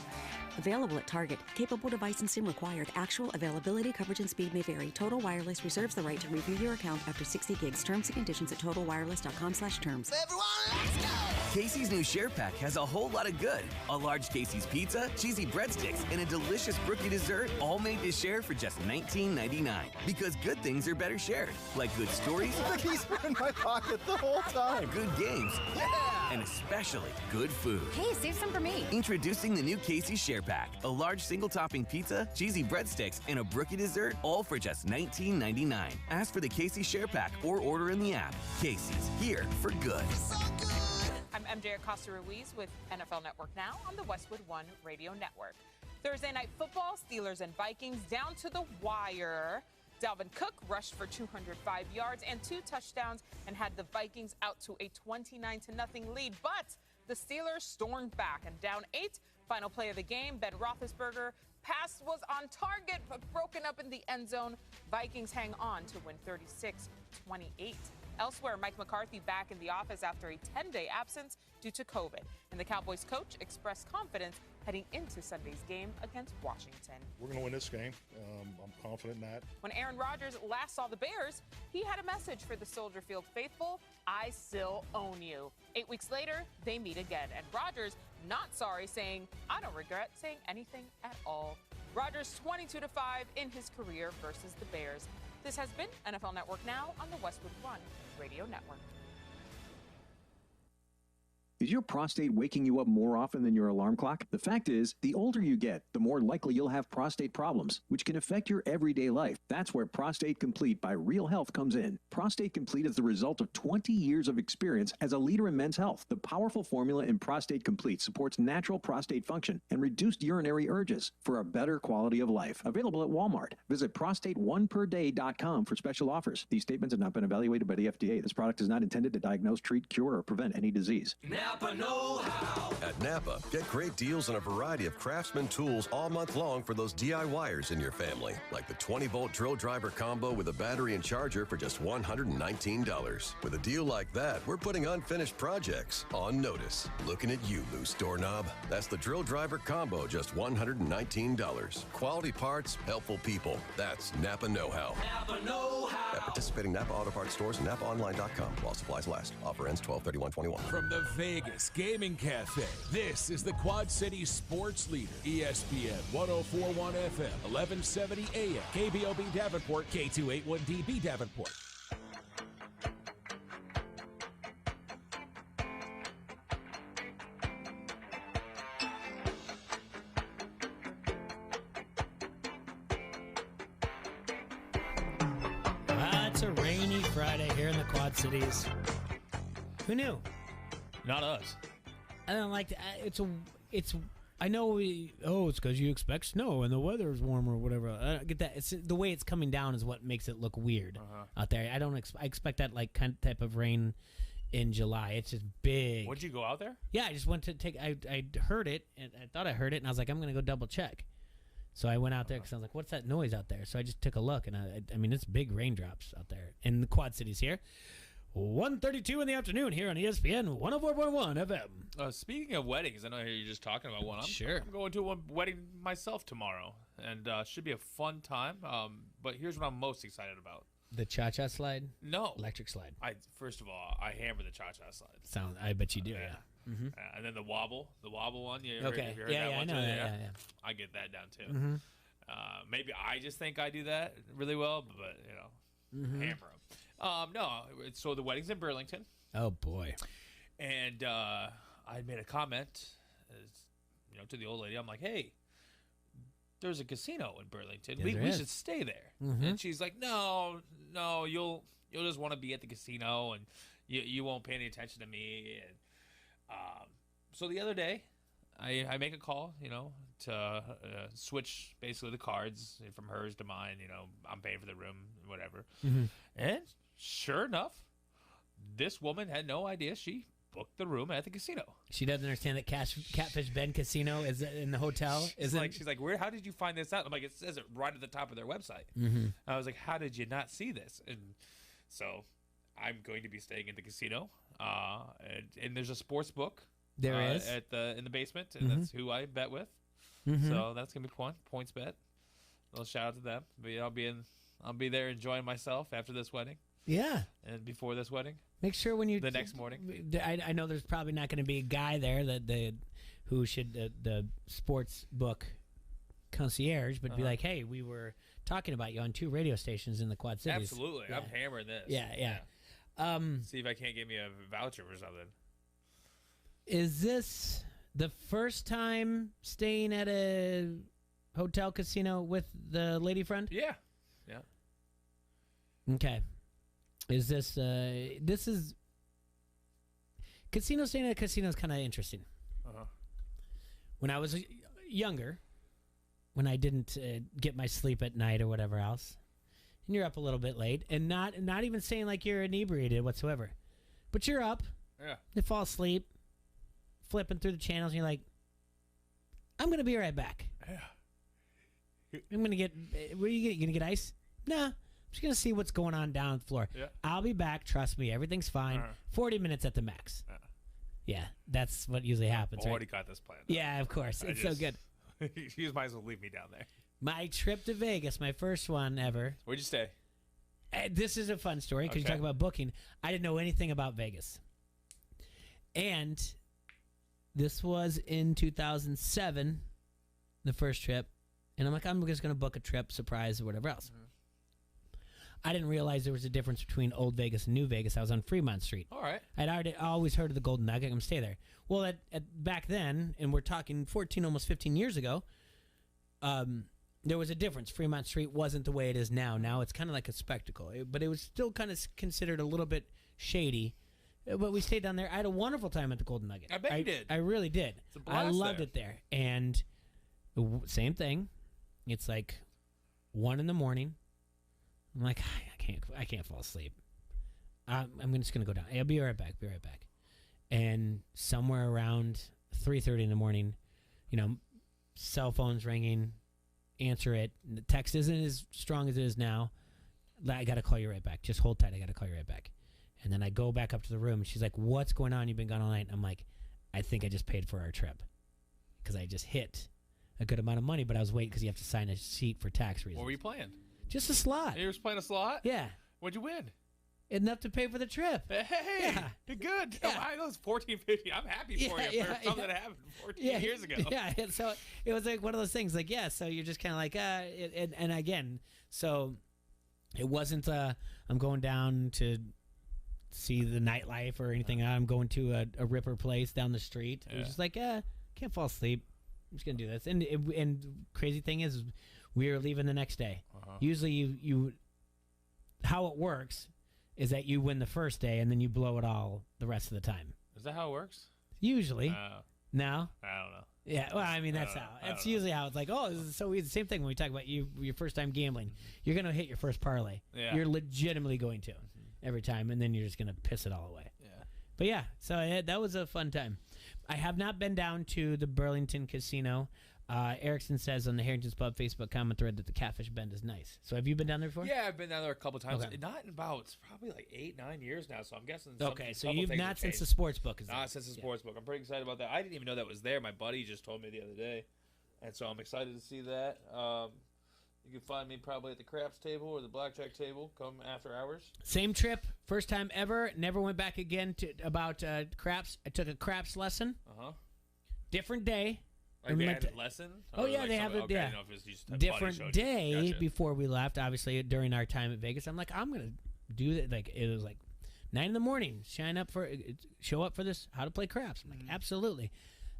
Speaker 10: Available at Target. Capable device and SIM required. Actual availability, coverage, and speed may vary. Total Wireless reserves the right to review your account after 60 gigs. Terms and conditions at totalwireless.com/terms.
Speaker 8: Everyone, let's go!
Speaker 11: Casey's new Share Pack has a whole lot of good. A large Casey's pizza, cheesy breadsticks, and a delicious brookie dessert, all made to share for just $19.99. Because good things are better shared. Like good stories.
Speaker 8: Look, he's been in my pocket the whole time.
Speaker 11: Good games.
Speaker 8: Yeah!
Speaker 11: And especially good food.
Speaker 9: Hey, save some for me.
Speaker 11: Introducing the new Casey's Share Pack. A large single-topping pizza, cheesy breadsticks, and a brookie dessert, all for just $19.99. Ask for the Casey's Share Pack or order in the app. Casey's, here for good.
Speaker 8: So good!
Speaker 12: I'm MJ Acosta-Ruiz with NFL Network Now on the Westwood One Radio Network. Thursday Night Football, Steelers and Vikings down to the wire. Dalvin Cook rushed for 205 yards and 2 touchdowns and had the Vikings out to a 29-0 lead. But the Steelers stormed back and down 8. Final play of the game, Ben Roethlisberger pass was on target but broken up in the end zone. Vikings hang on to win 36-28. Elsewhere, Mike McCarthy back in the office after a 10-day absence due to COVID. And the Cowboys coach expressed confidence heading into Sunday's game against Washington.
Speaker 3: We're going to win this game. I'm confident in that.
Speaker 12: When Aaron Rodgers last saw the Bears, he had a message for the Soldier Field faithful: I still own you. 8 weeks later, they meet again, and Rodgers not sorry, saying, I don't regret saying anything at all. Rodgers 22-5 in his career versus the Bears. This has been NFL Network Now on the Westwood One Radio Network.
Speaker 5: Is your prostate waking you up more often than your alarm clock? The fact is, the older you get, the more likely you'll have prostate problems, which can affect your everyday life. That's where Prostate Complete by Real Health comes in. Prostate Complete is the result of 20 years of experience as a leader in men's health. The powerful formula in Prostate Complete supports natural prostate function and reduced urinary urges for a better quality of life. Available at Walmart. Visit prostateoneperday.com for special offers. These statements have not been evaluated by the FDA. This product is not intended to diagnose, treat, cure, or prevent any disease.
Speaker 14: Napa know-how.
Speaker 15: At Napa, get great deals on a variety of Craftsman tools all month long for those DIYers in your family, like the 20-volt drill driver combo with a battery and charger for just $119. With a deal like that, we're putting unfinished projects on notice. Looking at you, loose doorknob. That's the drill driver combo, just $119. Quality parts, helpful people. That's Napa know-how.
Speaker 14: Napa know-how.
Speaker 15: At participating Napa Auto Parts stores and NapaOnline.com while supplies last. Offer ends 12/31/21.
Speaker 18: From the Vegas Gaming Cafe, this is the Quad City Sports Leader, ESPN 104.1 FM, 1170 AM, KBOB Davenport, K281DB Davenport.
Speaker 1: It's a rainy Friday here in the Quad Cities. Who knew?
Speaker 2: Not us.
Speaker 1: I don't like that. It's. I know it's because you expect snow and the weather's warmer or whatever. I don't get that. It's the way it's coming down is what makes it look weird out there. I don't. I expect that type of rain in July. It's just big.
Speaker 2: Would you go out there?
Speaker 1: Yeah, I just went to take. I heard it and I thought I heard it and I was like, I'm gonna go double check. So I went out there because I was like, what's that noise out there? So I just took a look and I mean it's big raindrops out there in the Quad Cities here. 1:32 in the afternoon here on ESPN 104.1 FM.
Speaker 2: Speaking of weddings, I know you're just talking about one.
Speaker 1: Sure.
Speaker 2: I'm going to a wedding myself tomorrow, and should be a fun time. But here's what I'm most excited about.
Speaker 1: The cha-cha slide?
Speaker 2: No.
Speaker 1: Electric slide.
Speaker 2: First of all, I hammer the cha-cha slide.
Speaker 1: I bet you do, yeah. Mm-hmm.
Speaker 2: And then the wobble one. You
Speaker 1: okay.
Speaker 2: Have you heard
Speaker 1: yeah,
Speaker 2: that one
Speaker 1: I know.
Speaker 2: too?
Speaker 1: Yeah.
Speaker 2: I get that down too.
Speaker 1: Mm-hmm.
Speaker 2: Maybe I just think I do that really well, but hammer them. No. So the wedding's in Burlington.
Speaker 1: Oh boy.
Speaker 2: And I made a comment, to the old lady. I'm like, hey, there's a casino in Burlington. We should stay there.
Speaker 1: Mm-hmm.
Speaker 2: And she's like, no, you'll just want to be at the casino, and you won't pay any attention to me. And so the other day, I make a call, to switch basically the cards from hers to mine. I'm paying for the room, whatever.
Speaker 1: Mm-hmm.
Speaker 2: And sure enough, this woman had no idea she booked the room at the casino.
Speaker 1: She doesn't understand that Catfish Bend Casino is in the hotel.
Speaker 2: She's like, where? How did you find this out? I'm like, it says it right at the top of their website.
Speaker 1: Mm-hmm.
Speaker 2: I was like, how did you not see this? And so I'm going to be staying in the casino, and there's a sports book.
Speaker 1: There is
Speaker 2: in the basement, and that's who I bet with.
Speaker 1: Mm-hmm.
Speaker 2: So that's gonna be fun. Points bet. A little shout out to them. But yeah, I'll be there enjoying myself after this wedding.
Speaker 1: Yeah.
Speaker 2: And before this wedding.
Speaker 1: Make sure when you
Speaker 2: the next morning.
Speaker 1: I know there's probably not going to be a guy there who should the sports book concierge, but be like, hey, we were talking about you on 2 radio stations in the Quad Cities.
Speaker 2: Absolutely,
Speaker 1: yeah.
Speaker 2: I'm hammering this.
Speaker 1: Yeah.
Speaker 2: See if I can't give me a voucher or something.
Speaker 1: Is this the first time staying at a hotel casino with the lady friend?
Speaker 2: Yeah.
Speaker 1: Okay. Is this this is casino staying at a casino is kind of interesting. When I was younger, when I didn't get my sleep at night or whatever else, and you're up a little bit late, and not even saying like you're inebriated whatsoever, but you're up, you fall asleep, flipping through the channels, and you're like, I'm gonna be right back. I'm gonna get. What are you gonna get ice? Nah. I'm just going to see what's going on down the floor.
Speaker 2: Yeah.
Speaker 1: I'll be back. Trust me. Everything's fine. 40 minutes at the max. Yeah, that's what usually happens,
Speaker 2: Already
Speaker 1: right?
Speaker 2: got this plan.
Speaker 1: Yeah, of course. It's so good.
Speaker 2: You just might as well leave me down there.
Speaker 1: My trip to Vegas, my first one ever.
Speaker 2: Where'd you stay?
Speaker 1: This is a fun story because you
Speaker 2: Okay.
Speaker 1: talk about booking. I didn't know anything about Vegas. And this was in 2007, the first trip. And I'm like, I'm just going to book a trip, surprise, or whatever else. I didn't realize there was a difference between Old Vegas and New Vegas. I was on Fremont Street.
Speaker 2: All right.
Speaker 1: I'd always heard of the Golden Nugget. I'm going to stay there. Well, back then, and we're talking 14, almost 15 years ago, there was a difference. Fremont Street wasn't the way it is now. Now it's kind of like a spectacle. But it was still kind of considered a little bit shady. But we stayed down there. I had a wonderful time at the Golden Nugget.
Speaker 2: I bet you did.
Speaker 1: I really did.
Speaker 2: It's a blast
Speaker 1: I loved
Speaker 2: there.
Speaker 1: it there. And same thing. It's like 1 a.m. I'm like, I can't fall asleep. I'm just gonna go down. I'll be right back. And somewhere around 3:30 in the morning, cell phone's ringing. Answer it. The text isn't as strong as it is now. I gotta call you right back. Just hold tight. I gotta call you right back. And then I go back up to the room, and she's like, "What's going on? You've been gone all night." And I'm like, "I think I just paid for our trip because I just hit a good amount of money, but I was waiting because you have to sign a sheet for tax reasons."
Speaker 2: What were you playing?
Speaker 1: Just a slot.
Speaker 2: You were playing a slot?
Speaker 1: Yeah.
Speaker 2: What'd you win?
Speaker 1: Enough to pay for the trip.
Speaker 2: Hey, you're good.
Speaker 1: Yeah.
Speaker 2: I know it's 14, 15. I'm happy for you for something that happened 14 years ago.
Speaker 1: Yeah, and so it was like one of those things. Like, yeah, so you're just kind of like, and again, so it wasn't. I'm going down to see the nightlife or anything. I'm going to a Ripper place down the street. It was just like, can't fall asleep. I'm just gonna do this. And crazy thing is, we are leaving the next day. Usually, you how it works is that you win the first day and then you blow it all the rest of the time.
Speaker 2: Is that how it works?
Speaker 1: Usually. No?
Speaker 2: I don't know.
Speaker 1: Yeah, well, I mean, that's usually how it's like, oh, this is so easy. Same thing when we talk about your first time gambling. You're going to hit your first parlay.
Speaker 2: Yeah.
Speaker 1: You're legitimately going to every time, and then you're just going to piss it all away.
Speaker 2: Yeah.
Speaker 1: But yeah, so that was a fun time. I have not been down to the Burlington Casino. Erickson says on the Harrington's Pub Facebook comment thread that the Catfish Bend is nice. So have you been down there before?
Speaker 2: Yeah, I've been down there a couple times.
Speaker 1: Okay.
Speaker 2: Not in about, it's probably like 8-9 years now, so I'm guessing
Speaker 1: Okay, so
Speaker 2: couple
Speaker 1: you've
Speaker 2: things
Speaker 1: not
Speaker 2: have
Speaker 1: since the
Speaker 2: changed.
Speaker 1: sports book is there.
Speaker 2: Not since the sports book. I'm pretty excited about that. I didn't even know that was there. My buddy just told me the other day, and so I'm excited to see that. You can find me probably at the craps table or the blackjack table come after hours.
Speaker 1: Same trip, first time ever. Never went back again about craps. I took a craps lesson. Different day.
Speaker 2: Like they had a lesson?
Speaker 1: Oh
Speaker 2: Or
Speaker 1: yeah,
Speaker 2: like
Speaker 1: they have
Speaker 2: some-
Speaker 1: it.
Speaker 2: okay, I
Speaker 1: Yeah,
Speaker 2: didn't know if it was just a buddy
Speaker 1: different
Speaker 2: showed you.
Speaker 1: day
Speaker 2: Gotcha.
Speaker 1: before we left. Obviously, during our time at Vegas, I'm like, I'm gonna do that. Like it was like 9 a.m. Show up for this. How to play craps? I'm like, absolutely,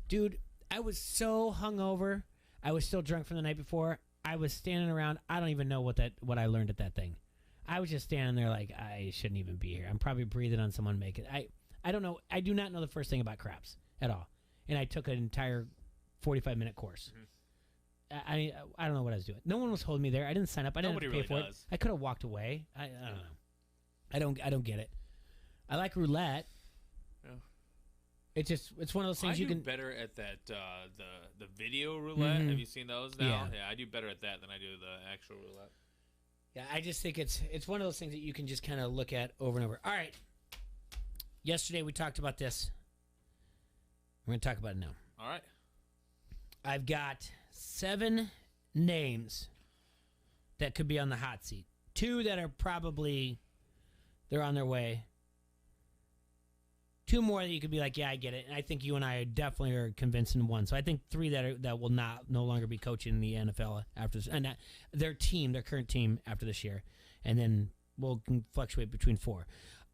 Speaker 1: dude. I was so hungover. I was still drunk from the night before. I was standing around. I don't even know what I learned at that thing. I was just standing there like I shouldn't even be here. I'm probably breathing on someone making. I don't know. I do not know the first thing about craps at all. And I took an entire 45-minute course. I don't know what I was doing. No one was holding me there. I didn't sign up. I didn't have to pay for it. I could have walked away. I don't know. I don't get it. I like roulette. Yeah. It's one of those things
Speaker 2: I
Speaker 1: you
Speaker 2: do
Speaker 1: can
Speaker 2: better at that the video roulette.
Speaker 1: Mhm.
Speaker 2: Have you seen those now?
Speaker 1: Yeah.
Speaker 2: I do better at that than I do the actual roulette.
Speaker 1: Yeah, I just think it's one of those things that you can just kind of look at over and over. All right. Yesterday we talked about this. We're going to talk about it now.
Speaker 2: All right.
Speaker 1: I've got 7 names that could be on the hot seat. 2 that are probably they're on their way. 2 more that you could be like, yeah, I get it. And I think you and I definitely are convincing 1. So I think 3 that will no longer be coaching in the NFL after this, and their current team after this year, and then we'll fluctuate between 4.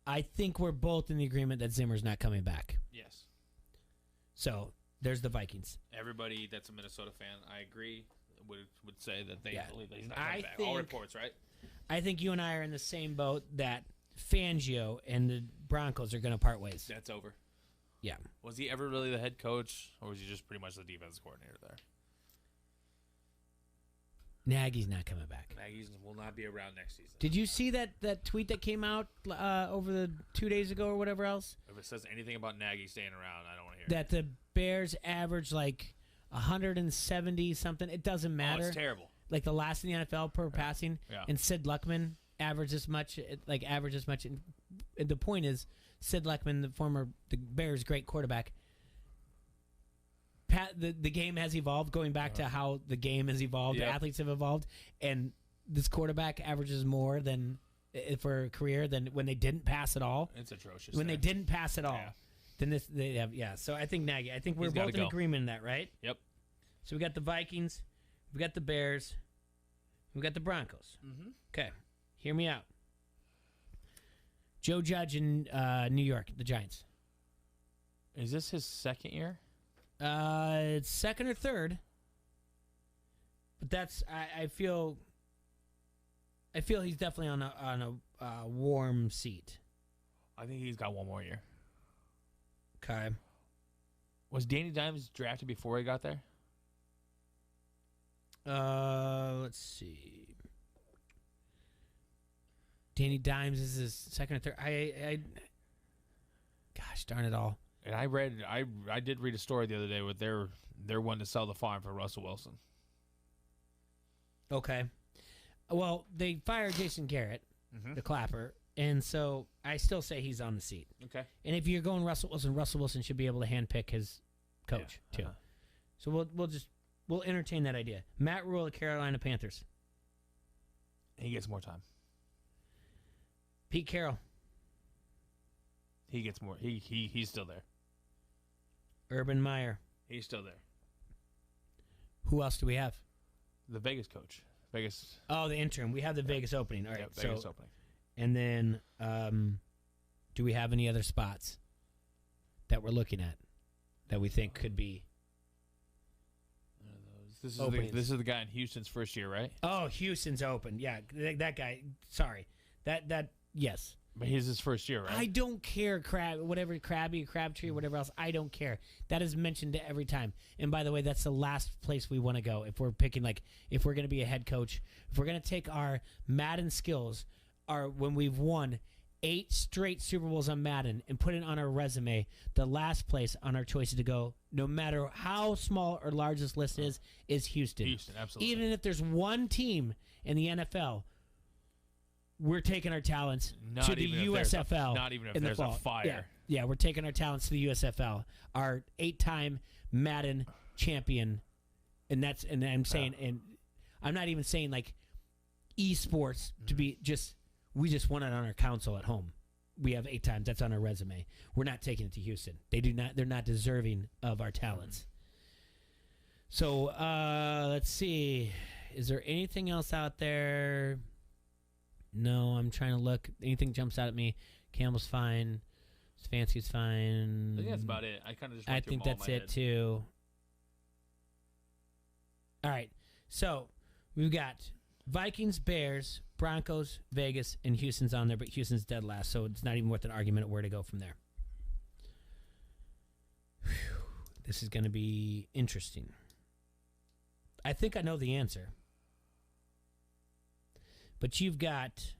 Speaker 1: I think we're both in the agreement that Zimmer's not coming back.
Speaker 2: Yes.
Speaker 1: So there's the Vikings.
Speaker 2: Everybody that's a Minnesota fan, I agree, would say that they believe that he's not
Speaker 1: I
Speaker 2: coming back.
Speaker 1: think-
Speaker 2: All reports, right?
Speaker 1: I think you and I are in the same boat that Fangio and the Broncos are going to part ways.
Speaker 2: That's over.
Speaker 1: Yeah.
Speaker 2: Was he ever really the head coach, or was he just pretty much the defense coordinator there?
Speaker 1: Nagy's not coming back.
Speaker 2: Nagy will not be around next season.
Speaker 1: Did you see that tweet that came out over the 2 days ago or whatever else?
Speaker 2: If it says anything about Nagy staying around, I don't want to hear
Speaker 1: That the Bears average like 170 something. It doesn't matter.
Speaker 2: Oh, it's terrible.
Speaker 1: Like the last in the NFL per passing.
Speaker 2: Yeah.
Speaker 1: And Sid Luckman averaged as much. the point is, Sid Leckman, the Bears' great quarterback. The game has evolved, going back to how the game has evolved, the athletes have evolved, and this quarterback averages more than for a career than when they didn't pass at all.
Speaker 2: It's atrocious.
Speaker 1: When they didn't pass at all, then they have So I think Nagy. I think we're both in agreement in that, right?
Speaker 2: Yep.
Speaker 1: So we got the Vikings, we got the Bears, we got the Broncos.
Speaker 2: Mm-hmm.
Speaker 1: Okay, hear me out. Joe Judge in New York, the Giants.
Speaker 2: Is this his second year?
Speaker 1: It's second or third. But that's I feel he's definitely on a warm seat.
Speaker 2: I think he's got one more year.
Speaker 1: Okay.
Speaker 2: Was Danny Dimes drafted before he got there?
Speaker 1: Let's see. Danny Dimes is his second or third. Gosh darn it all.
Speaker 2: And I did read a story the other day where they're wanting to sell the farm for Russell Wilson.
Speaker 1: Okay. Well, they fired Jason Garrett, the clapper, and so I still say he's on the seat.
Speaker 2: Okay.
Speaker 1: And if you're going Russell Wilson should be able to handpick his coach too. So we'll entertain that idea. Matt Rule of Carolina Panthers.
Speaker 2: He gets more time.
Speaker 1: Pete Carroll.
Speaker 2: He gets more. He's still there.
Speaker 1: Urban Meyer.
Speaker 2: He's still there.
Speaker 1: Who else do we have?
Speaker 2: The Vegas coach. Vegas.
Speaker 1: Oh, the interim. We have the Vegas opening. All right.
Speaker 2: Vegas opening.
Speaker 1: And then, do we have any other spots that we're looking at that we think could be?
Speaker 2: This is the guy in Houston's first year, right?
Speaker 1: Oh, Houston's open. Yeah, that guy. Sorry, that yes.
Speaker 2: But he's his first year, right?
Speaker 1: I don't care, Crabtree, whatever else. I don't care. That is mentioned every time. And by the way, that's the last place we want to go if we're picking, if we're going to be a head coach, if we're going to take our Madden skills, when we've won 8 straight Super Bowls on Madden and put it on our resume, the last place on our choices to go, no matter how small or large this list is Houston.
Speaker 2: Houston, absolutely.
Speaker 1: Even if there's one team in the NFL, we're taking our talents to the USFL.
Speaker 2: Not even if there's a fire.
Speaker 1: Yeah, we're taking our talents to the USFL. Our 8-time Madden champion, and I'm saying, and I'm not even saying esports to be just. We just won it on our console at home. We have 8 times. That's on our resume. We're not taking it to Houston. They're not deserving of our talents. So let's see. Is there anything else out there? No, I'm trying to look. Anything jumps out at me. Campbell's fine. Stefanski's fine.
Speaker 2: I think that's about it. I kind of just.
Speaker 1: I think that's it too. All right. So we've got Vikings, Bears, Broncos, Vegas, and Houston's on there, but Houston's dead last, so it's not even worth an argument of where to go from there. Whew. This is going to be interesting. I think I know the answer. But you've got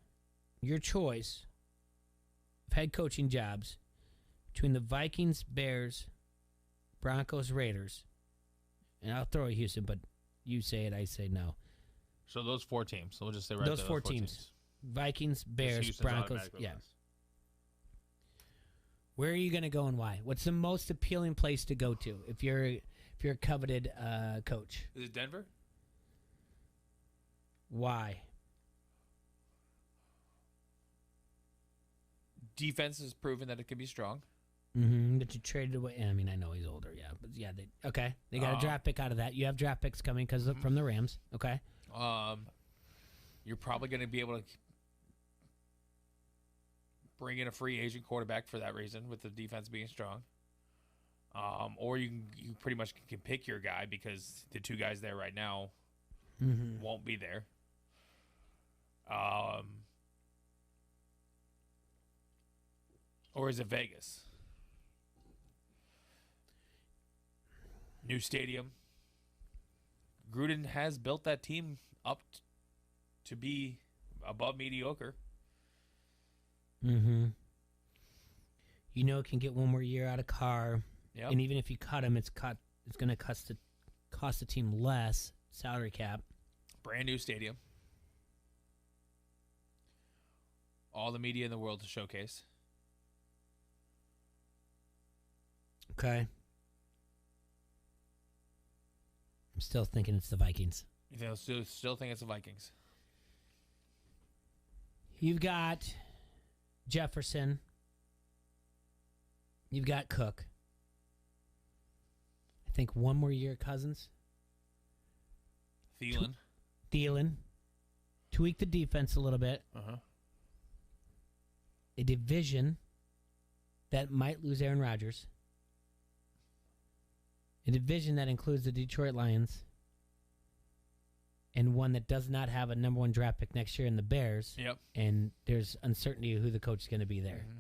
Speaker 1: your choice of head coaching jobs between the Vikings, Bears, Broncos, Raiders, and I'll throw Houston, but you say it, I say no.
Speaker 2: So those 4 teams. So we'll just say
Speaker 1: those four teams. Vikings, Bears, Broncos. Yeah. Where are you going to go and why? What's the most appealing place to go to if you're a coveted coach?
Speaker 2: Is it Denver?
Speaker 1: Why?
Speaker 2: Defense has proven that it can be strong.
Speaker 1: Mm-hmm. But you traded away. I mean, I know he's older, yeah, but yeah, they got a draft pick out of that. You have draft picks coming from the Rams. Okay.
Speaker 2: You're probably going to be able to bring in a free agent quarterback for that reason, with the defense being strong. Or you pretty much can pick your guy because the 2 guys there right now won't be there. Or is it Vegas? New stadium. Gruden has built that team up to be above mediocre.
Speaker 1: Mm-hmm. It can get one more year out of Carr.
Speaker 2: Yep.
Speaker 1: And even if you cut him, it's going to cost the team less salary cap.
Speaker 2: Brand new stadium. All the media in the world to showcase.
Speaker 1: Okay. I'm still thinking it's the Vikings.
Speaker 2: You still think it's the Vikings?
Speaker 1: You've got Jefferson. You've got Cook. I think one more year, Cousins.
Speaker 2: Thielen.
Speaker 1: Tweak the defense a little bit.
Speaker 2: Uh-huh.
Speaker 1: A division that might lose Aaron Rodgers. A division that includes the Detroit Lions. And one that does not have a number 1 draft pick next year in the Bears.
Speaker 2: Yep.
Speaker 1: And there's uncertainty of who the coach is going to be there.
Speaker 2: Mm-hmm.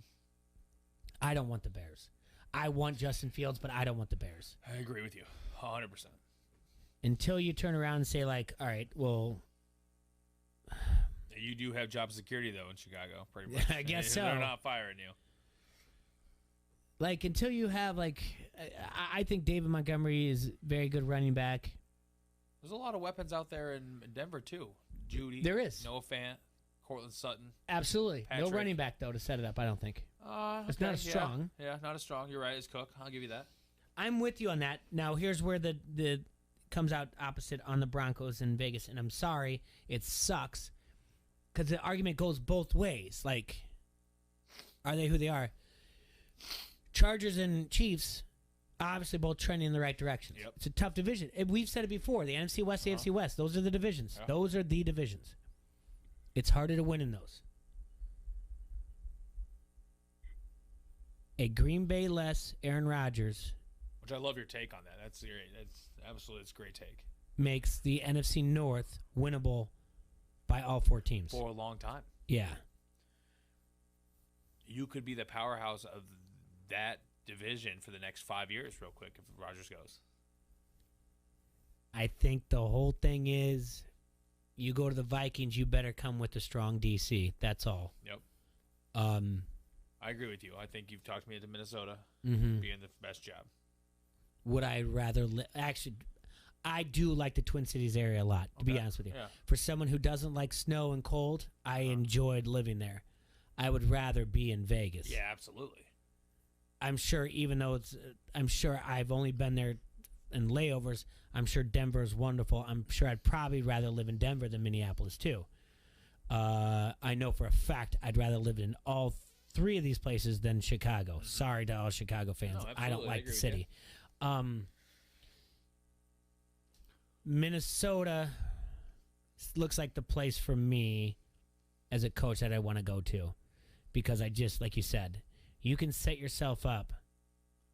Speaker 1: I don't want the Bears. I want Justin Fields, but I don't want the Bears.
Speaker 2: I agree with you 100%.
Speaker 1: Until you turn around and say, like, all right, well...
Speaker 2: You do have job security, though, in Chicago, pretty much.
Speaker 1: I guess so.
Speaker 2: They're not firing you.
Speaker 1: Like, until you have, like... I think David Montgomery is very good running back.
Speaker 2: There's a lot of weapons out there in Denver, too. Judy.
Speaker 1: There is.
Speaker 2: Noah Fant. Cortland Sutton.
Speaker 1: Absolutely.
Speaker 2: Patrick.
Speaker 1: No running back, though, to set it up, I don't think. It's not as strong.
Speaker 2: Yeah, not as strong. You're right. It's Cook. I'll give you that.
Speaker 1: I'm with you on that. Now, here's where the comes out opposite on the Broncos in Vegas, and I'm sorry, it sucks, because the argument goes both ways. Like, are they who they are? Chargers and Chiefs, obviously both trending in the right direction.
Speaker 2: Yep.
Speaker 1: It's a tough division. We've said it before. The NFC West, the NFC West, those are the divisions.
Speaker 2: Yeah.
Speaker 1: Those are the divisions. It's harder to win in those. A Green Bay less Aaron Rodgers,
Speaker 2: Which I love your take on that. That's absolutely, it's a great take.
Speaker 1: makes the NFC North winnable by all 4 teams.
Speaker 2: For a long time.
Speaker 1: Yeah.
Speaker 2: You could be the powerhouse of that division for the next 5 years real quick if Rodgers goes.
Speaker 1: I think the whole thing is you go to the Vikings, you better come with a strong DC. That's all.
Speaker 2: Yep. I agree with you. I think you've talked me into Minnesota being the best job.
Speaker 1: Would I rather actually, I do like the Twin Cities area a lot, to be honest with you.
Speaker 2: Yeah.
Speaker 1: For someone who doesn't like snow and cold, I enjoyed living there. I would rather be in Vegas.
Speaker 2: Yeah, absolutely.
Speaker 1: I'm sure, even though I'm sure I've only been there in layovers, I'm sure Denver is wonderful. I'm sure I'd probably rather live in Denver than Minneapolis, too. I know for a fact I'd rather live in all 3 of these places than Chicago. Sorry to all Chicago fans.
Speaker 2: No,
Speaker 1: I don't like the city. Minnesota looks like the place for me as a coach that I want to go to, because I just, like you said, you can set yourself up.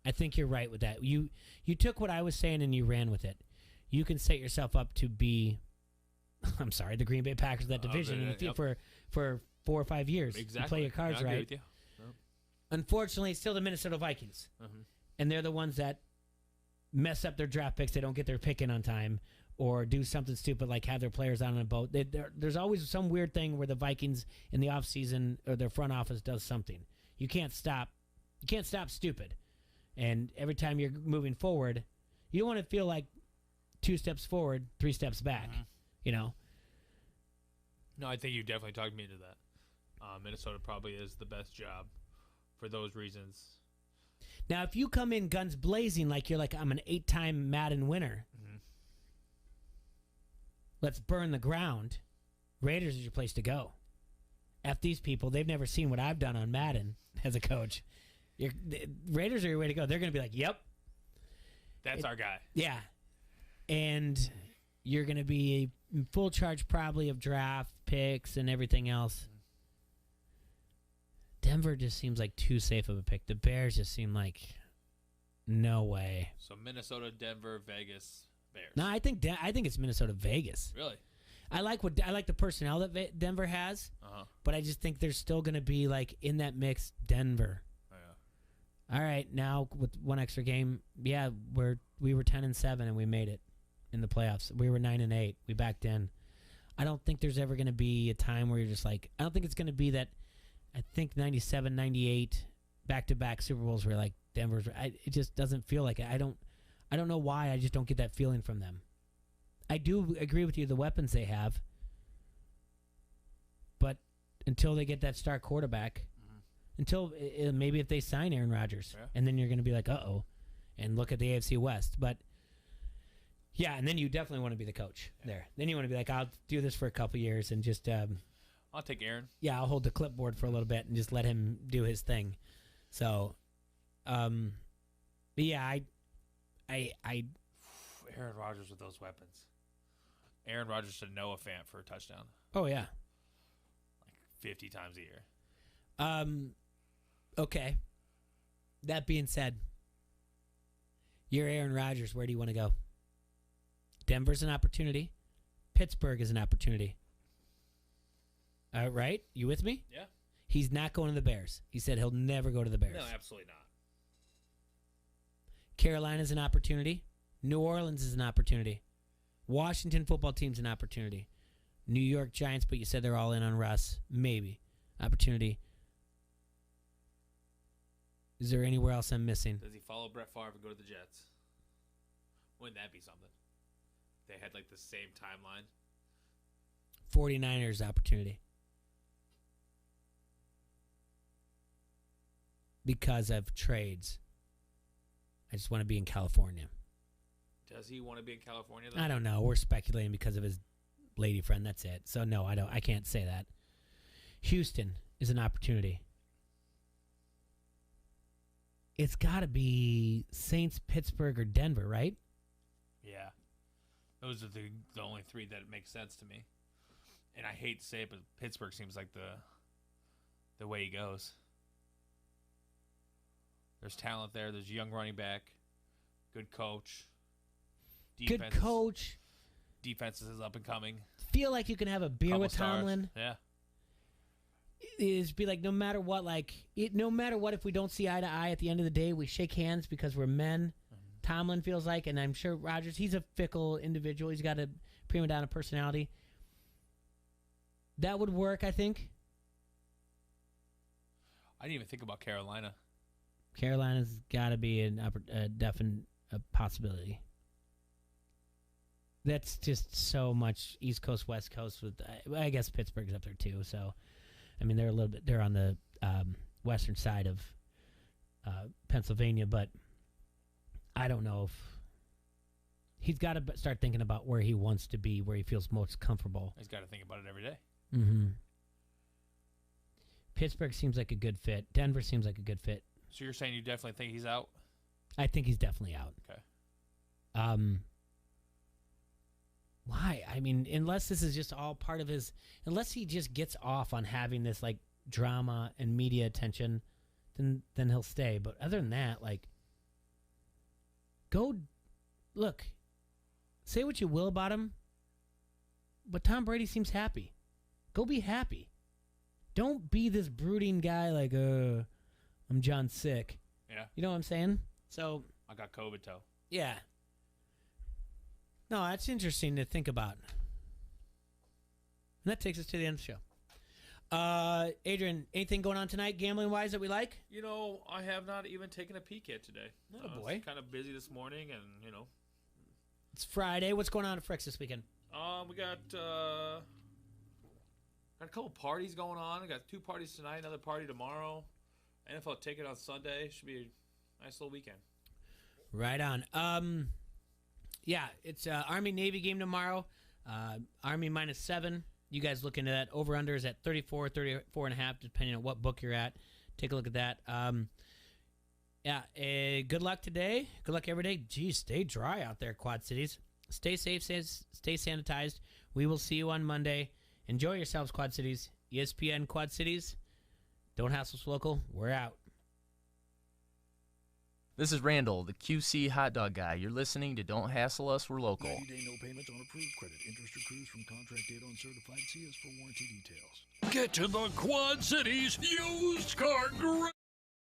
Speaker 1: I think you're right with that. You took what I was saying and you ran with it. You can set yourself up to be, I'm sorry, the Green Bay Packers of that division for 4 or 5 years.
Speaker 2: Exactly.
Speaker 1: You play your cards
Speaker 2: I agree
Speaker 1: right.
Speaker 2: with you. Yep.
Speaker 1: Unfortunately, it's still the Minnesota Vikings. And they're the ones that mess up their draft picks. They don't get their pick in on time or do something stupid like have their players out on a boat. There's always some weird thing where the Vikings in the offseason or their front office does something. You can't stop stupid. And every time you're moving forward, you don't want to feel like 2 steps forward, 3 steps back, you know?
Speaker 2: No, I think you definitely talked me into that. Minnesota probably is the best job for those reasons.
Speaker 1: Now, if you come in guns blazing like you're like, I'm an 8-time Madden winner, let's burn the ground, Raiders is your place to go. F these people. They've never seen what I've done on Madden as a coach. The Raiders are your way to go. They're going to be like, yep.
Speaker 2: That's our guy.
Speaker 1: Yeah. And you're going to be in full charge probably of draft picks and everything else. Denver just seems like too safe of a pick. The Bears just seem like no way.
Speaker 2: So Minnesota, Denver, Vegas, Bears.
Speaker 1: No, I think it's Minnesota, Vegas.
Speaker 2: Really?
Speaker 1: I like the personnel that Denver has, but I just think they're still going to be like in that mix. Denver.
Speaker 2: Oh, yeah.
Speaker 1: All right, now with one extra game, yeah, we were 10-7 and we made it in the playoffs. We were 9-8. We backed in. I don't think there's ever going to be a time where you're just like, I don't think it's going to be that. I think 97, 98, back-to-back Super Bowls were like Denver's. It just doesn't feel like it. I don't know why. I just don't get that feeling from them. I do agree with you, the weapons they have. But until they get that star quarterback, until maybe if they sign Aaron Rodgers, and then you're going to be like, uh-oh. and look at the AFC West. But yeah, and then you definitely want to be the coach there. Then you want to be like, I'll do this for a couple years and just
Speaker 2: I'll take Aaron.
Speaker 1: Yeah, I'll hold the clipboard for a little bit and just let him do his thing. So, but yeah, I
Speaker 2: Aaron Rodgers with those weapons. Aaron Rodgers to Noah Fant for a touchdown.
Speaker 1: Oh yeah,
Speaker 2: like 50 times a year.
Speaker 1: Okay. That being said, you're Aaron Rodgers. Where do you want to go? Denver's an opportunity. Pittsburgh is an opportunity. Right? You with me?
Speaker 2: Yeah.
Speaker 1: He's not going to the Bears. He said he'll never go to the Bears.
Speaker 2: No, absolutely not.
Speaker 1: Carolina's an opportunity. New Orleans is an opportunity. Washington football team's an opportunity. New York Giants, but you said they're all in on Russ. Maybe. Opportunity. Is there anywhere else I'm missing?
Speaker 2: Does he follow Brett Favre and go to the Jets? Wouldn't that be something? They had like the same timeline.
Speaker 1: 49ers opportunity. Because of trades. I just want to be in California.
Speaker 2: Does he want to be in California, though?
Speaker 1: I don't know. We're speculating because of his lady friend. That's it. So, no, I can't say that. Houston is an opportunity. It's got to be Saints, Pittsburgh, or Denver, right?
Speaker 2: Yeah. Those are the only three that make sense to me. And I hate to say it, but Pittsburgh seems like the way he goes. There's talent there. There's a young running back. Good coach.
Speaker 1: Good coach.
Speaker 2: Defense is up and coming.
Speaker 1: Feel like you can have a beer with Tomlin.
Speaker 2: Yeah.
Speaker 1: Is be like, no matter what, if we don't see eye to eye at the end of the day, we shake hands because we're men. Tomlin feels like, and I'm sure Rodgers, he's a fickle individual. He's got a prima donna personality. That would work, I think.
Speaker 2: I didn't even think about Carolina.
Speaker 1: Carolina's got to be a definite possibility. That's just so much East Coast, West Coast. With I guess Pittsburgh's up there too. So, I mean, they're on the western side of Pennsylvania, but I don't know if he's got to start thinking about where he wants to be, where he feels most comfortable.
Speaker 2: He's got to think about it every day.
Speaker 1: Mm-hmm. Pittsburgh seems like a good fit. Denver seems like a good fit.
Speaker 2: So you're saying you definitely think he's out?
Speaker 1: I think he's definitely out.
Speaker 2: Okay.
Speaker 1: Why? I mean, unless this is just all part of his... Unless he just gets off on having this, like, drama and media attention, then he'll stay. But other than that, like... Go... Look. Say what you will about him, but Tom Brady seems happy. Go be happy. Don't be this brooding guy like, I'm John Sick.
Speaker 2: Yeah.
Speaker 1: You know what I'm saying? So...
Speaker 2: I got COVID, toe.
Speaker 1: Yeah. No, that's interesting to think about. And that takes us to the end of the show. Adrian, anything going on tonight, gambling-wise, that we like?
Speaker 2: You know, I have not even taken a peek yet today.
Speaker 1: Oh, boy.
Speaker 2: Kind of busy this morning, and, you know.
Speaker 1: It's Friday. What's going on at Fricks this weekend?
Speaker 2: We got a couple parties going on. We got 2 parties tonight, another party tomorrow. NFL ticket on Sunday. Should be a nice little weekend.
Speaker 1: Right on. Yeah, it's Army-Navy game tomorrow. Army -7. You guys look into that. Over-under is at 34, 34.5, depending on what book you're at. Take a look at that. Good luck today. Good luck every day. Geez, stay dry out there, Quad Cities. Stay safe, stay sanitized. We will see you on Monday. Enjoy yourselves, Quad Cities. ESPN Quad Cities. Don't hassle us local. We're out.
Speaker 31: This is Randall, the QC hot dog guy. You're listening to Don't Hassle Us, We're Local.
Speaker 30: 90-day no payments on approved credit. Interest accrues from contract date on certified. See us for warranty details.
Speaker 8: Get to the Quad Cities used car garage.